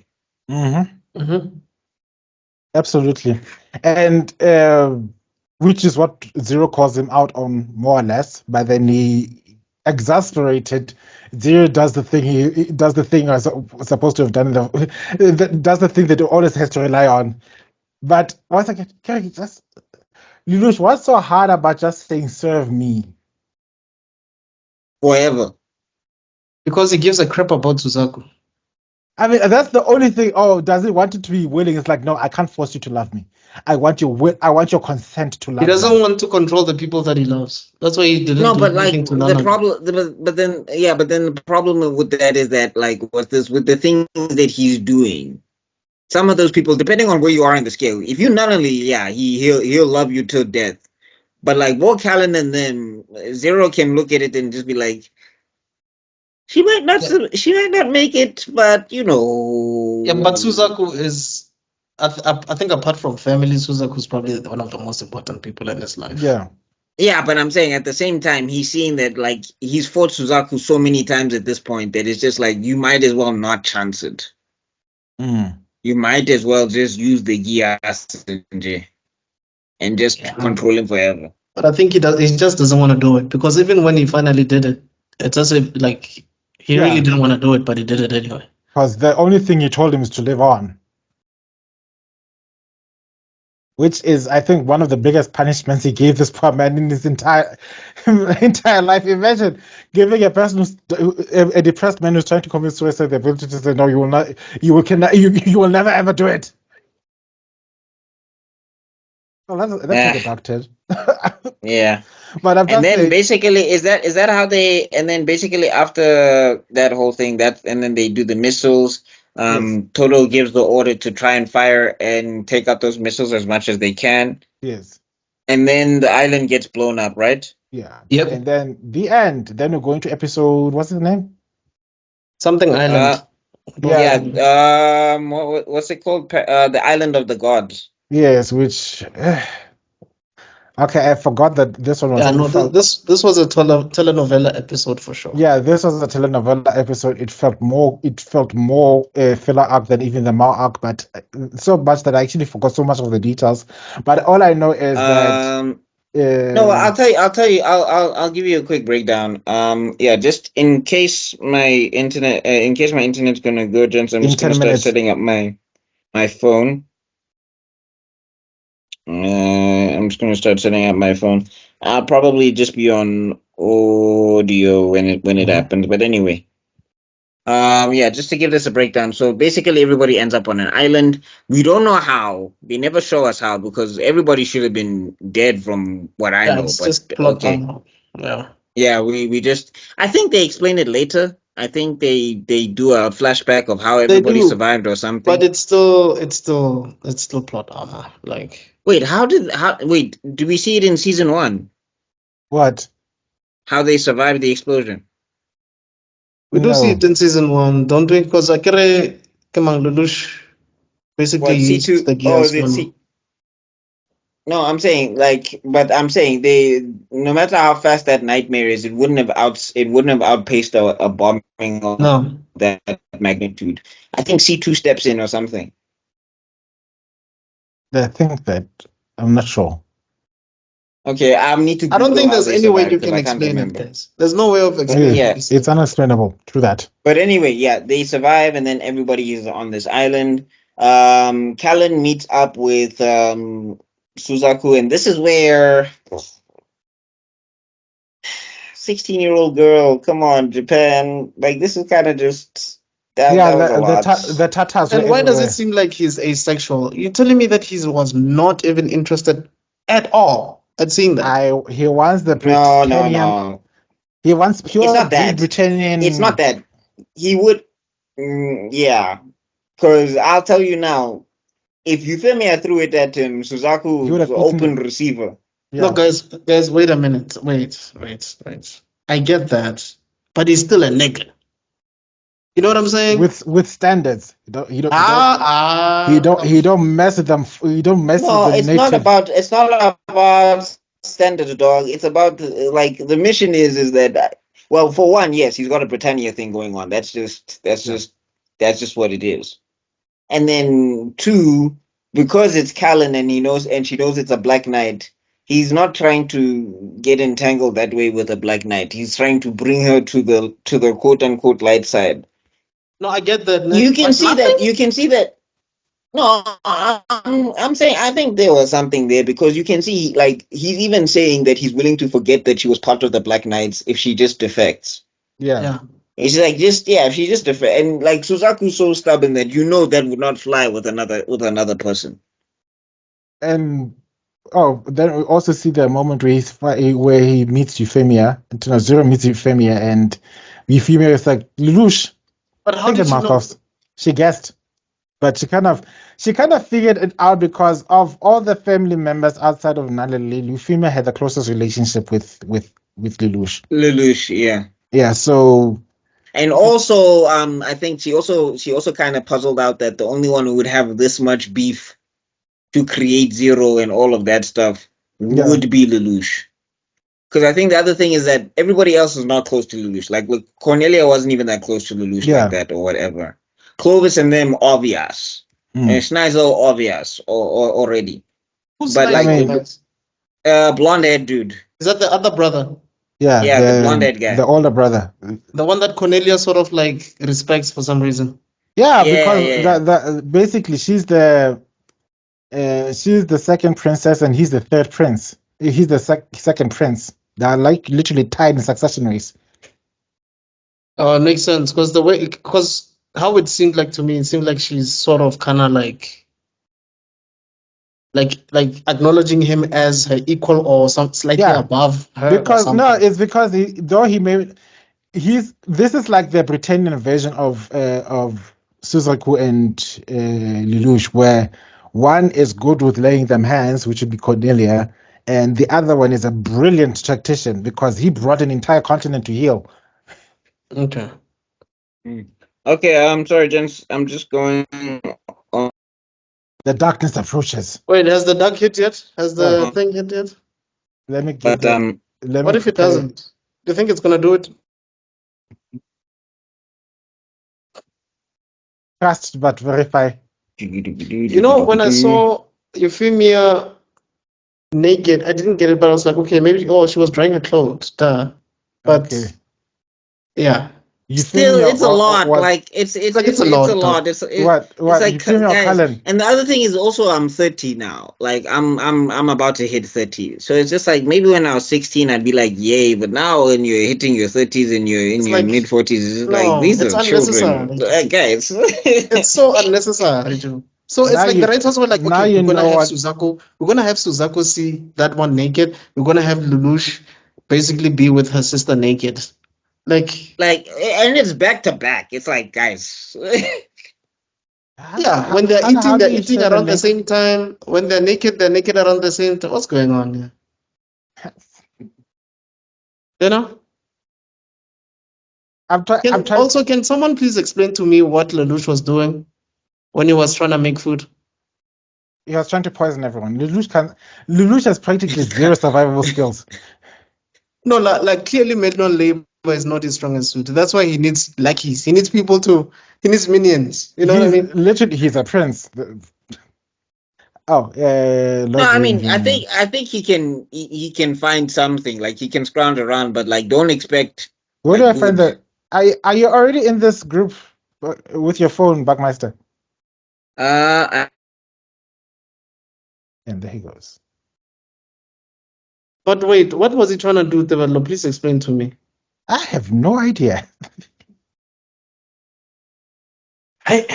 Absolutely. And which is what Zero calls him out on, more or less. But then he, exasperated, Zero does the thing he does the thing I was supposed to have done. Does the thing that he always has to rely on. But once again, just Lelouch, what's so hard about just saying serve me? Forever. Because he gives a crap about Suzaku. I mean, that's the only thing. Oh, does he want it to be willing? It's like, no, I can't force you to love me. I want your consent to love me. He doesn't want to control the people that he loves. That's why he didn't. No, but like the problem, but then the problem with that is that like with the things that he's doing, some of those people, depending on where you are in the scale, if you not only he'll love you till death, but like BuckMeister and then Zero can look at it and just be like, she might not make it, but you know. Yeah, but Suzaku is, I think apart from family, Suzaku is probably one of the most important people in his life. Yeah. Yeah, but I'm saying at the same time, he's seeing that like he's fought Suzaku so many times at this point that it's just like you might as well not chance it. You might as well just use the Geass and just control him forever. But I think he just doesn't want to do it, because even when he finally did it, it's as if like he really didn't want to do it, but he did it anyway. Because the only thing you told him is to live on. Which is, I think, one of the biggest punishments he gave this poor man in his entire life. Imagine giving a person a depressed man who's trying to commit suicide the ability to say, no, you will never ever do it. Well, that's deducted. Yeah. But and then basically is that how they, and then basically after that whole thing, and then they do the missiles. Toto gives the order to try and fire and take out those missiles as much as they can. Yes. And then the island gets blown up, right? Yeah. Yep. And then the end. Then we're going to episode, what's the name? Something Island. What's it called? The Island of the Gods. Yes, which okay, I forgot that this one was. Yeah, no, this was a telenovela episode for sure. Yeah, this was a telenovela episode. It felt more filler arc than even the Mao arc, but so much that I actually forgot so much of the details. But all I know is that. No, I'll tell you. I'll give you a quick breakdown. Just in case my internet's gonna go, Jones, I'm just gonna start setting up my phone. I'm just gonna start setting up my phone. I'll probably just be on audio when it happens. But anyway, just to give this a breakdown. So basically, everybody ends up on an island. We don't know how. They never show us how, because everybody should have been dead from what I know. It's but just plot armor. Yeah. Yeah, we just. I think they explain it later. I think they do a flashback of how everybody survived or something. But it's still plot armor. Like, wait, do we see it in season 1? What? How they survived the explosion? We do see it in season 1, don't we? Because Akere Kemang Lelouch basically used the Geass. No, I'm saying they, no matter how fast that nightmare is, it wouldn't have outpaced a bombing. No, that magnitude. I think C2 steps in or something. I think that I'm not sure. Okay, I need to. I don't Google think how there's they any way survived you because can I can't explain it, remember. guys. There's no way of explaining yeah. this. It's unexplainable. True that. But anyway, yeah, they survive, and then everybody is on this island. Callan meets up with Suzaku, and this is where 16-year-old girl, come on, Japan, like this is kind of just that was a lot. The Tatars were And why does everywhere. it seem like he's asexual? You're telling me that he was not even interested at all at seeing that? He wants the No, Britannian. He wants pure it's not that. Britannian. It's not that. He would, yeah, because I'll tell you now, if Euphemia threw it at him, He would Suzaku have open receiver. Yeah. No, guys, wait a minute. Wait. I get that, but he's still a nigga. You know what I'm saying? With standards. He don't mess with them. He don't mess No, with the it's naked. not about standard, dog. It's about like the mission is that well, for one, yes, he's got a Britannia thing going on. That's just what it is. And then two, because it's Callan and she knows it's a Black Knight, he's not trying to get entangled that way with a Black Knight. He's trying to bring her to the quote unquote light side. No, I get that. You can see that. You can see that. No, I'm saying I think there was something there because you can see like he's even saying that he's willing to forget that she was part of the Black Knights if she just defects. Yeah. It's like if she just defects, and like Suzaku's so stubborn that that would not fly with another person. And then we also see the moment where he meets Euphemia. Zero meets Euphemia, and Euphemia is like, Lelouch. But how did you know? She guessed, but she kind of figured it out because of all the family members outside of Nalele. Euphemia had the closest relationship with Lelouch. Lelouch, yeah. Yeah, so. And also, I think she also kind of puzzled out that the only one who would have this much beef to create Zero and all of that stuff would be Lelouch. Because I think the other thing is that everybody else is not close to Lelouch. Like, look, Cornelia wasn't even that close to Lelouch like that or whatever. Clovis and them, obvious. And Schneisel, obvious or already. Who's but like blonde-haired dude. Is that the other brother? Yeah, the blonde-haired guy. The older brother. The one that Cornelia sort of like respects for some reason. Yeah, because basically she's the second princess and he's the third prince. He's the second prince. They are like literally tied in succession race. Oh, it makes sense because how it seemed like to me, it seemed like she's sort of kind of like acknowledging him as her equal or some slightly above her. Because it's because this is like the Britannian version of Suzaku and Lelouch, where one is good with laying them hands, which would be Cornelia, and the other one is a brilliant tactician because he brought an entire continent to heal. Okay. Okay, I'm sorry, gents. I'm just going on. The darkness approaches. Wait, has the duck hit yet? Has the thing hit yet? Let me get what if it doesn't? Do you think it's gonna do it? Trust but verify. You know, when I saw Euphemia naked, I didn't get it, but I was like, okay, maybe she was drying her clothes. Duh. But yeah. Still, it's a lot. Like it's a lot. It's like guys, and the other thing is also I'm 30 now. Like I'm about to hit 30. So it's just like maybe when I was 16 I'd be like yay, but now when you're hitting your 30s and you're in your mid 40s, it's like these are children. Guys, it's so unnecessary too. So it's like the writers were like, okay, we're gonna have Suzaku. We're gonna have Suzaku see that one naked. We're gonna have Lelouch basically be with her sister naked. Like, and it's back to back. It's like, guys. Yeah, when they're eating around the same time. When they're naked around the same time. What's going on here? You know? Can someone please explain to me what Lelouch was doing when he was trying to make food? He was trying to poison everyone. Lelouch has practically zero survival skills. No, like clearly made no label is not his strongest suit. That's why he needs lackeys. He needs people to. He needs minions. You know what I mean? Literally, he's a prince. Oh, No, Lord I mean, Raven. I think he can find something. Like he can scrounge around, but like don't expect Where do like I find good. that? Are you already in this group with your phone, BuckMeister? I, And there he goes. But wait, what was he trying to do, Tebello? Please explain to me. I have no idea. Okay.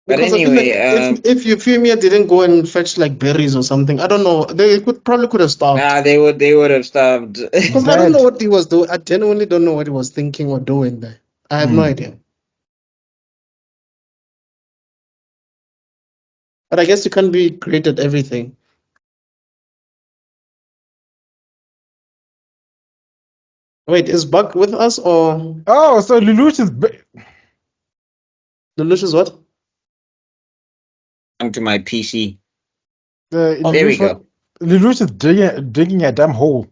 but Because I feel like anyway, if Euphemia didn't go and fetch like berries or something, I don't know. They probably could have stopped. they would have stopped. Because I don't know what he was doing. I genuinely don't know what he was thinking or doing there. I have no idea. But I guess you can't be great at everything. Wait, is Buck with us or Oh, so Lelouch is Lelouch is what? Onto my PC. There we go. Lelouch is digging a damn hole.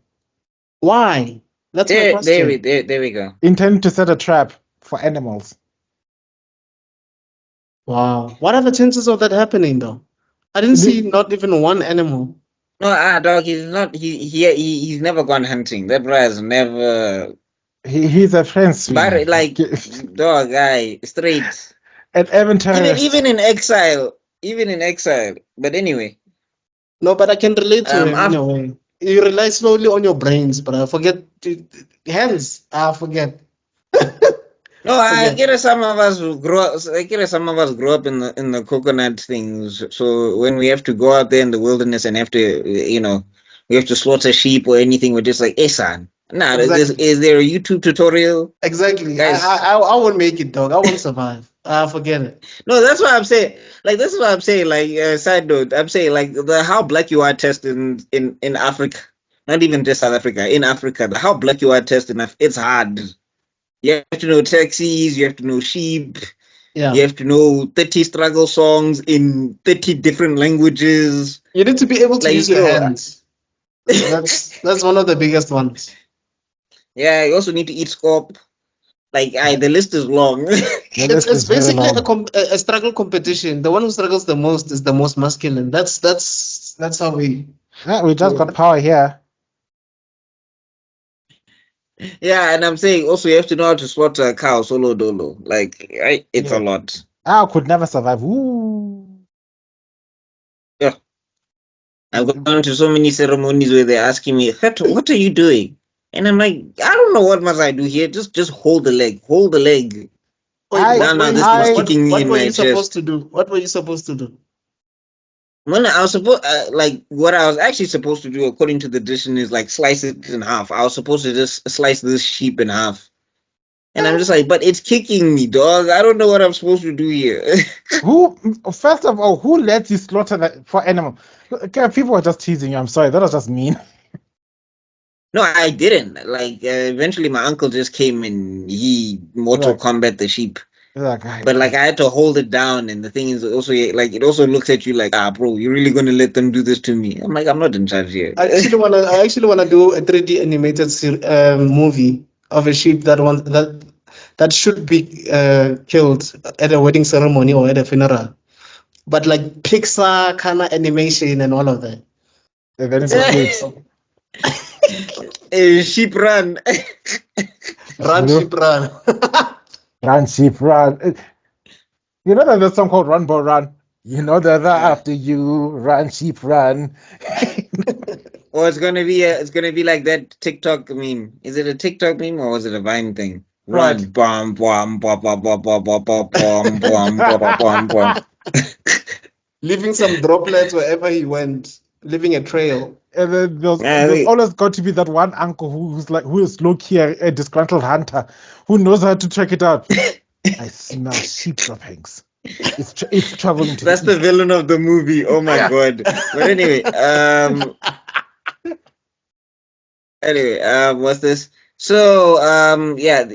Why? That's my question. There we go. Intending to set a trap for animals. Wow. What are the chances of that happening though? I didn't see not even one animal. No, dog. He's not. He's never gone hunting. That guy has never. He's a prince. But like, dog, guy, straight. An aventurist. Even in exile. But anyway. No, but I can relate to him in a way. You rely slowly on your brains, but I forget. Hands, I forget. No, I get some of us grow up in the coconut things. So when we have to go out there in the wilderness and have to, we have to slaughter sheep or anything, we're just like, hey, son. Nah, Exactly. is there a YouTube tutorial? Exactly. Guys, I won't make it, dog. I won't survive. Forget it. No, that's what I'm saying. Like, this is what I'm saying. Like, side note, I'm saying like the how black you are test in Africa, not even just South Africa, in Africa, the how black you are test it's hard. You have to know taxis, you have to know sheep, Yeah. you have to know 30 struggle songs in 30 different languages. You need to be able to use your hands. That's one of the biggest ones. Yeah, you also need to eat scorp. Like, the list is long. It's basically a struggle competition. The one who struggles the most is the most masculine. That's how we. Yeah, we just got power here. Yeah, and I'm saying also you have to know how to slaughter a cow solo dolo. Like, right? It's a lot. I could never survive. Ooh. Yeah. I've gone to so many ceremonies where they're asking me, what are you doing? And I'm like, I don't know, what must I do here? Just hold the leg. Hold the leg. Wait, what were you supposed to do? What were you supposed to do? When I was supposed, what I was actually supposed to do, according to the tradition, is like slice it in half. I was supposed to just slice this sheep in half, and I'm just like, but it's kicking me, dog. I don't know what I'm supposed to do here. First of all, who lets you slaughter that for animal? Okay, people are just teasing you. I'm sorry, that was just mean. No, I didn't. Like, eventually, my uncle just came and he Mortal Kombat the sheep. But like I had to hold it down, and the thing is also like it also looks at you like, bro, you're really gonna let them do this to me? I'm like, I'm not in charge here. I actually wanna do a 3D animated movie of a sheep that should be killed at a wedding ceremony or at a funeral, but like Pixar kind of animation and all of that. And then it's sheep run, sheep run. Run, sheep, run. You know that there's song called Run, Boy, Run? You know that they're after you. Run, sheep, run. Or it's gonna be like that TikTok meme. Is it a TikTok meme or was it a Vine thing? Run, bum, bum, bum, bum, bum, bum, bum, bum, bum, bum, bum, bum. Leaving some droplets wherever he went, leaving a trail. And then there's always got to be that one uncle who is low-key a disgruntled hunter who knows how to check it out. I smell sheep droppings. It's traveling to. That's the villain of the movie. Oh my god! But anyway, what's this? So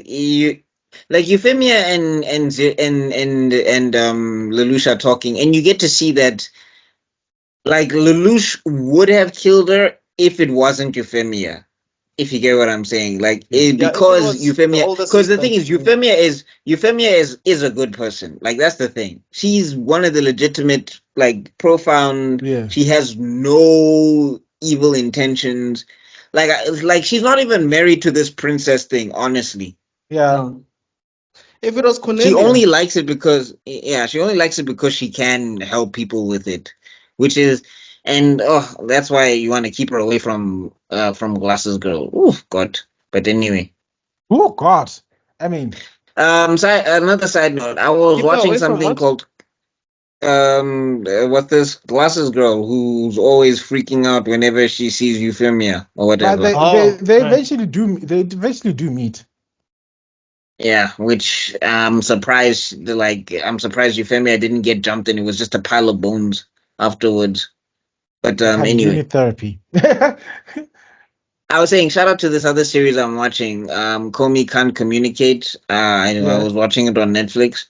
you like Euphemia and Lelouch are talking, and you get to see that Like Lelouch would have killed her if it wasn't Euphemia. If you get what I'm saying, like because Euphemia, because the thing is, Euphemia is a good person. Like that's the thing. She's one of the legitimate, like profound. Yeah. She has no evil intentions. Like she's not even married to this princess thing. Honestly, Yeah. If it was Cornelia, she only likes it because she can help people with it, which is. And that's why you want to keep her away from Glasses Girl. Oh God! But anyway, Oh God! I mean, another side note. I was Keep her watching away from something what? called what's this Glasses Girl who's always freaking out whenever she sees Euphemia or but whatever. they right. eventually do. They eventually do meet. Yeah, which I'm surprised. I'm surprised Euphemia didn't get jumped and it was just a pile of bones afterwards. But Honey, you anyway. need therapy. I was saying, shout out to this other series I'm watching. Komi Can't Communicate. I Yeah. was watching it on Netflix.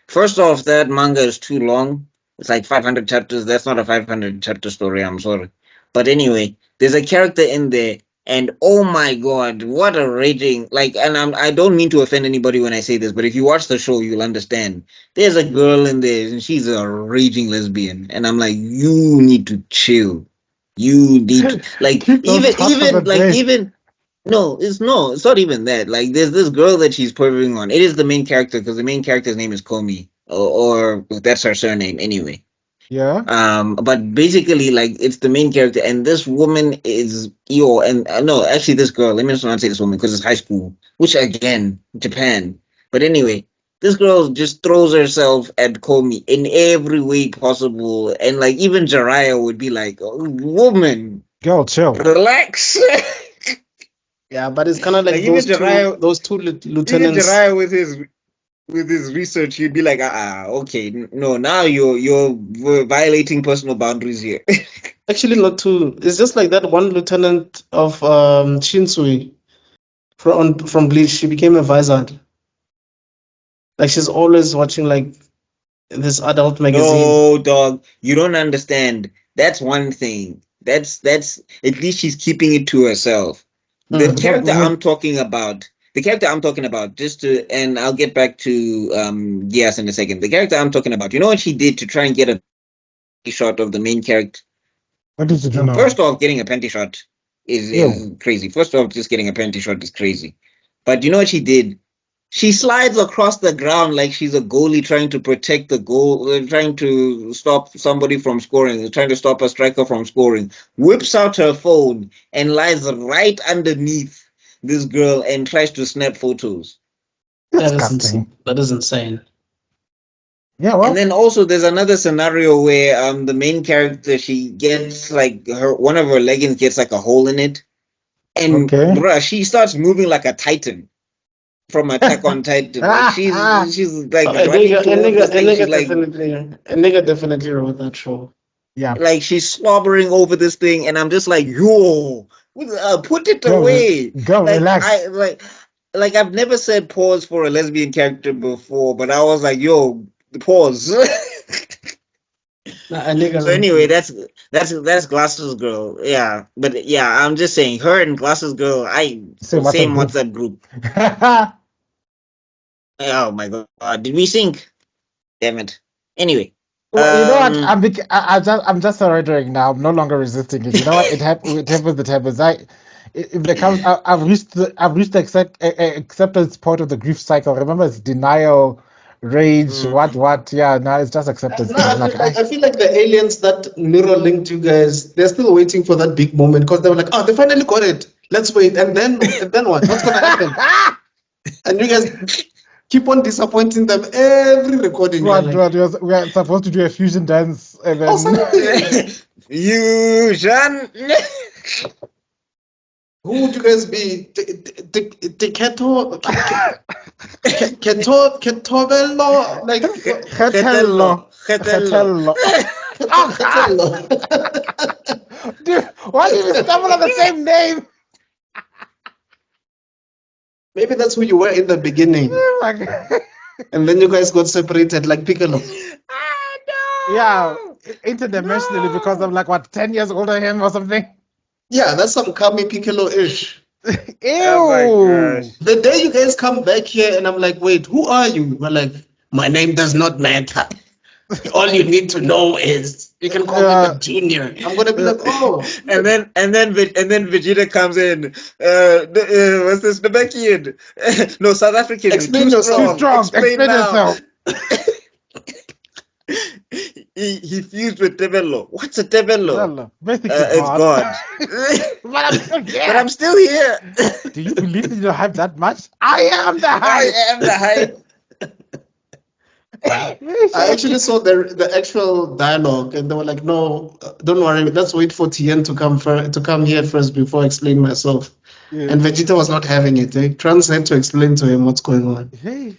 First off, that manga is too long. It's like 500 chapters. That's not a 500 chapter story. I'm sorry. But anyway, there's a character in there, and oh my god, what a raging like! And I don't mean to offend anybody when I say this, but if you watch the show, you'll understand. There's a girl in there, and she's a raging lesbian, and I'm like, you need to chill. You need to, like Keep those thoughts for the day. no, it's not even that. Like there's this girl that she's perverting on. It is the main character because the main character's name is Komi, or that's her surname anyway. Yeah. But basically, like it's the main character, and this woman is and no, actually, this girl. Let me just not say this woman because it's high school, which again, Japan. But anyway, this girl just throws herself at Komi in every way possible, and like even Jiraiya would be like, oh, "Woman, Girl, chill. relax." Yeah, but it's kind of like, Like, even Jiraiya- those two Even lieutenants. Jiraiya with his research, he'd be like, okay, no, now you're violating personal boundaries here. Actually, not two. It's just like that one lieutenant of Shinsui from Bleach. She became a Vizard. Like she's always watching like this adult magazine. No, dog, you don't understand. That's one thing. That's at least she's keeping it to herself. The Mm. character I'm talking about, and I'll get back to Geass in a second. The character I'm talking about, you know what she did to try and get a shot of the main character? What did you do now? First off, getting a panty shot is crazy. First off, just getting a panty shot is crazy. But you know what she did? She slides across the ground like she's a goalie trying to protect the goal, trying to stop somebody from scoring, trying to stop a striker from scoring. Whips out her phone and lies right underneath this girl and tries to snap photos. Disgusting. That is insane. Yeah, well. And then also there's another scenario where the main character, she gets like one of her leggings gets like a hole in it. And bruh, she starts moving like a titan from Attack on Titan. Like she's like A running towards this thing. She's like, a nigga definitely wrote that show. Yeah. like she's slobbering over this thing, and I'm just like, yo, put it away. Go Like relax. like I've never said pause for a lesbian character before, but I was like, yo, pause. A nigga So anyway, that's Glasses Girl. Yeah, but yeah, I'm just saying, her and Glasses Girl, same WhatsApp group. Oh my god, did we sync? Damn it. Anyway. Well, you know what? I'm just surrendering now. I'm no longer resisting it. You know what? It happens. It happens. If there comes, I've reached the acceptance part of the grief cycle. Remember, it's denial, rage, what? Yeah, now it's just acceptance. I feel like the aliens that Nero linked you guys, they're still waiting for that big moment because they were like, oh, they finally got it. Let's wait. And then what? What's gonna happen? And you guys keep on disappointing them every recording. We are supposed to do a fusion dance and then fusion. Who would you guys be? Ketobello, like Ketello. Dude, why do you stumble on the same name? Maybe that's who you were in the beginning. And then you guys got separated like Piccolo. No. Yeah. interdimensionally because I'm like, what, 10 years older than him or something? Yeah, that's some Kami Piccolo-ish. Ew. Oh my gosh. The day you guys come back here and I'm like, wait, who are you? We're like, my name does not matter. All you need to know is you can call me the Junior. I'm gonna be like, oh. And then Vegeta comes in. What's this? Namekian? No, South African. Explain Too yourself. strong. Explain now. yourself. he fused with Tebello. What's a Tebello? Well, basically, It's God. But I'm still here. But I'm still here. Do you believe in your hype that much? I am the I hype. am the hype. I actually saw the actual dialogue, and they were like, "No, don't worry. Let's wait for Tien to come here first before I explain myself." Yeah. And Vegeta was not having it. Trunks had to explain to him what's going on. Hey.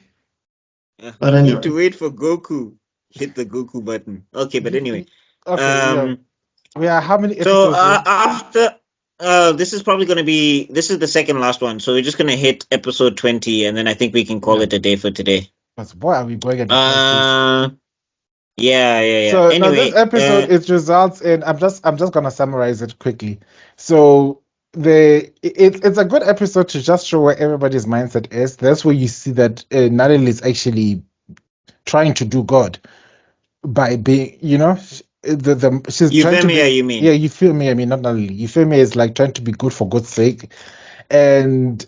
But You anyway, need to wait for Goku. Hit the Goku button. Okay, but anyway. Okay. Yeah. How many So episodes? after this is probably going to be the second last one. So we're just going to hit episode 20, and then I think we can call it a day for today. But boy, are we going at Yeah. So now Anyway, this episode it results in I'm just gonna summarize it quickly. So it's a good episode to just show where everybody's mindset is. That's where you see that Natalie is actually trying to do good by being, she's trying to be. Euphemia, you mean? Yeah, Euphemia. I mean, not Natalie. Euphemia is like trying to be good for God's sake, and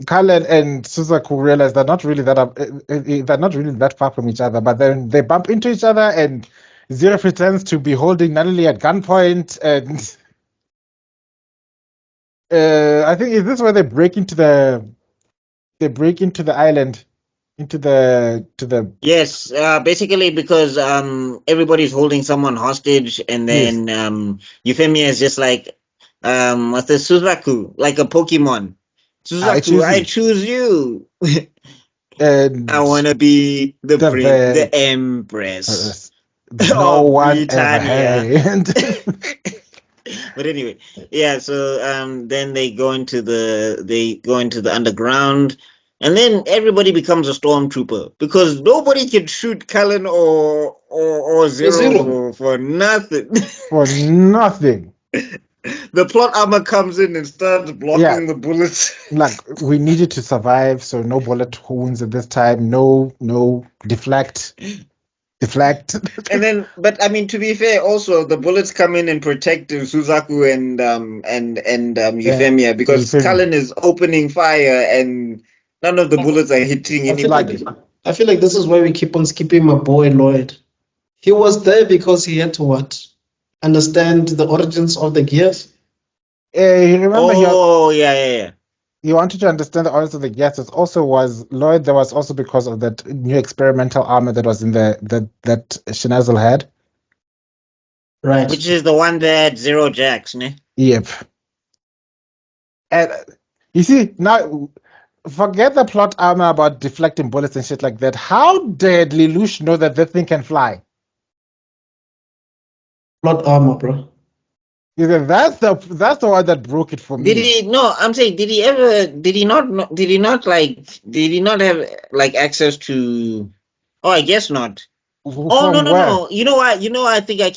Khala and Suzaku realize they're not really that far from each other, but then they bump into each other, and Zero pretends to be holding Natalie at gunpoint, and I think is this where they break into the island, to the Yes, basically because everybody's holding someone hostage, and then Euphemia is just like what's the Suzaku, like a Pokemon. Suzaku, I choose you. and I wanna be the the Empress. no of one ever Britannia. had. But anyway, yeah. So then they go into the underground, and then everybody becomes a stormtrooper because nobody can shoot Cullen or Zero for nothing. For nothing. The plot armor comes in and starts blocking the bullets. Like, we needed to survive, so no bullet wounds at this time. No deflect. And then, but I mean, to be fair, also the bullets come in and protect Suzaku and Euphemia because Cullen is opening fire and none of the bullets are hitting anybody. I feel like this is why we keep on skipping my boy Lloyd. He was there because he had to understand the origins of the gears. Remember? Yeah. You wanted to understand the origins of the gears. It also was Lloyd. There was also because of that new experimental armor that was in that Shinazel had. Right. Which is the one that Zero jacks, ne? Yep. And you see, now forget the plot armor about deflecting bullets and shit like that. How did Lelouch know that thing can fly? Plot armor, bro. That's the one that broke it for me. Did he? No, I'm saying, did he not have like access to? Oh, I guess not. No. You know what? I think I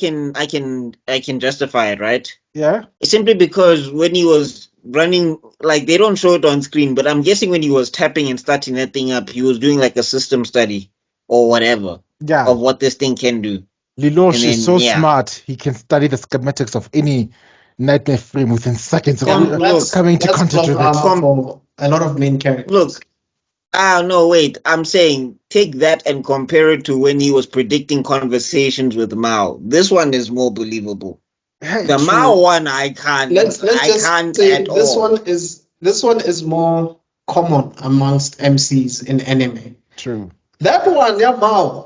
can justify it, right? Yeah. Simply because when he was running, like they don't show it on screen, but I'm guessing when he was tapping and starting that thing up, he was doing like a system study or whatever of what this thing can do. Lelouch is so smart; he can study the schematics of any nightmare frame within seconds of coming to contact with it. For a lot of main characters. Look, no, wait. I'm saying take that and compare it to when he was predicting conversations with Mao. This one is more believable. The Mao one, I can't. Let's just say at all. This one is more common amongst MCs in anime. True. That one, Mao.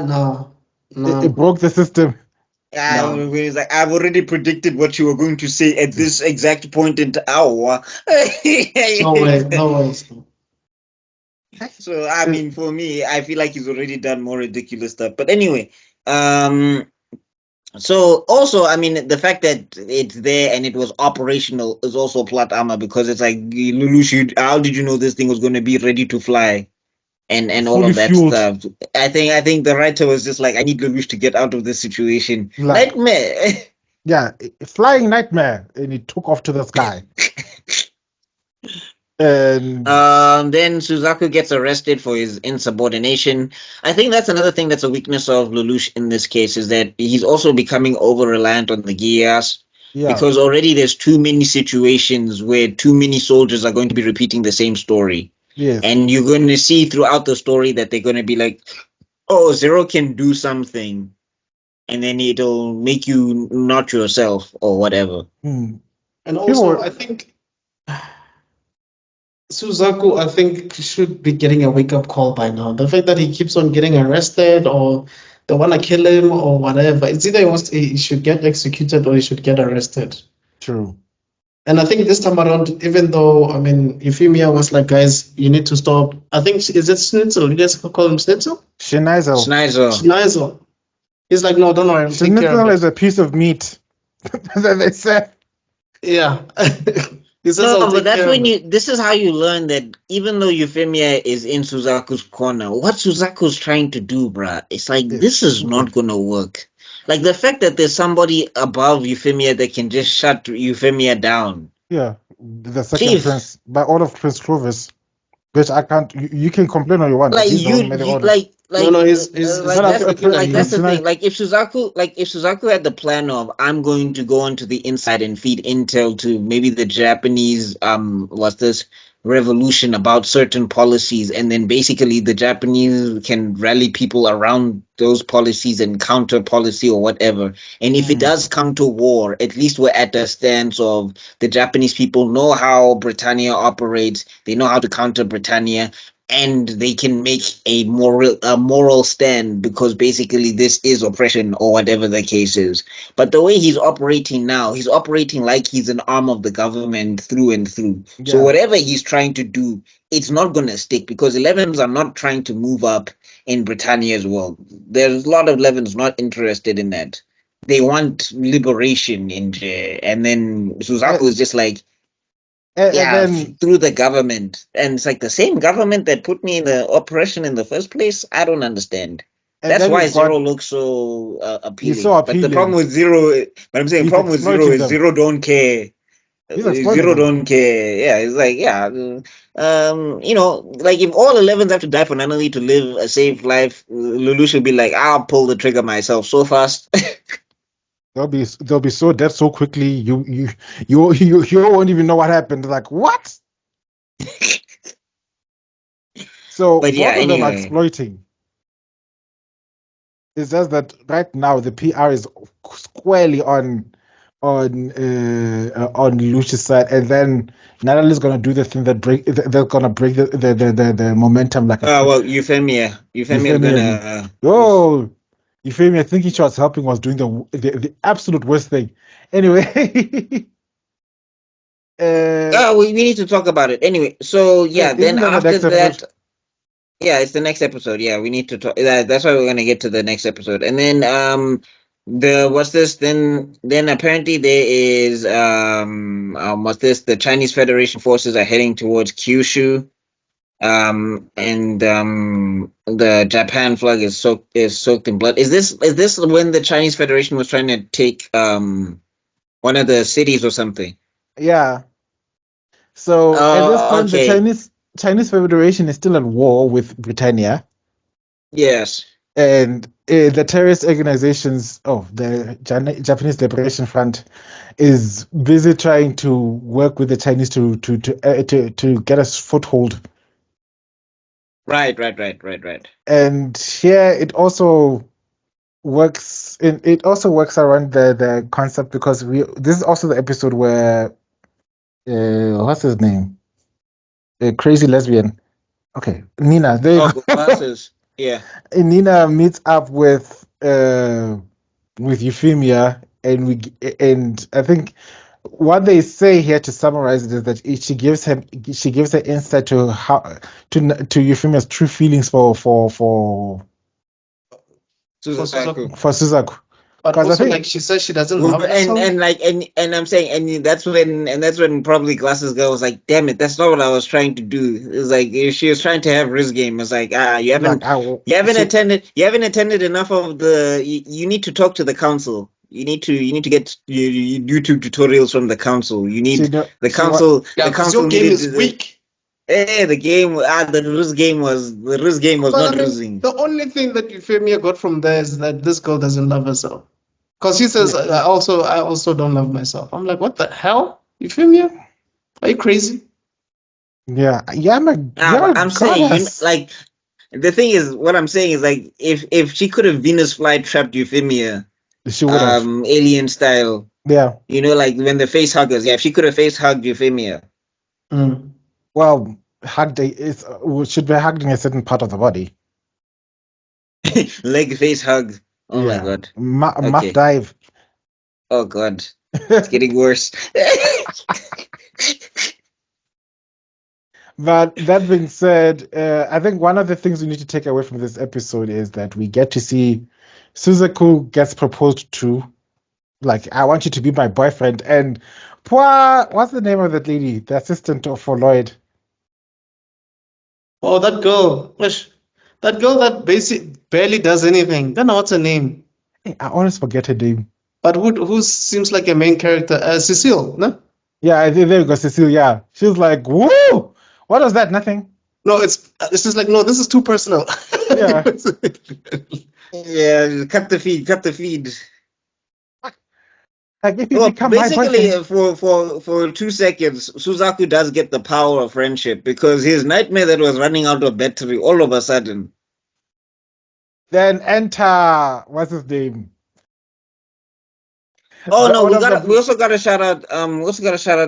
No. It broke the system. When he's like, I've already predicted what you were going to say at this exact point in time. No way. So I mean, for me, I feel like he's already done more ridiculous stuff. But anyway, so also, I mean, the fact that it's there and it was operational is also plot armor because it's like, Lelouch, how did you know this thing was going to be ready to fly? and all Fully of that fueled. stuff. I think the writer was just like, I need Lelouch to get out of this situation. Like- Nightmare. Yeah, flying nightmare, and he took off to the sky. And Then Suzaku gets arrested for his insubordination. I think that's another thing that's a weakness of Lelouch in this case, is that he's also becoming over reliant on the Geass. yeah, Because already there's too many situations where too many soldiers are going to be repeating the same story. yes, And you're going to see throughout the story that they're going to be like, oh, Zero can do something. And then it'll make you not yourself or whatever. Hmm. And also, People- I think Suzaku, I think, should be getting a wake-up call by now. The fact that he keeps on getting arrested, or they want to kill him, or whatever, it's either he should get executed or he should get arrested. True. And I think this time around, even though, I mean, Euphemia was like, guys, you need to stop. I think, is it Schnitzel? You guys call him Schnitzel? Schneizel. Schneizel. He's like, no, don't worry, I'll take care Schnitzel of it. is a piece of meat. that they said. Yeah. He says, No, I'll take but that's care when of it. this is how you learn that even though Euphemia is in Suzaku's corner, what Suzaku's trying to do, bruh, it's like, this is not gonna work. Like, the fact that there's somebody above Euphemia that can just shut Euphemia down. Yeah, the second Chief. prince by order of Prince Clovis, which I can't. You can complain all you want. Like, he's the one who made the order. No, he's like, not that's, looking at like, you. that's the Tonight- thing. Like, if Suzaku had the plan of, I'm going to go onto the inside and feed intel to maybe the Japanese revolution about certain policies, and then basically the Japanese can rally people around those policies and counter policy or whatever. And if it does come to war, at least we're at a stance of the Japanese people know how Britannia operates, they know how to counter Britannia, and they can make a moral stand, because basically this is oppression or whatever the case is. But the way he's operating now, he's operating like he's an arm of the government through and through. So Yeah. whatever he's trying to do, it's not going to stick, because 11s are not trying to move up in Britannia as well. There's a lot of 11s not interested in that. They want liberation in there. And then Suzaku is just like, And yeah, then through the government. And it's like the same government that put me in the oppression in the first place. I don't understand. and That's then why you've got- Zero looks so appealing. so But the appealing. problem with Zero, but I'm saying He's problem with Zero exploiting is them. Zero don't care. He's exploiting Zero them. don't care. Yeah, it's like, yeah, you know, like if all 11s have to die for Nanali to live a safe life, Lulu should be like, I'll pull the trigger myself so fast. they'll be so dead so quickly. You won't even know what happened. Like what? So But yeah, both of them are anyway. exploiting. It's just that right now the PR is squarely on Lucia's side, and then Natalie's gonna do the thing that they're gonna break the momentum like a Well, Euphemia is gonna. oh, Euphemia thinking she was helping was doing the absolute worst thing. Anyway. We need to talk about it anyway. So yeah, Isn't then that the after next that, episode? yeah, it's the next episode. Yeah, we need to talk. That's why we're gonna get to the next episode, and then what's this? Then apparently there is what's this? The Chinese Federation forces are heading towards Kyushu, and the Japan flag is soaked in blood. Is this when the Chinese Federation was trying to take one of the cities or something? Yeah. So at this point, okay. the Chinese Federation is still at war with Britannia, Yes. and the terrorist organizations of the Japanese Liberation Front is busy trying to work with the Chinese to get a foothold. Right. And here it also works. It also works around the concept, because this is also the episode where what's his name? A crazy lesbian. Okay, Nina. There you go. Glasses. Yeah. Nina meets up with Euphemia, and I think what they say here, to summarize it, is that she gives her insight to how to Euphemia's true feelings for Suzaku. Suzaku. But 'Cause I also, think- like she says, she doesn't Well, love herself. and I'm saying, and that's when probably Glasses Girl was like, damn it, that's not what I was trying to do. It's like if she was trying to have Riz game. It's like, you haven't attended enough of the. You need to talk to the council. You need to get YouTube tutorials from the council. You need the council. Yeah, the because council your game needed is weak. the game. The Riz game was But not I mean, Rizzing. the only thing that Euphemia got from there is that this girl doesn't love herself. Because she says, I also don't love myself. I'm like, what the hell? Euphemia? Are you crazy? Yeah, I'm a I'm saying, goddess. like, the thing is, what I'm saying is, like, if she could have Venus flytrap Euphemia, She would have. alien style, Yeah. like when the face huggers, if she could have face hugged Euphemia. Well, should be hugging a certain part of the body. Leg face hug. Oh my god. Muff dive. Oh god. It's getting worse. But that being said, I think one of the things we need to take away from this episode is that we get to see Suzaku gets proposed to. Like, I want you to be my boyfriend. And what's the name of that lady? The assistant for Lloyd. Oh, that girl. That girl that barely does anything. Don't know what's her name. Hey, I always forget her name. But who seems like a main character? Cecile, no? Yeah, there you go, Cecile. Yeah, she was like, "Woo! What was that? Nothing." No, it's just like, no, this is too personal. Yeah. Yeah, cut the feed. Like, if you become my basically, boyfriend. for 2 seconds, Suzaku does get the power of friendship because his nightmare that was running out of battery all of a sudden. Then enter what's his name? Oh no, we also got to shout out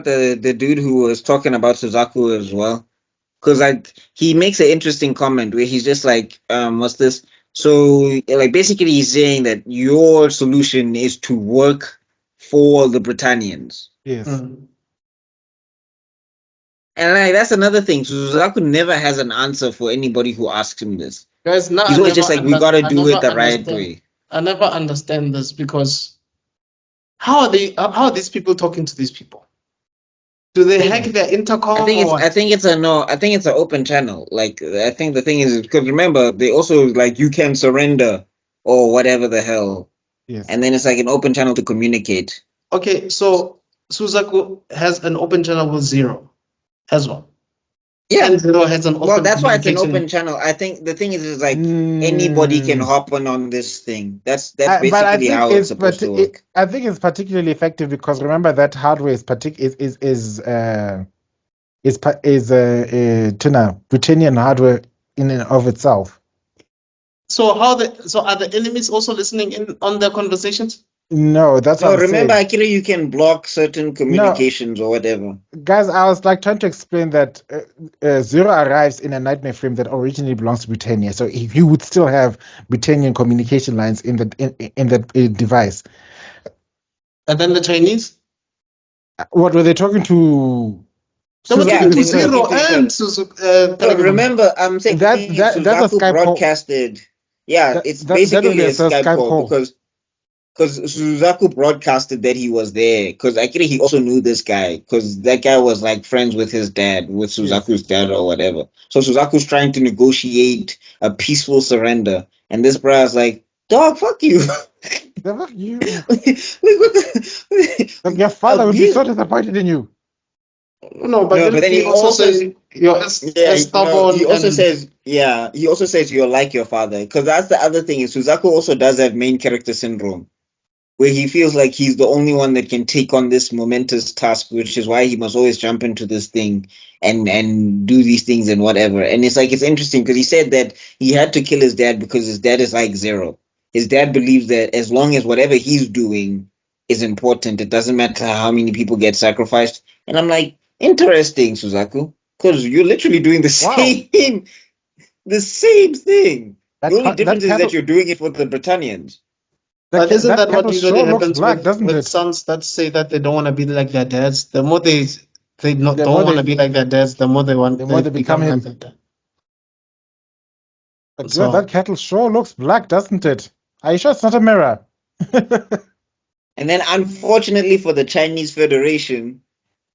the dude who was talking about Suzaku as well, because like he makes an interesting comment where he's just like, what's this? So like basically he's saying that your solution is to work for the Britannians. Yes. Mm. And like, that's another thing. Suzaku never has an answer for anybody who asks him this. Guys, now He's always just like, we gotta do it the right way. I never understand this because how are these people talking to these people? Do they hack their intercom? I think it's an open channel. Like I think the thing is because remember they also like you can surrender or whatever the hell. Yes. And then it's like an open channel to communicate. Okay, so Suzaku has an open channel with Zero as well. Yeah. And Zero has an open Well, that's why it's an communication. open channel. I think the thing is like anybody can hop on this thing. That's But I basically think how it's supposed to work. I think it's particularly effective because remember that hardware is Britannian hardware in and of itself. So are the enemies also listening in on their conversations? No, that's what I'm remember, saying. actually, you can block certain communications or whatever. Guys, I was like trying to explain that Zero arrives in a nightmare frame that originally belongs to Britannia, so he would still have Britannian communication lines in the device. And then the Chinese? What were they talking to? They were talking to they Zero were talking to and Suzuki. Remember, I'm saying that's a Suzaku Skype call. broadcasted. Yeah, it's that basically would be a a Skype call call. because Suzaku broadcasted that he was there because actually he also knew this guy because that guy was like friends with his dad, with Suzaku's dad or whatever. So Suzaku's trying to negotiate a peaceful surrender, and this brother's like, "Dog, fuck you." Fuck you. Like, your father would be so disappointed in you. No, but then he also says you're stubborn. He also says you're like your father because that's the other thing is Suzaku also does have main character syndrome where he feels like he's the only one that can take on this momentous task, which is why he must always jump into this thing and do these things and whatever. And it's like it's interesting because he said that he had to kill his dad because his dad is like Zero. His dad believes that as long as whatever he's doing is important, it doesn't matter how many people get sacrificed. And I'm like, interesting, Suzaku, because you're literally doing the same thing. The only difference is that you're doing it for the Britannians. But isn't that what usually happens black, with sons that say that they don't want to be like their dads? The more they don't want to be like their dads, the more they become like their dad. That kettle sure looks black, doesn't it? Are you sure it's not a mirror? And then, unfortunately for the Chinese Federation,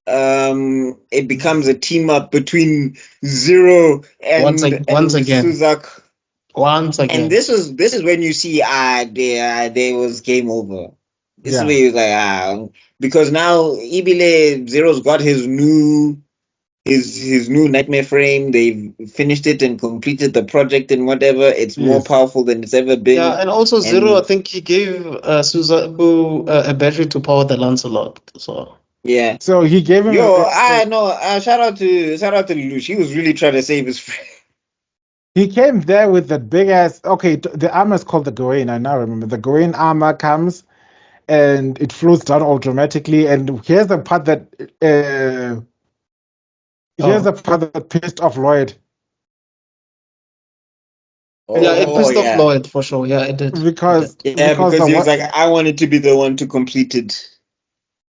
it becomes a team up between Zero Once and again. Suzaku. Once again. And this is when you see there was game over. This is where you like because now Ibile Zero's got his new nightmare frame. They've finished it and completed the project and whatever. It's more powerful than it's ever been. Yeah, and also Zero, I think he gave Suzaku a battery to power the Lancelot. So yeah. So he gave him. I know. Shout out to Lelouch. He was really trying to save his friend. He came there with the big ass. Okay, the armor is called the Gawain. I now remember. The Gawain armor comes and it floats down automatically. And here's the part that pissed off Lloyd. Yeah, it pissed off Lloyd for sure. Yeah, it did. Because he was like, I wanted to be the one to complete it.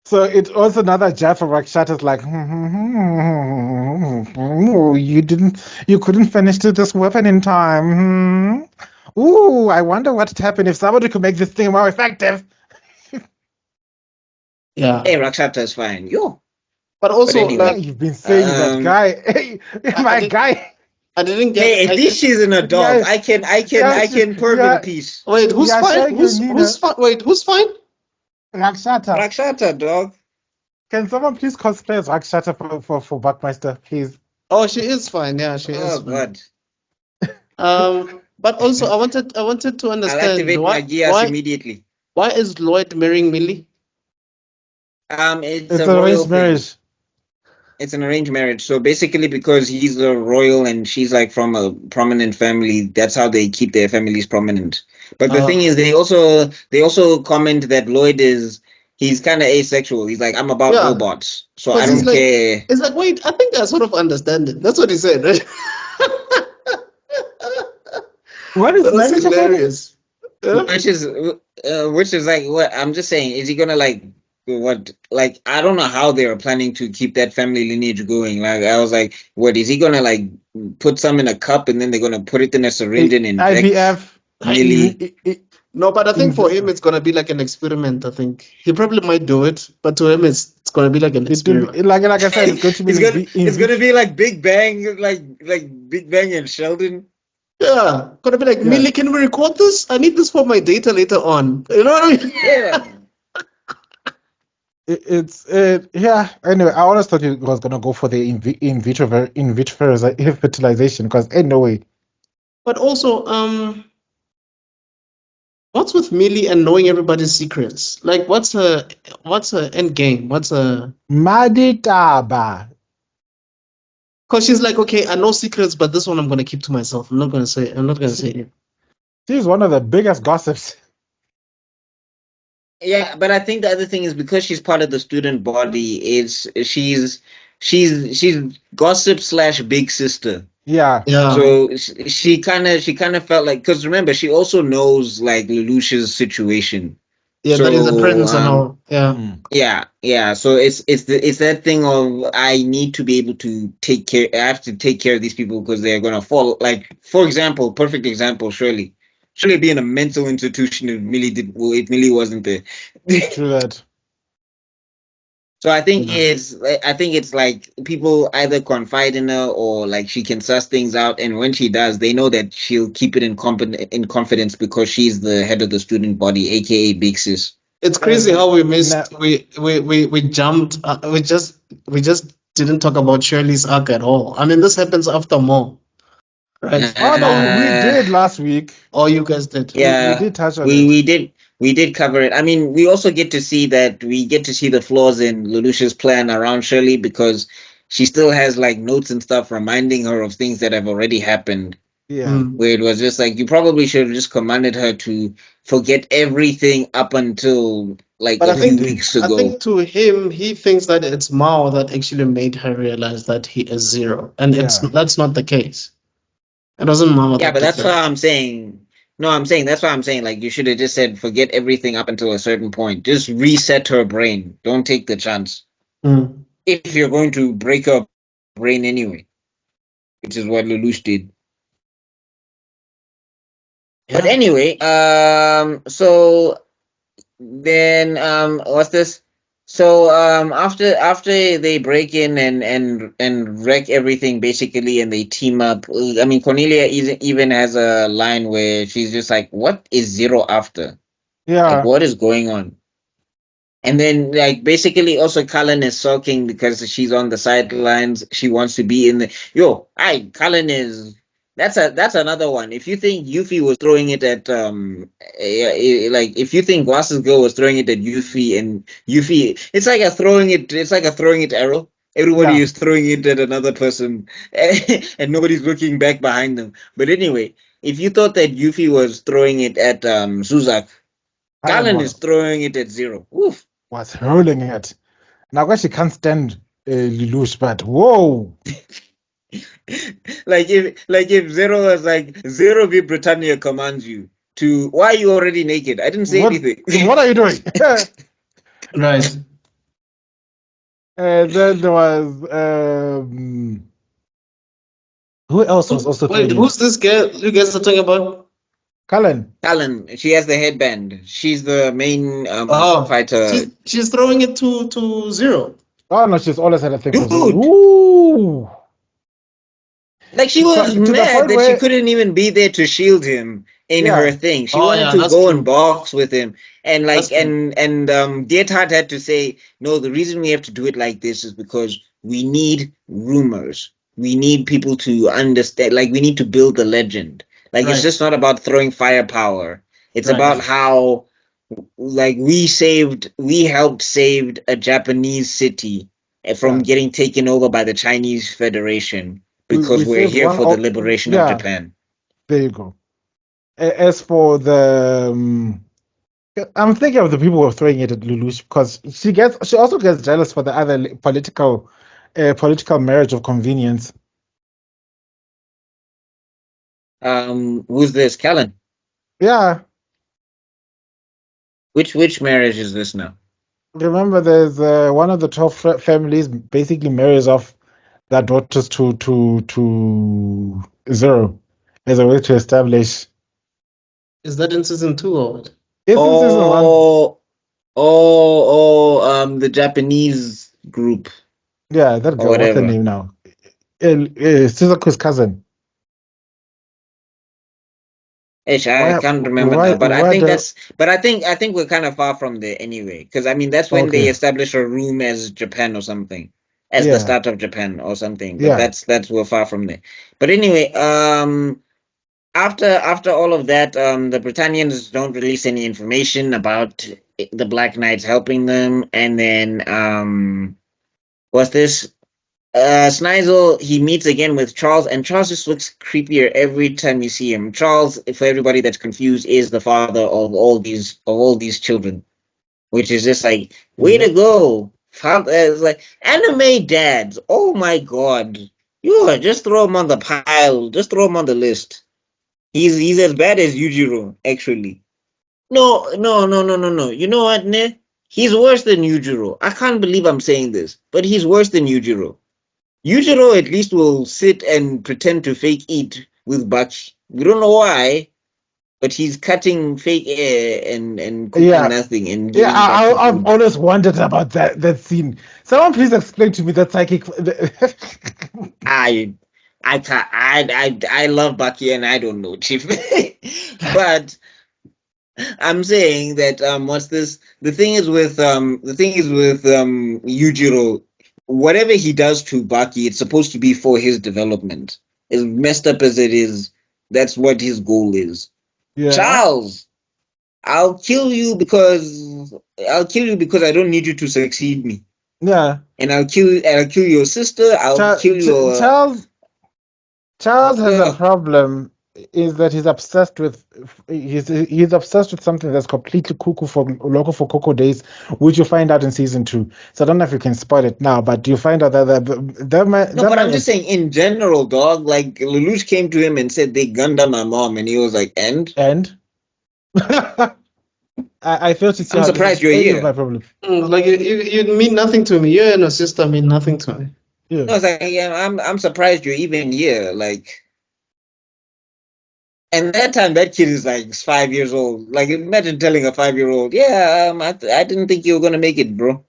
So it's also another jab for Rakshata's like, you couldn't finish this weapon in time. Ooh, I wonder what'd happen if somebody could make this thing more effective. Yeah. Hey, Rakshata is fine. But also, anyway, like, you've been saying that guy. Hey, my guy. I didn't get. Hey, at least she's an adult. I can perv in peace. Wait, who's fine? Who's fine? Wait, who's fine? Rakshata. Rakshata, dog. Can someone please cosplay as Rakshata for BuckMeister, please? Oh, she is fine. Yeah, she is. Oh God. But also, I wanted to understand. I'll activate my Geass immediately. Why is Lloyd marrying Millie? It's a royal marriage. It's an arranged marriage. So basically, because he's a royal and she's like from a prominent family, that's how they keep their families prominent. But the thing is, they also comment that Lloyd he's kind of asexual. He's like, I'm about robots, so I don't care. It's like, wait, I think I sort of understand it. That's what he said, right? What is That's hilarious. Which is like, what I'm just saying, is he gonna like what? Like, I don't know how they are planning to keep that family lineage going. Like, I was like, what is he gonna like put some in a cup and then they're gonna put it in a syringe and inject IVF? No, but I think for him it's gonna be like an experiment. I think he probably might do it, but to him it's gonna be like an experiment. Like I said, it's going to be. It's gonna be like Big Bang, like Big Bang and Sheldon. Yeah, gonna be like, Millie, can we record this? I need this for my data later on. You know what I mean? Yeah. Yeah. Anyway, I always thought he was gonna go for the in vitro fertilization because ain't no way. But also, what's with Millie and knowing everybody's secrets? Like, what's her end game? What's her Maditaba? Because she's like, okay, I know secrets, but this one I'm gonna keep to myself. I'm not gonna say it. She's one of the biggest gossips. Yeah, but I think the other thing is because she's part of the student body, she's gossip / big sister. Yeah. So she kind of felt like, because remember, she also knows like Lelouch's situation. Yeah, that is a prince and all. Yeah. Yeah. So it's that thing of I need to be able to take care. I have to take care of these people because they're gonna fall. Like, for example, perfect example, Shirley be in a mental institution if Millie wasn't there. True that. So I think it's like people either confide in her or like she can suss things out, and when she does, they know that she'll keep it in confidence because she's the head of the student body, aka Big Sis. It's crazy how we missed. We jumped. We just didn't talk about Shirley's arc at all. I mean, this happens after more. Right. Oh no, we did last week. Oh, you guys did. Yeah, we did touch on it. We did cover it. I mean, we also get to see the flaws in Lelouch's plan around Shirley because she still has like notes and stuff reminding her of things that have already happened. Yeah. Where it was just like, you probably should have just commanded her to forget everything up until like a few weeks ago. I think to him, he thinks that it's Mao that actually made her realize that he is Zero, and that's not the case. It doesn't matter. Yeah, but that's why I'm saying. No, that's why I'm saying, like, you should have just said forget everything up until a certain point. Just reset her brain. Don't take the chance. If you're going to break her brain anyway, which is what Lelouch did. Yeah. But anyway, so then what's this? So after they break in and wreck everything basically, and they team up. I mean, Cornelia even has a line where she's just like, "What is Zero after? Like, Yeah. what is going on?" And then, like, basically, also Cullen is sulking because she's on the sidelines. She wants to be in the Cullen is that's another one. If you think Yuffie was throwing it at like if you think Guas's girl was throwing it at Yuffie, and Yuffie, it's like a throwing it. It's like a throwing it arrow. Everybody Yeah. is throwing it at another person, and nobody's looking back behind them. But anyway, if you thought that Yuffie was throwing it at Suzaku, Cullen is throwing it at Zero. Oof. Was hurling it. Now, she can't stand Lelouch, but whoa. like if Zero was like, Zero V Britannia commands you to, why are you already naked? I didn't say anything. What are you doing? Right. And then there was who else was also Wait, playing? who's this girl you guys are talking about? Cullen. She has the headband. She's the main fighter. She's throwing it to Zero. Oh no, she's always had a thing for Zero. Dude. Ooh. Like, she was mad that she couldn't even be there to shield him in her thing. She wanted to go and box with him. And like Diethard had to say, no, the reason we have to do it like this is because we need rumors. We need people to understand, like, we need to build the legend. Like, it's just not about throwing firepower. It's about how, like, we helped save a Japanese city from getting taken over by the Chinese Federation. Because we're here for the liberation of Japan. There you go. As for the, I'm thinking of the people who are throwing it at Lelouch, because she also gets jealous for the other political marriage of convenience. Who's this? Callan? Yeah. Which marriage is this now? Remember, there's one of the top families basically marries off their daughters to Zero as a way to establish. Is that in season 2 or what? It's in season 1. The Japanese group. Yeah, that girl. What's her name now? Suzaku's cousin. I can't remember now, but I think we're kind of far from there anyway. Because I mean, that's when they establish a room as Japan or something, as the start of Japan or something. But that's we're far from there. But anyway, after all of that, the Britannians don't release any information about the Black Knights helping them, and then what's this? Snizel, he meets again with Charles, and Charles just looks creepier every time you see him. Charles, for everybody that's confused, is the father of all these children, which is just like, way to go! It's like anime dads. Oh my god, just throw him on the pile, just throw him on the list. He's as bad as Yujiro, actually. No. You know what, ne? He's worse than Yujiro. I can't believe I'm saying this, but he's worse than Yujiro. Yujiro at least will sit and pretend to fake eat with Butch. We don't know why, but he's cutting fake air and cooking nothing. And I've always wondered about that scene. Someone please explain to me that psychic. I love Bucky and I don't know, Chief. But I'm saying that what's this? The thing is with Yujiro. Whatever he does to Baki, it's supposed to be for his development. As messed up as it is, that's what his goal is. Yeah. Charles, I'll kill you because I don't need you to succeed me. Yeah. And I'll kill your sister. I'll kill your Charles has a problem. Is that he's obsessed with something that's completely cuckoo for local for Coco Days, which you find out in season 2. So I don't know if you can spoil it now, but you find out but I'm just saying in general, dog. Like Lelouch came to him and said they gunned down my mom, and he was like, "And." I felt it's. I'm surprised you're here. My problem. Like you mean nothing to me. You and your sister mean nothing to me. Yeah. No, it's like I'm surprised you're even here. Like. And that time, that kid is like 5 years old. Like, imagine telling a 5-year-old, "Yeah, I didn't think you were gonna make it, bro."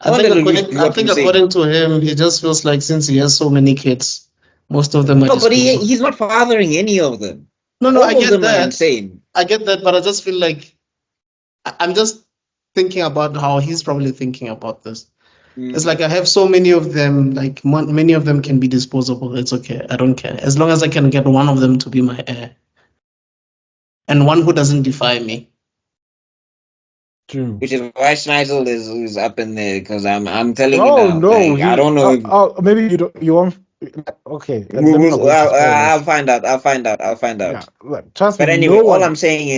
I I think wonder I what think you say. according to him, he just feels like since he has so many kids, most of them are No, but disposable. he's not fathering any of them. No, no, I All of get them are that. insane. I get that, but I just feel like I'm just thinking about how he's probably thinking about this. It's Mm. like I have so many of them, like many of them can be disposable. It's okay. I don't care. As long as I can get one of them to be my heir and one who doesn't defy me. True. Which is why Schneidel is up in there, because I'm telling you Oh now, no, like, I don't know. maybe you don't. You won't. Okay, let me not go into I'll spoilers. find out. I'll find out. I'll find Yeah, out. look, trust me. But anyway, No one. all I'm saying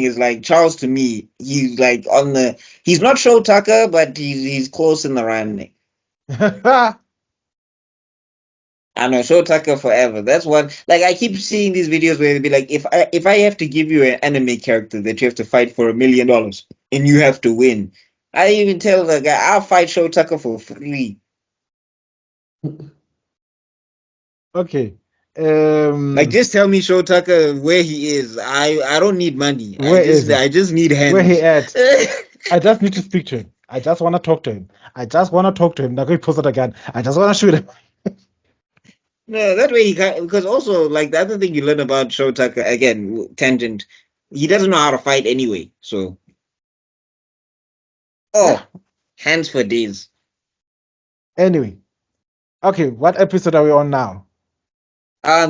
is like Charles to me, he's like he's not Show Tucker, but he's close in the running. I know Show Tucker forever. That's what, like, I keep seeing these videos where it'd be like, if I have to give you an anime character that you have to fight for $1 million and you have to win, I even tell the guy I'll fight Show Tucker for free. Okay. Like, just tell me Show Tucker where he is. I don't need money. Where is he? I just need Where he hands. at? I just need to speak to him. I just want to talk to him. Now he post it again. I just want to shoot him. No, that way he can, because also, like, the other thing you learn about Show Tucker, again, tangent, he doesn't know how to fight anyway. So, Yeah. hands for days. Anyway, okay. What episode are we on now?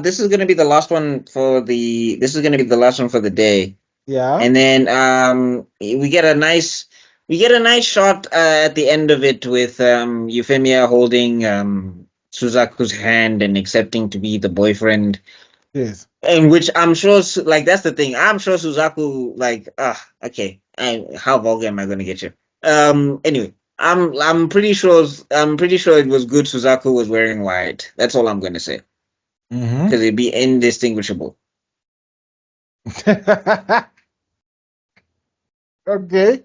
This is gonna be the last one for the. This is gonna be the last one for the day, Yeah. and then we get a nice shot at the end of it with Euphemia holding Suzaku's hand and accepting to be the boyfriend. Yes. And which I'm sure, like, that's the thing. I'm sure Suzaku, like, okay, how vulgar am I gonna get you? Anyway, I'm pretty sure it was good. Suzaku was wearing white. That's all I'm gonna say, Mm-hmm. because it'd be indistinguishable. Okay.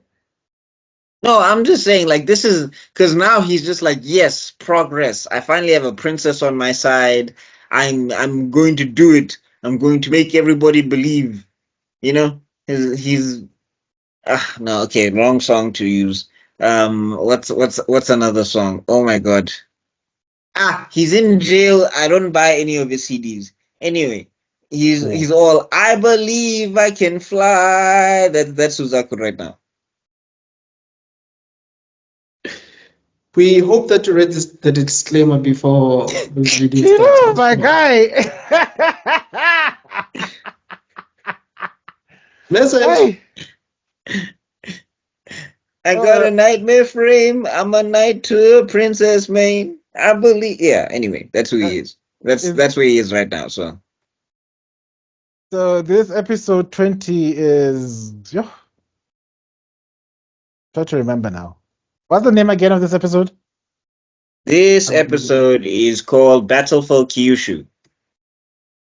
No, I'm just saying, like, this is because now he's just like, yes, progress. I finally have a princess on my side. I'm going to do it. I'm going to make everybody believe. You know, he's no, okay, wrong song to use. What's another song? Oh my god. He's in jail. I don't buy any of his CDs. Anyway, he's all, I believe I can fly. That's Suzaku right now. We hope that you read the disclaimer before this video starts. Oh my guy. Message. I got a nightmare frame. I'm a knight to a princess main. I believe. Yeah. Anyway, that's who he is. That's where he is right now. So this episode 20 is. Try to remember now. What's the name again of this episode? This episode is called Battle for Kyushu.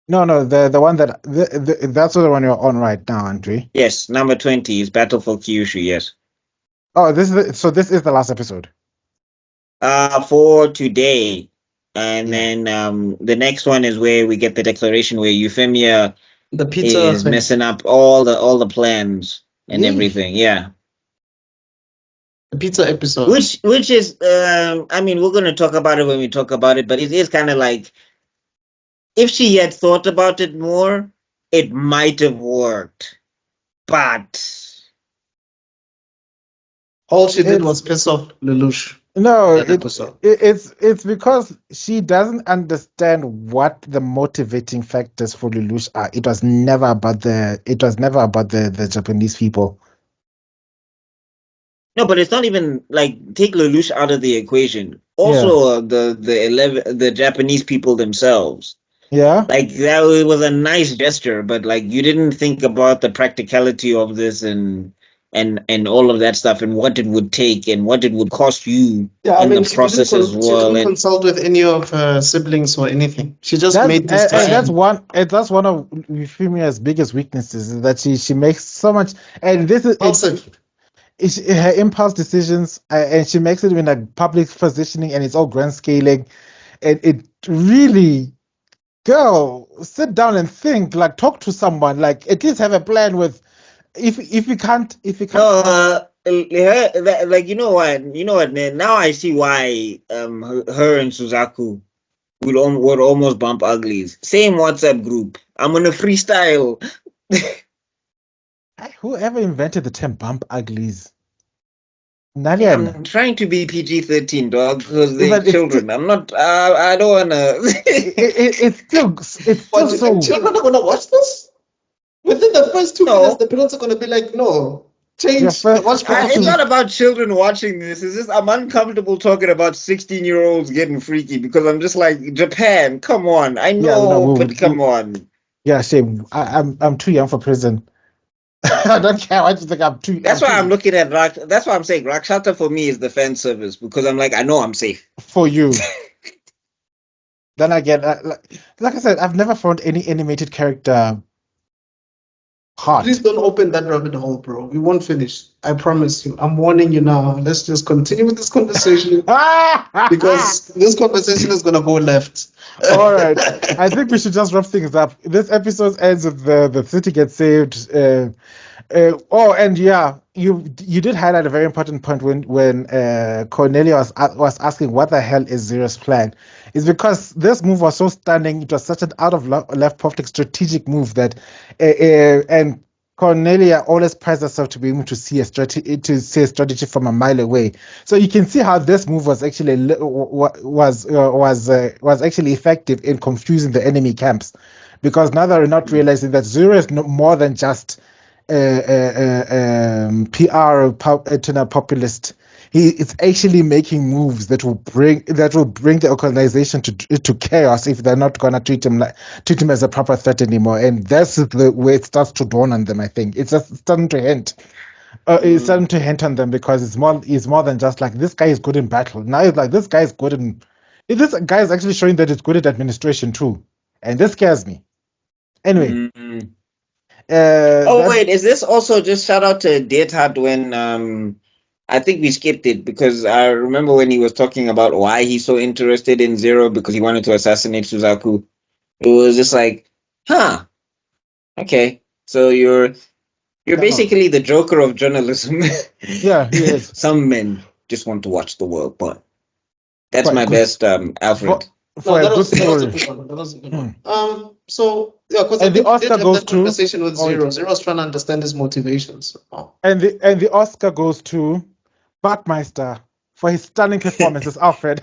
No, the one that that's the one you're on right now, Andre. Yes, number 20 is Battle for Kyushu. Yes. Oh, this is the last episode. For today, and then the next one is where we get the declaration where Euphemia is messing up all the plans and everything. Yeah. The pizza episode. Which is I mean, we're gonna talk about it when we talk about it, but it is kind of like, if she had thought about it more, it might have worked. But all she did was piss off Lelouch. No, it's because she doesn't understand what the motivating factors for Lelouch are. It was never about the Japanese people. No, but it's not even like, take Lelouch out of the equation. Also, the Japanese people themselves. Yeah, like, that was a nice gesture, but like, you didn't think about the practicality of this and all of that stuff, and what it would take and what it would cost you in the process as well. She didn't consult with any of her siblings or anything. She just made this decision. That's one of Euphemia's biggest weaknesses, is that she makes so much, and this is her impulse decisions, and she makes it in a public positioning, and it's all grand scaling, and it really girl, sit down and think. Like, talk to someone. Like, at least have a plan with. If you can't. No, like you know what, man. Now I see why her and Suzaku would almost bump uglies. Same WhatsApp group. I'm on a freestyle. Whoever invented the term "bump uglies"? Nalian. I'm trying to be PG-13, dog, because they're But it's children. I'm not. I don't wanna. it's still But you so. think children are gonna watch this? Within the first 2 minutes, the parents are gonna be like, "No, change the watch It's pattern." not about children watching this. It's just I'm uncomfortable talking about 16-year-olds getting freaky because I'm just like, Japan, come on. I know, but come on. Yeah, shame. I'm too young for prison. I don't care what you think. I'm too. That's why I'm looking at That's why I'm saying Rakshata for me is the fan service because I'm like, I know I'm safe. For you. Then again, like I said, I've never found any animated character hot. Please don't open that rabbit hole, bro. We won't finish. I promise you. I'm warning you now. Let's just continue with this conversation because this conversation is gonna go left. All right. I think we should just wrap things up. This episode ends with the city gets saved. And yeah, you did highlight a very important point when Cornelia was asking what the hell is Zero's plan. It's because this move was so stunning. It was such an out of left pocket strategic move that and Cornelia always prides herself to be able to see a strategy from a mile away. So you can see how this move was actually was actually effective in confusing the enemy camps, because now they're not realizing that Zero is more than just PR populist. He is actually making moves that will bring the organization to chaos if they're not gonna treat him as a proper threat anymore. And that's the way it starts to dawn on them. I think it's just starting to hint. It's starting to hint on them because it's more than just like this guy is good in battle. Now it's like this guy is good in. This guy is actually showing that he's good at administration too, and this scares me. Anyway. Wait, is this also just shout out to Deathard when I think we skipped it because I remember when he was talking about why he's so interested in Zero because he wanted to assassinate Suzaku. It was just like, okay, so you're basically the Joker of journalism. Yeah, he is. Some men just want to watch the world, but that's my best Alfred. That was a good one. So yeah, because the Oscar goes to conversation with Zero. Zero's trying to understand his motivations. And the Oscar goes to BuckMeister for his stunning performance as Alfred.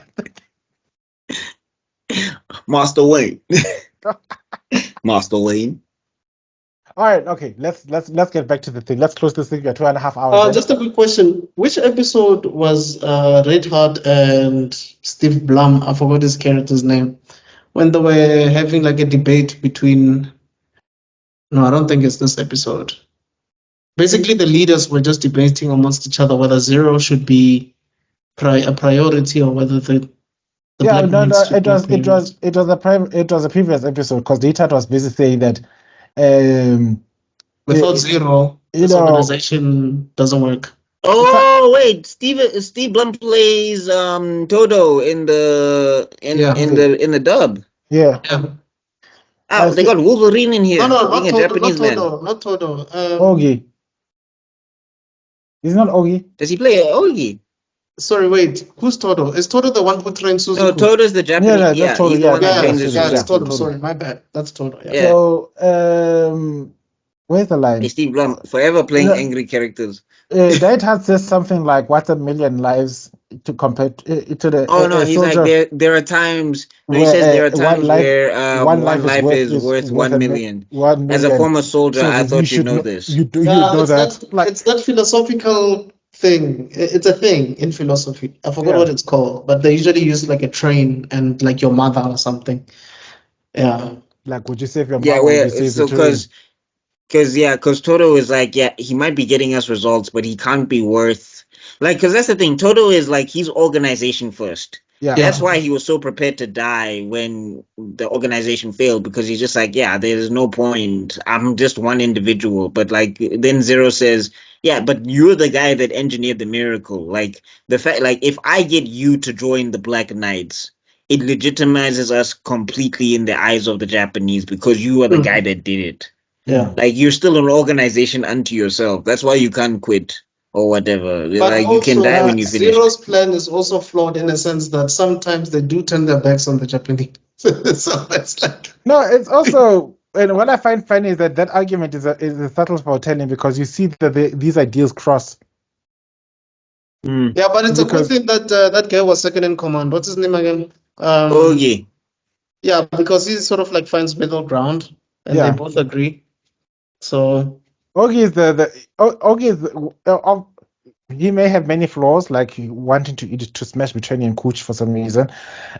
Master Wayne. Master Wayne. All right, okay. Let's get back to the thing. Let's close this thing. We're 2.5 hours. Just a quick question: which episode was Red Heart and Steve Blum? I forgot his character's name. When they were having like a debate between. No, I don't think it's this episode. Basically, the leaders were just debating amongst each other whether Zero should be a priority or whether the it was a previous episode because Data was basically saying that without Zero, this organization doesn't work. Oh wait, Steve Blum plays Todo in the dub. Yeah. Oh, they got Wolverine in here. No, being a Japanese man. Not Todo. Ogi. He's not Ogi. Does he play Ogi? Sorry, wait. Who's Todo? Is Todo the one who trains Suzaku? No, Todo's the Japanese. Yeah, that's Todo. That's Todo. Sorry, my bad. That's Todo. Yeah. So, where's the line? Hey, Steve Blum, forever playing angry characters. That had says something like, "What's a million lives to compare to the?" Oh no, he's like there are times. He says there are times where one life is worth 1 million. 1 million. As a former soldier, I thought you know this. You know that. It's that philosophical thing. It's a thing in philosophy. I forgot what it's called, but they usually use like a train and like your mother or something. Yeah. Like, would you save your mother? Yeah, because Toto is like, he might be getting us results, but he can't be worth, like, because that's the thing. Toto is like, he's organization first. Yeah. That's why he was so prepared to die when the organization failed, because he's just like, there's no point. I'm just one individual. But like, then Zero says, but you're the guy that engineered the miracle. Like, the fact, like, if I get you to join the Black Knights, it legitimizes us completely in the eyes of the Japanese because you are the guy that did it. Yeah. Like, you're still an organization unto yourself. That's why you can't quit or whatever. But like, also, you can die when you finish. Zero's plan is also flawed in a sense that sometimes they do turn their backs on the Japanese. So that's like... No, it's also... And what I find funny is that argument is a subtle foretelling because you see that these ideas cross. Yeah, but it's a good thing that that guy was second in command. What's his name again? Ogi. Yeah, because he sort of like finds middle ground, and they both agree. So Ogi is Ogi is he may have many flaws, like wanting to smash Britannian cooch for some reason.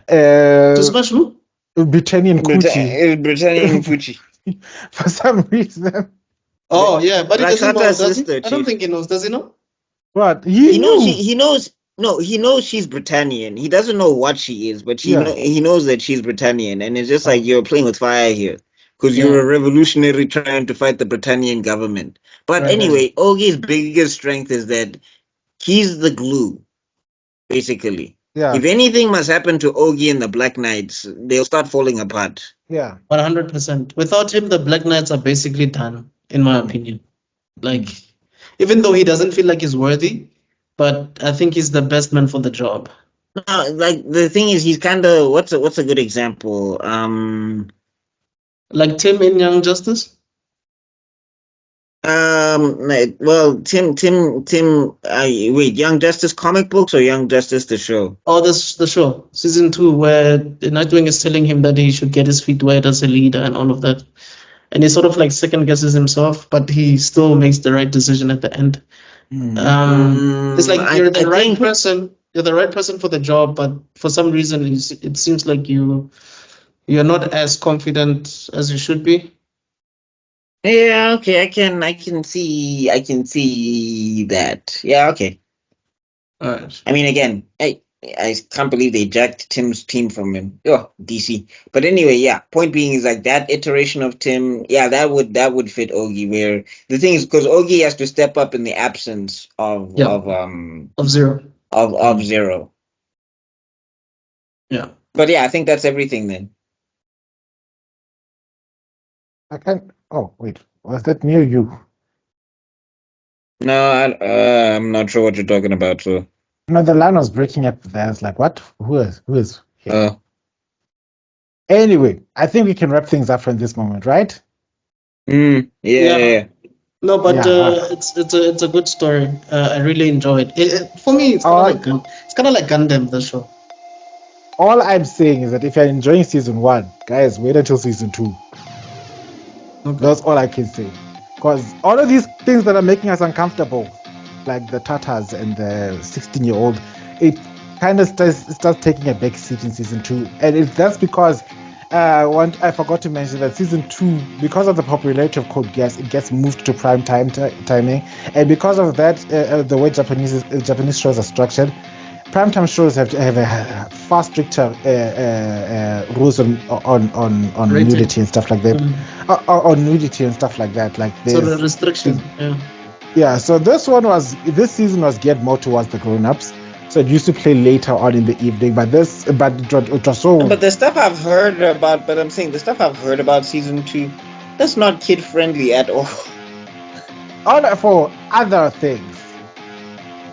To smash who? Britannian coochie. Britannian coochie. For some reason. Oh yeah, but he doesn't know, does he? sister, I don't think he knows. Does he know? What? He knows. No, he knows she's Britannian. He doesn't know what she is, but he knows that she's Britannian, and it's just like you're playing with fire here because you're a revolutionary trying to fight the Britannian government. But anyway, Ogi's biggest strength is that he's the glue, basically. Yeah. If anything must happen to Ogi and the Black Knights, they'll start falling apart. Yeah. 100%. Without him, the Black Knights are basically done, in my opinion. Like, even though he doesn't feel like he's worthy, but I think he's the best man for the job. No, like the thing is, he's kind of what's a good example? Like Tim in Young Justice. Well, Tim. Wait, Young Justice comic books or Young Justice the show? Oh, this the show, season 2, where the Nightwing is telling him that he should get his feet wet as a leader and all of that, and he sort of like second guesses himself, but he still makes the right decision at the end. It's like you're the right person. You're the right person for the job, but for some reason, it seems like you're not as confident as you should be. Yeah, okay, I can see that. Yeah, okay. All right. I mean, again, I can't believe they jacked Tim's team from him. Oh, DC. But anyway, yeah. Point being is like that iteration of Tim. Yeah, that would fit Ogi. Where the thing is, because Ogi has to step up in the absence of Zero. Of Zero. Yeah. But yeah, I think that's everything then. I can't. Oh wait, was that near you? No, I'm not sure what you're talking about. So. No, the line was breaking up there. I was like, what? Who is here? Anyway, I think we can wrap things up from this moment, right? Yeah. No, but it's a good story. I really enjoyed it. For me, it's kind of like Gundam, the show. All I'm saying is that if you're enjoying season 1, guys, wait until season 2. Okay. That's all I can say. Because all of these things that are making us uncomfortable, like the Tatars and the 16-year-old, it kind of starts taking a back seat in season 2. And that's because I forgot to mention that season 2, because of the popularity of Code Geass, it gets moved to prime timing. And because of that, the way Japanese shows are structured, primetime shows have a far stricter rules on nudity and stuff like that. On nudity and stuff like that. Like so the restriction. Yeah. So this season was geared more towards the grown-ups. So it used to play later on in the evening. But it was so. But the stuff I've heard about, the stuff I've heard about season 2, that's not kid friendly at all. For other things.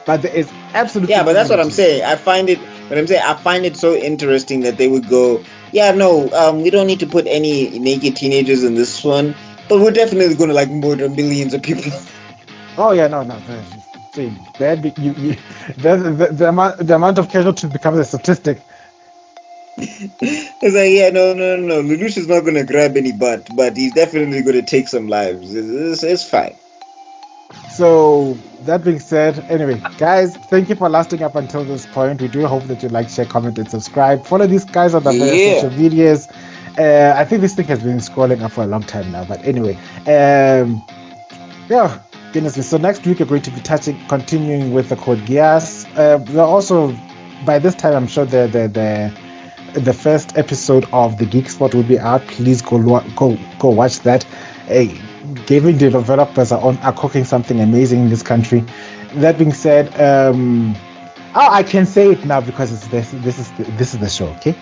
But there is absolutely. Yeah, but that's what I'm saying. I find it so interesting that they would go, we don't need to put any naked teenagers in this one, but we're definitely going to like murder millions of people. Oh yeah, no. See, the amount of casualties becomes a statistic. It's like, no. Lelouch is not going to grab any butt, but he's definitely going to take some lives. It's fine. So that being said, anyway, guys, thank you for lasting up until this point. We do hope that you like, share, comment, and subscribe. Follow these guys on the various social medias. I think this thing has been scrolling up for a long time now, but anyway, goodness. So next week we're going to be continuing with the Code Geass. We're also, by this time, I'm sure the first episode of the Geek Spot will be out. Please go watch that. Gaming developers are cooking something amazing in this country. That being said, Oh, I can say it now because it's this is the show. Okay.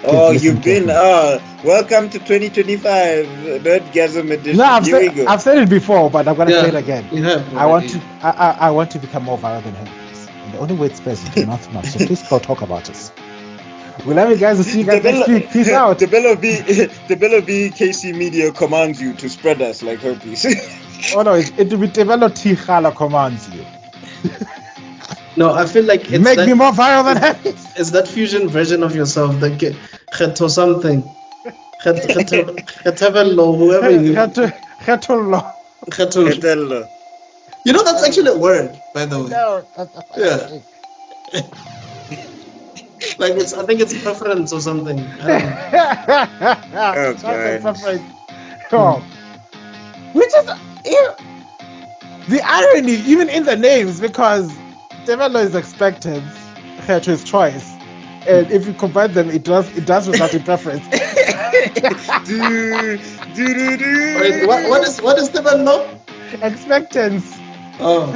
Oh, you've been welcome to 2025 Nerdgasm edition. Here we go. I've said it before, but I'm gonna say it again. Yeah, I want to become more viral than him. And the only way it's best is to not much. So please go talk about us. We love you guys. We'll see you guys next week. Peace out. Tebello KC Media commands you to spread us like herpes. Oh no, it will be tebello.khala commands you. No, I feel like it's make me more viral than him. It's that fusion version of yourself, the Kheto something. Tebello, whoever you. Khetello. You know that's actually a word, by the way. No, yeah. Like I think it's preference or something. Which is the irony, even in the names, because Tebello is expected, Kheto is choice, and if you combine them, it does result in preference. Wait, what is Tebello? Expectance. Oh.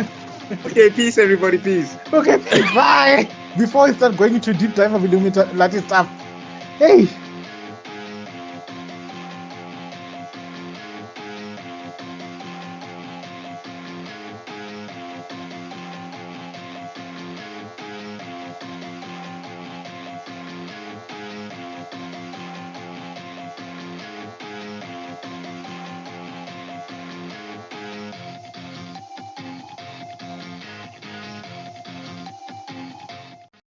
Okay, peace, everybody, peace. Okay, peace, bye. Before we start going into deep dive of Illuminati stuff, hey.